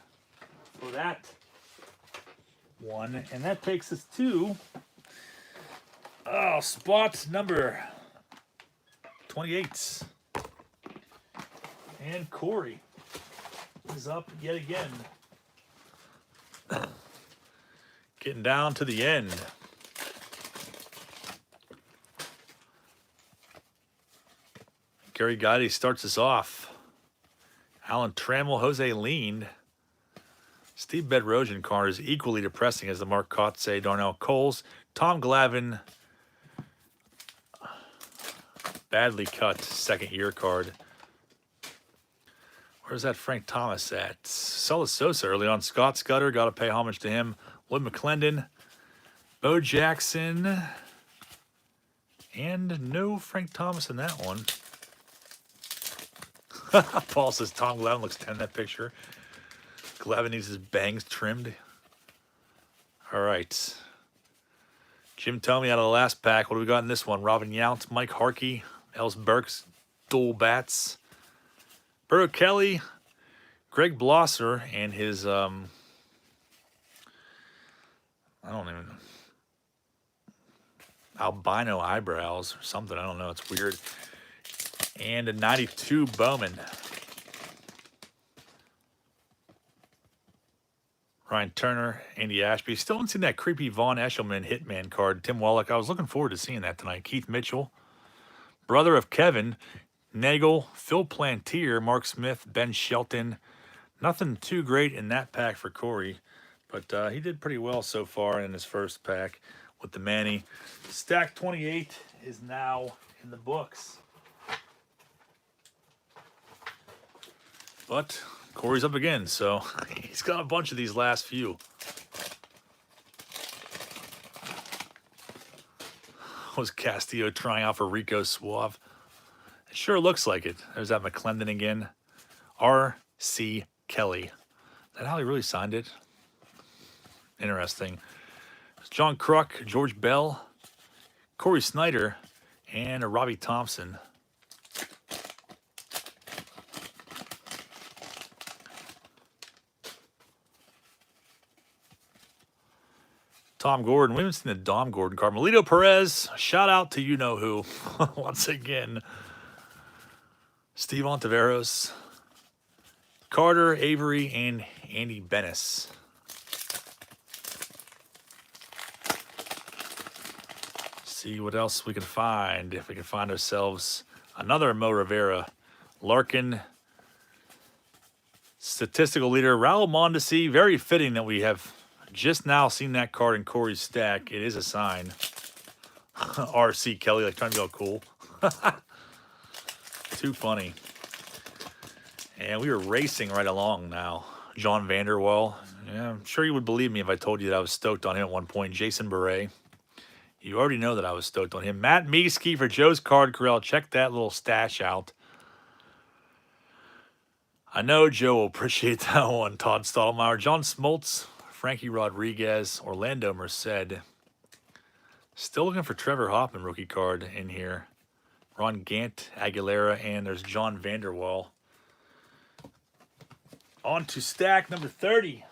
for that one. And that takes us to spot number 28. And Corey is up yet again. Getting down to the end. Gary Gotti starts us off. Alan Trammell, Jose Lean. Steve Bedrosian card is equally depressing as the Mark Kotze, Darnell Coles. Tom Glavine. Badly cut second year card. Where's that Frank Thomas at? Sella Sosa early on. Scott Scudder, got to pay homage to him. Lloyd McClendon, Bo Jackson, and no Frank Thomas in that one. Paul says Tom Glavine looks 10 in that picture. Glavine needs his bangs trimmed. All right. Jim Tomey out of the last pack. What do we got in this one? Robin Yount, Mike Harkey, Els Burks, dual bats. Burrow Kelly, Greg Blosser, and his, I don't even know, albino eyebrows or something. I don't know. It's weird. And a 92 Bowman. Ryan Turner, Andy Ashby. Still haven't seen that creepy Vaughn Eshelman Hitman card. Tim Wallach. I was looking forward to seeing that tonight. Keith Mitchell. Brother of Kevin. Nagel. Phil Plantier. Mark Smith. Ben Shelton. Nothing too great in that pack for Corey. But he did pretty well so far in his first pack with the Manny. Stack 28 is now in the books. But Corey's up again, so he's got a bunch of these last few. Was Castillo trying out for Rico Suave? It sure looks like it. There's that McClendon again. R.C. Kelly. Is that how he really signed it? Interesting. It's John Kruk, George Bell, Corey Snyder, and a Robbie Thompson. Tom Gordon. We haven't seen the Dom Gordon card. Melito Perez. Shout out to you-know-who. Once again. Steve Ontiveros. Carter, Avery, and Andy Bennis. See what else we can find. If we can find ourselves another Mo Rivera. Larkin. Statistical leader, Raul Mondesi. Very fitting that we have just now seen that card in Corey's stack. It is a sign. R.C. Kelly, like trying to go cool. Too funny. And we are racing right along now. John Vanderwall. Yeah, I'm sure you would believe me if I told you that I was stoked on him at one point. Jason Beret. You already know that I was stoked on him. Matt Meeski for Joe's Card Corral. Check that little stash out. I know Joe will appreciate that one. Todd Stottlemyre. John Smoltz. Frankie Rodriguez, Orlando Merced. Still looking for Trevor Hoffman rookie card in here. Ron Gant, Aguilera, and there's John Vanderwall. On to stack number 30.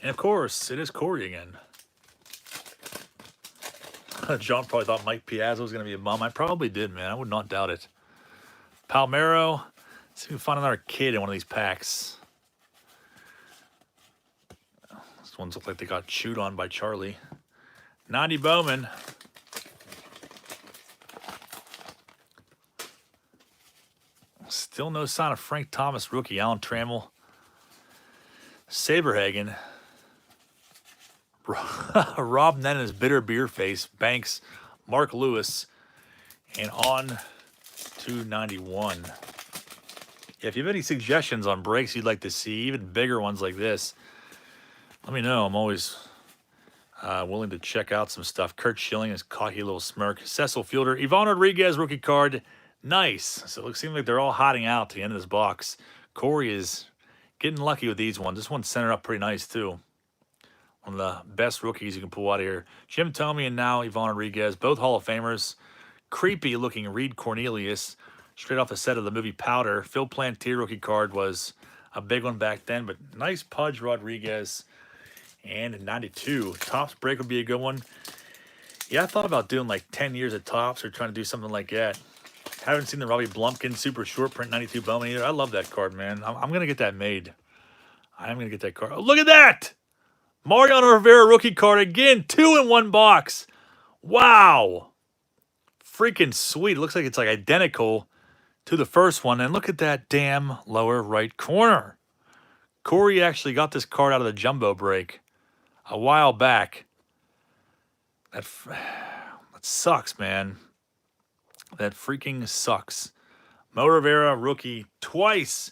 And of course, it is Corey again. John probably thought Mike Piazza was going to be a bum. I probably did, man. I would not doubt it. Palmero. Let's see if we can find another kid in one of these packs. These ones look like they got chewed on by Charlie. 90 Bowman. Still no sign of Frank Thomas rookie. Alan Trammell. Saberhagen. Rob Nenna's bitter beer face. Banks, Mark Lewis, and on to 91. If you have any suggestions on breaks you'd like to see, even bigger ones like this, let me know. I'm always willing to check out some stuff. Kurt Schilling, his cocky little smirk. Cecil Fielder. Ivan Rodriguez rookie card. Nice. So it seems like they're all hotting out at the end of this box. Corey is getting lucky with these ones. This one's centered up pretty nice, too. One of the best rookies you can pull out of here. Jim Tomey and now Ivan Rodriguez, both Hall of Famers. Creepy looking Reed Cornelius, straight off the set of the movie Powder. Phil Plantier rookie card was a big one back then, but nice Pudge Rodriguez. And 92. Topps break would be a good one. Yeah, I thought about doing like 10 years of Topps or trying to do something like that. Haven't seen the Robbie Blumpkin super short print 92 Bowman either. I love that card, man. I'm going to get that made. I'm going to get that card. Oh, look at that! Mariano Rivera rookie card again. 2 in one box. Wow. Freaking sweet. It looks like it's like identical to the first one. And look at that damn lower right corner. Corey actually got this card out of the jumbo break a while back. That sucks, man. That freaking sucks. Mo Rivera, rookie, twice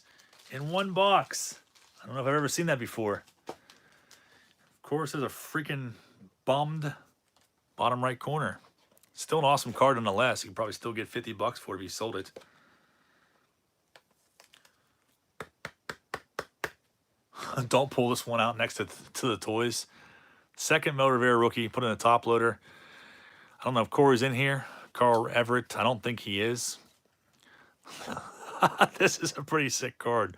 in one box. I don't know if I've ever seen that before. Of course, there's a freaking bummed bottom right corner. Still an awesome card nonetheless. You can probably still get $50 for it if you sold it. Don't pull this one out next to the toys. Second Mo Rivera rookie, put in a top loader. I don't know if Corey's in here. Carl Everett, I don't think he is. This is a pretty sick card.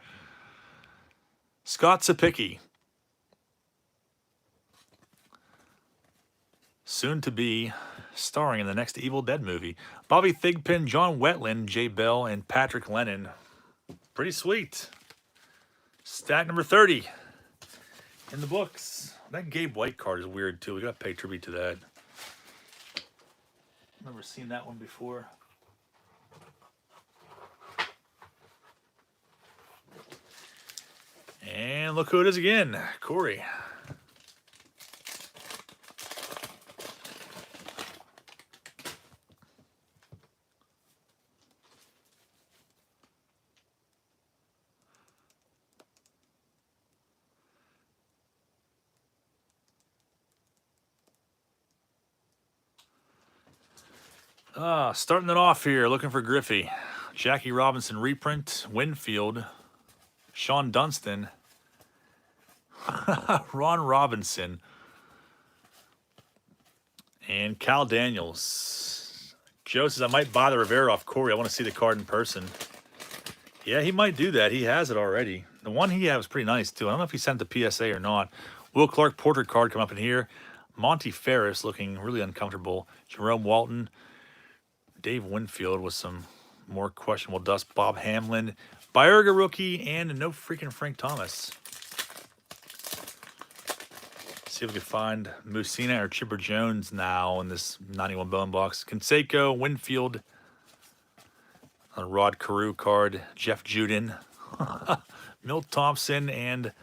Scott Sapicki. Soon to be starring in the next Evil Dead movie. Bobby Thigpen, John Wetland, Jay Bell, and Patrick Lennon. Pretty sweet. Stack number 30 in the books. That Gabe White card is weird too. We got to pay tribute to that. Never seen that one before. And look who it is again, Corey. Starting it off here, looking for Griffey. Jackie Robinson reprint, Winfield, Sean Dunston, Ron Robinson, and Cal Daniels. Joe says, I might buy the Rivera off Corey. I want to see the card in person. Yeah, he might do that. He has it already. The one he had was pretty nice, too. I don't know if he sent the PSA or not. Will Clark portrait card come up in here. Monty Ferris looking really uncomfortable. Jerome Walton. Dave Winfield with some more questionable dust. Bob Hamlin. Baerga rookie, and no freaking Frank Thomas. See if we can find Musina or Chipper Jones now in this 91 Bowman box. Canseco, Winfield. A Rod Carew card. Jeff Juden. Milt Thompson, and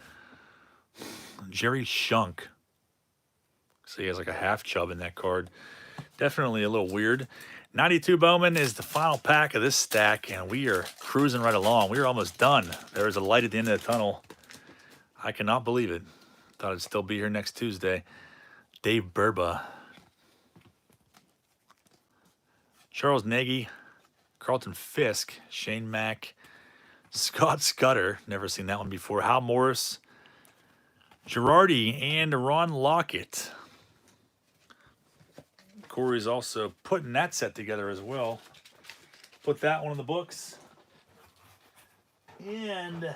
Jerry Shunk. So he has like a half chub in that card. Definitely a little weird. 92 Bowman is the final pack of this stack, and we are cruising right along. We are almost done. There is a light at the end of the tunnel. I cannot believe it. Thought I'd still be here next Tuesday. Dave Burba. Charles Nagy. Carlton Fisk. Shane Mack. Scott Scudder. Never seen that one before. Hal Morris. Girardi and Ron Lockett. Corey's also putting that set together as well. Put that one in the books. And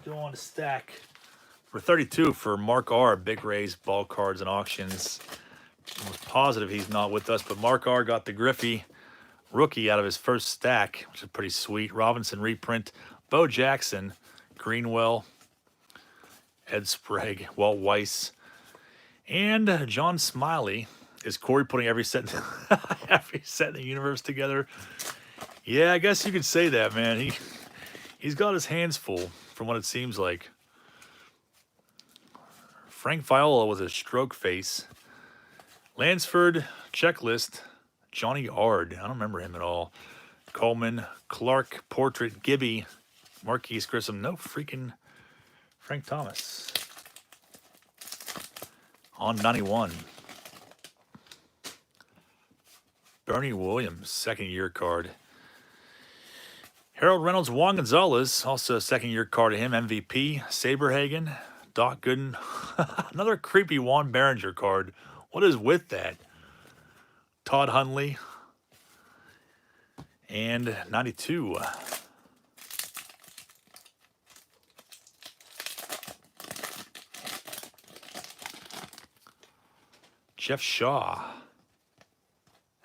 go on to stack for 32 for Mark R. Big Rays, ball cards, and auctions. I was positive he's not with us, but Mark R. got the Griffey rookie out of his first stack, which is pretty sweet. Robinson reprint, Bo Jackson, Greenwell, Ed Sprague, Walt Weiss, and John Smiley. Is Corey putting every set in the universe together? Yeah, I guess you could say that, man. He's got his hands full, from what it seems like. Frank Viola with a stroke face. Lansford, checklist. Johnny Ard. I don't remember him at all. Coleman, Clark, portrait, Gibby, Marquise Grissom. No freaking Frank Thomas. On 91. Bernie Williams, second-year card. Harold Reynolds, Juan Gonzalez, also a second-year card of him. MVP, Saberhagen, Doc Gooden. Another creepy Juan Behringer card. What is with that? Todd Hundley. And 92. Jeff Shaw.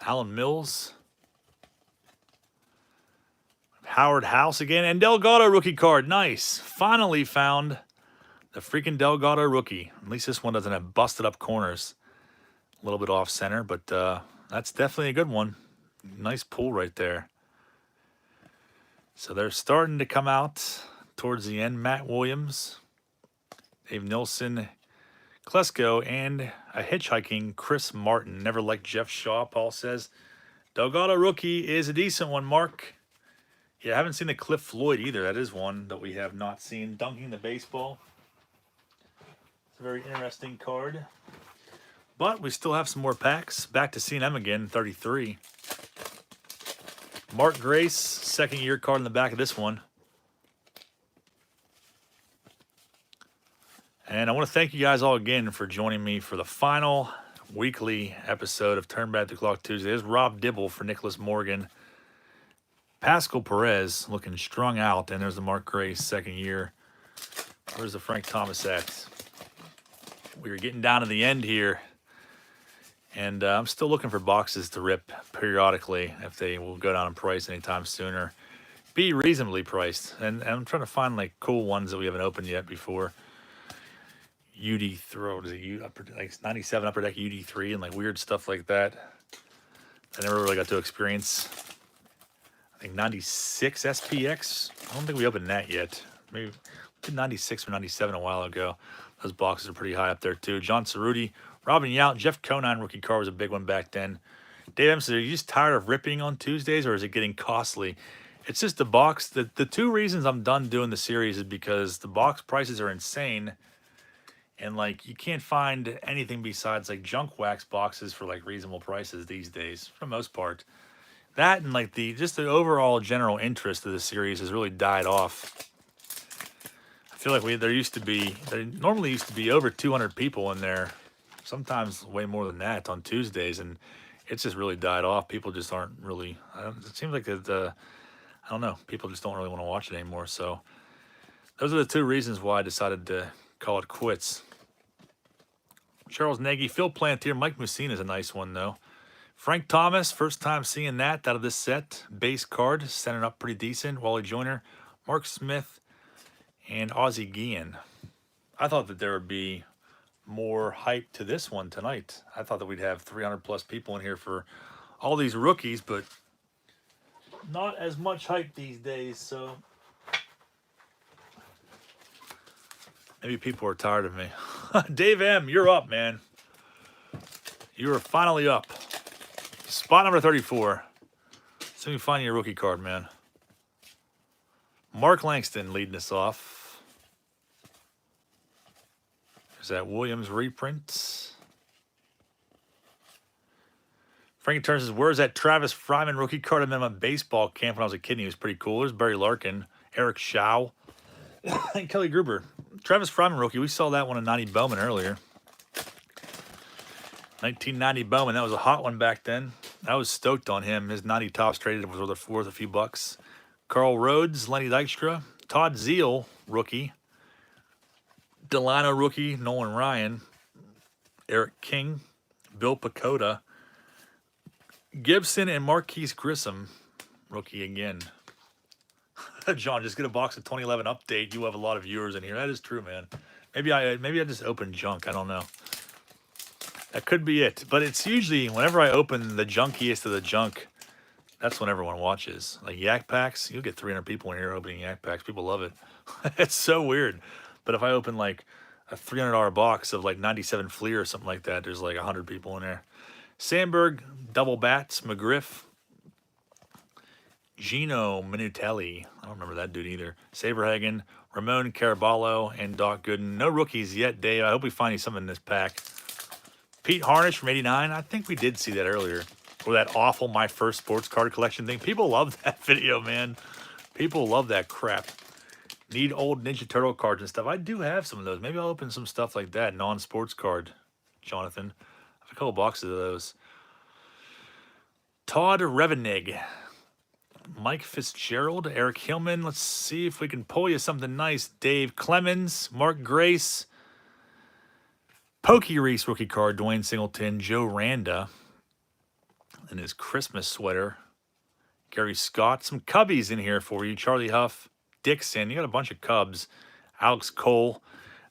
Alan Mills. Howard House again. And Delgado rookie card. Nice. Finally found the freaking Delgado rookie. At least this one doesn't have busted up corners. A little bit off center, but that's definitely a good one. Nice pull right there. So they're starting to come out. towards the end. Matt Williams, Dave Nilsson, Klesko, and a hitchhiking Chris Martin. Never liked Jeff Shaw, Paul says. Delgado rookie is a decent one, Mark. Yeah, I haven't seen the Cliff Floyd either. That is one that we have not seen. Dunking the baseball. It's a very interesting card. But we still have some more packs. Back to seeing them again, 33. Mark Grace, second-year card in the back of this one. And I want to thank you guys all again for joining me for the final weekly episode of Turn Back the Clock Tuesday. There's Rob Dibble for Nicholas Morgan. Pascal Perez looking strung out. And there's the Mark Grace, second year. Where's the Frank Thomas at? We are getting down to the end here. And I'm still looking for boxes to rip periodically if they will go down in price anytime sooner. Be reasonably priced. And I'm trying to find like cool ones that we haven't opened yet before. UD throw, is it like 97 Upper Deck UD3 and like weird stuff like that. I never really got to experience. I think 96 SPX. I don't think we opened that yet. Maybe we did 96 or 97 a while ago. Those boxes are pretty high up there too. John Cerruti. Robin Yount, Jeff Conine rookie card was a big one back then. Dave M says, are you just tired of ripping on Tuesdays or is it getting costly? It's just the box. The two reasons I'm done doing the series is because the box prices are insane. And like you can't find anything besides like junk wax boxes for like reasonable prices these days for the most part. That and like the overall general interest of the series has really died off. I feel like there normally used to be over 200 people in there. Sometimes way more than that on Tuesdays, and it's just really died off. People just aren't really. It seems like I don't know. People just don't really want to watch it anymore. So those are the two reasons why I decided to call it quits. Charles Nagy, Phil Plantier, Mike Mussina is a nice one though. Frank Thomas, first time seeing that out of this set. Base card, sending up pretty decent. Wally Joyner, Mark Smith, and Ozzie Guillen. I thought that there would be more hype to this one tonight. I thought that we'd have 300 plus people in here for all these rookies, but not as much hype these days, so maybe people are tired of me. Dave M, you're up, man. You are finally up. Spot number 34. So you find your rookie card, man. Mark Langston leading us off. Is that Williams reprint? Frankie Turner says, where's that Travis Fryman rookie card? I met him at baseball camp when I was a kid and he was pretty cool. There's Barry Larkin, Eric Shaw, and Kelly Gruber. Travis Fryman rookie, we saw that one in 90 Bowman earlier. 1990 Bowman, that was a hot one back then. I was stoked on him. His 90 tops traded was worth a few bucks. Carl Rhodes, Lenny Dykstra, Todd Zeal rookie. Delano rookie, Nolan Ryan, Eric King, Bill Pacoda, Gibson, and Marquise Grissom, rookie again. John, just get a box of 2011 update. You have a lot of viewers in here. That is true, man. Maybe I just opened junk. I don't know. That could be it. But it's usually whenever I open the junkiest of the junk, that's when everyone watches. Like Yak Packs, you'll get 300 people in here opening Yak Packs. People love it. It's so weird. But if I open like a $300 box of like 97 Fleer or something like that, there's like 100 people in there. Sandberg, double bats, McGriff, Gino Minutelli. I don't remember that dude either. Saberhagen, Ramon Caraballo, and Doc Gooden. No rookies yet, Dave. I hope we find you something in this pack. Pete Harnish from 89. I think we did see that earlier. Or that awful My First Sports Card Collection thing. People love that video, man. People love that crap. Need old Ninja Turtle cards and stuff. I do have some of those. Maybe I'll open some stuff like that. Non-sports card, Jonathan. I have a couple boxes of those. Todd Revenig. Mike Fitzgerald. Eric Hillman. Let's see if we can pull you something nice. Dave Clemens. Mark Grace. Pokey Reese rookie card. Dwayne Singleton. Joe Randa. And his Christmas sweater. Gary Scott. Some Cubbies in here for you. Charlie Huff. Dixon, you got a bunch of Cubs. Alex Cole.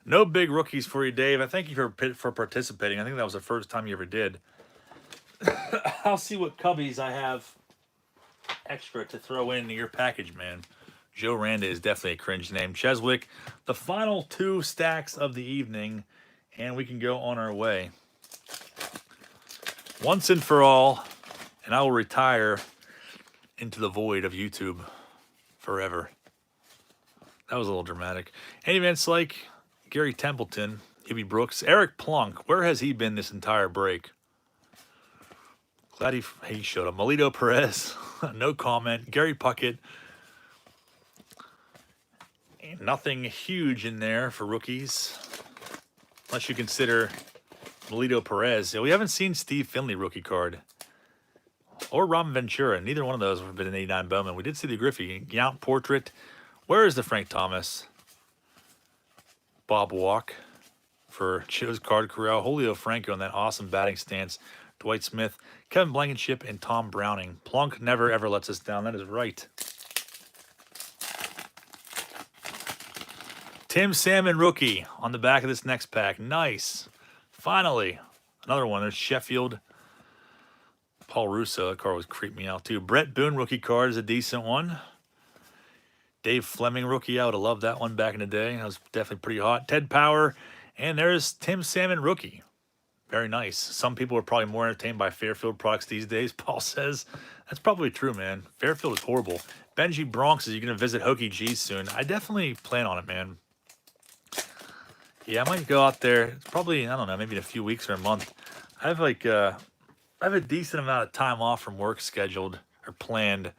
No big rookies for you, Dave. I thank you for participating. I think that was the first time you ever did. I'll see what Cubbies I have extra to throw into your package, man. Joe Randa is definitely a cringe name. Cheswick, the final 2 stacks of the evening, and we can go on our way. Once and for all, and I will retire into the void of YouTube forever. That was a little dramatic. Any events like Gary Templeton, Hibby Brooks, Eric Plunk. Where has he been this entire break? Glad he showed up. Melito Perez, no comment. Gary Puckett. Nothing huge in there for rookies, unless you consider Melito Perez. We haven't seen Steve Finley rookie card. Or Robin Ventura. Neither one of those have been an 89 Bowman. We did see the Griffey Yount portrait. Where is the Frank Thomas? Bob Walk for Joe's card corral. Julio Franco on that awesome batting stance. Dwight Smith, Kevin Blankenship, and Tom Browning. Plunk never, ever lets us down. That is right. Tim Salmon rookie on the back of this next pack. Nice. Finally, another one. There's Sheffield. Paul Russo. That card was creeping me out too. Brett Boone rookie card is a decent one. Dave Fleming rookie. I would have loved that one back in the day. That was definitely pretty hot. Ted Power. And there's Tim Salmon rookie. Very nice. Some people are probably more entertained by Fairfield products these days, Paul says. That's probably true, man. Fairfield is horrible. Benji Bronx, is you going to visit Hokey G's soon? I definitely plan on it, man. Yeah, I might go out there. It's probably, I don't know, maybe in a few weeks or a month. I have I have a decent amount of time off from work scheduled or planned,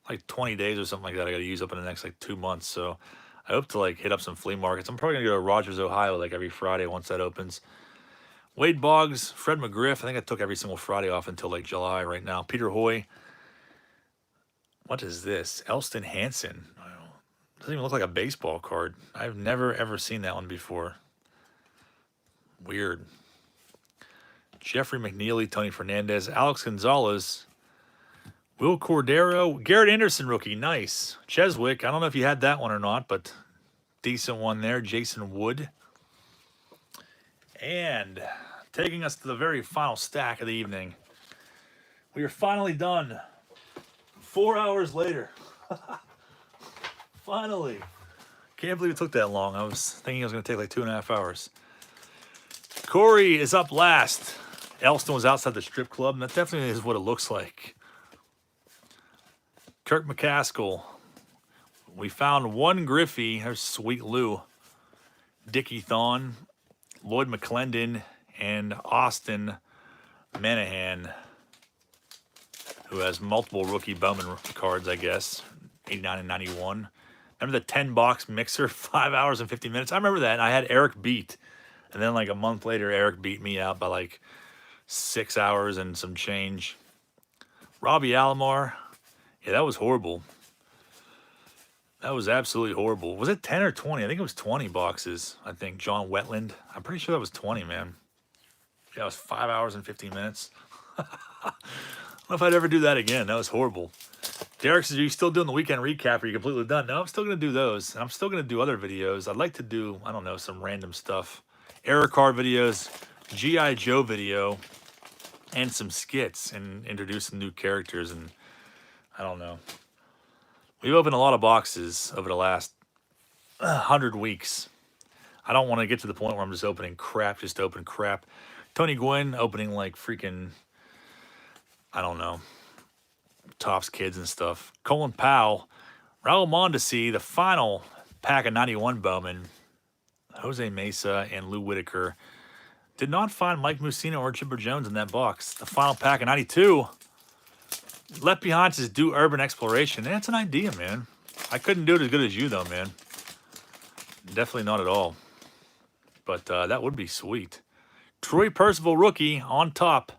like 20 days or something like that. I got to use up in the next 2 months. So I hope to hit up some flea markets. I'm probably gonna go to Rogers, Ohio, every Friday once that opens. Wade Boggs, Fred McGriff. I think I took every single Friday off until July right now. Peter Hoy. What is this? Elston Hansen. Doesn't even look like a baseball card. I've never, ever seen that one before. Weird. Jeffrey McNeely, Tony Fernandez, Alex Gonzalez, Will Cordero, Garrett Anderson rookie. Nice. Cheswick. I don't know if you had that one or not, but decent one there. Jason Wood. And taking us to the very final stack of the evening, we are finally done. 4 hours later. Finally. Can't believe it took that long. I was thinking it was going to take 2.5 hours. Corey is up last. Elston was outside the strip club, and that definitely is what it looks like. Kirk McCaskill. We found one Griffey. There's Sweet Lou. Dickie Thon. Lloyd McClendon, and Austin Manahan, who has multiple rookie Bowman cards, I guess, 89 and 91. Remember the 10-box mixer, 5 hours and 50 minutes? I remember that, and I had Eric beat. And then a month later, Eric beat me out by 6 hours and some change. Robbie Alomar, yeah, that was horrible. That was absolutely horrible. Was it 10 or 20? I think it was 20 boxes. I think John Wetland. I'm pretty sure that was 20, man. Yeah, it was 5 hours and 15 minutes. I don't know if I'd ever do that again. That was horrible. Derek says, are you still doing the weekend recap? Are you completely done? No, I'm still going to do those. And I'm still going to do other videos. I'd like to do, I don't know, some random stuff. Error card videos, G.I. Joe video, and some skits and introduce some new characters. And I don't know. We've opened a lot of boxes over the last 100 weeks. I don't want to get to the point where I'm just opening crap, just open crap. Tony Gwynn opening freaking, I don't know, Topps Kids and stuff. Colin Powell, Raul Mondesi, the final pack of 91 Bowman. Jose Mesa and Lou Whitaker. Did not find Mike Mussina or Chipper Jones in that box. The final pack of 92. Left Behind says do urban exploration. That's an idea, man. I couldn't do it as good as you, though, man. Definitely not at all. But that would be sweet. Troy Percival rookie on top.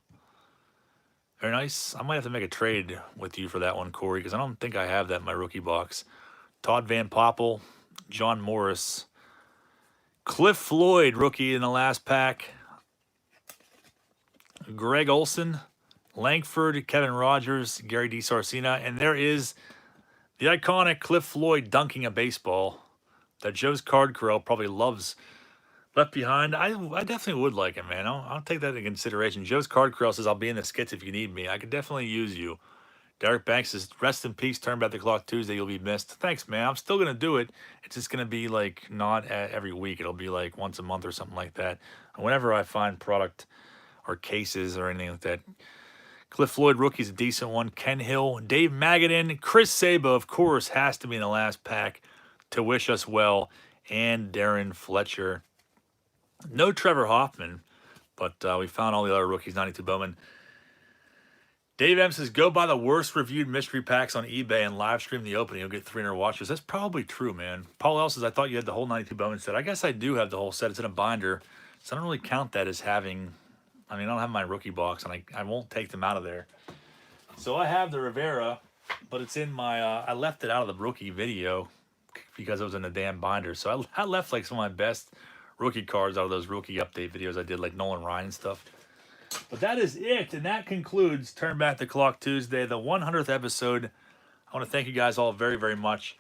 Very nice. I might have to make a trade with you for that one, Corey, because I don't think I have that in my rookie box. Todd Van Poppel, John Morris. Cliff Floyd rookie in the last pack. Greg Olson. Langford, Kevin Rogers, Gary DiSarcina, and there is the iconic Cliff Floyd dunking a baseball that Joe's card corral probably loves. Left Behind, I definitely would like it, man. I'll take that into consideration. Joe's card corral says I'll be in the skits if you need me. I could definitely use you. Derek Banks says, rest in peace, turn back the clock Tuesday. You'll be missed. Thanks, man. I'm still going to do it. It's just going to be like not every week. It'll be like once a month or something like that. And whenever I find product or cases or anything like that. Cliff Floyd, rookie's a decent one. Ken Hill, Dave Magadan, Chris Sabo, of course, has to be in the last pack to wish us well. And Darren Fletcher. No Trevor Hoffman, but we found all the other rookies, 92 Bowman. Dave M says, go buy the worst reviewed mystery packs on eBay and live stream the opening. You'll get 300 watches. That's probably true, man. Paul L says, I thought you had the whole 92 Bowman set. I guess I do have the whole set. It's in a binder, so I don't really count that as having... I mean, I don't have my rookie box, and I won't take them out of there. So I have the Rivera, but it's in my... I left it out of the rookie video because it was in the damn binder. So I left like some of my best rookie cards out of those rookie update videos I did, like Nolan Ryan and stuff. But that is it, and that concludes Turn Back the Clock Tuesday, the 100th episode. I want to thank you guys all very, very much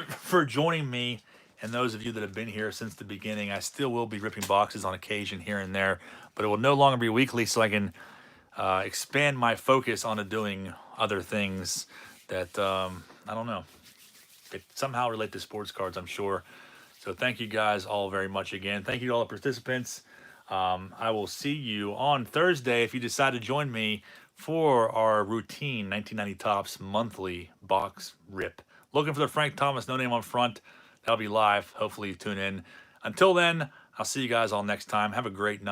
for joining me, and those of you that have been here since the beginning. I still will be ripping boxes on occasion here and there, but it will no longer be weekly, so I can expand my focus onto doing other things that, I don't know, it somehow relate to sports cards, I'm sure. So thank you guys all very much again. Thank you to all the participants. I will see you on Thursday if you decide to join me for our routine 1990 Topps monthly box rip. Looking for the Frank Thomas no name on front. That'll be live. Hopefully you tune in. Until then, I'll see you guys all next time. Have a great night.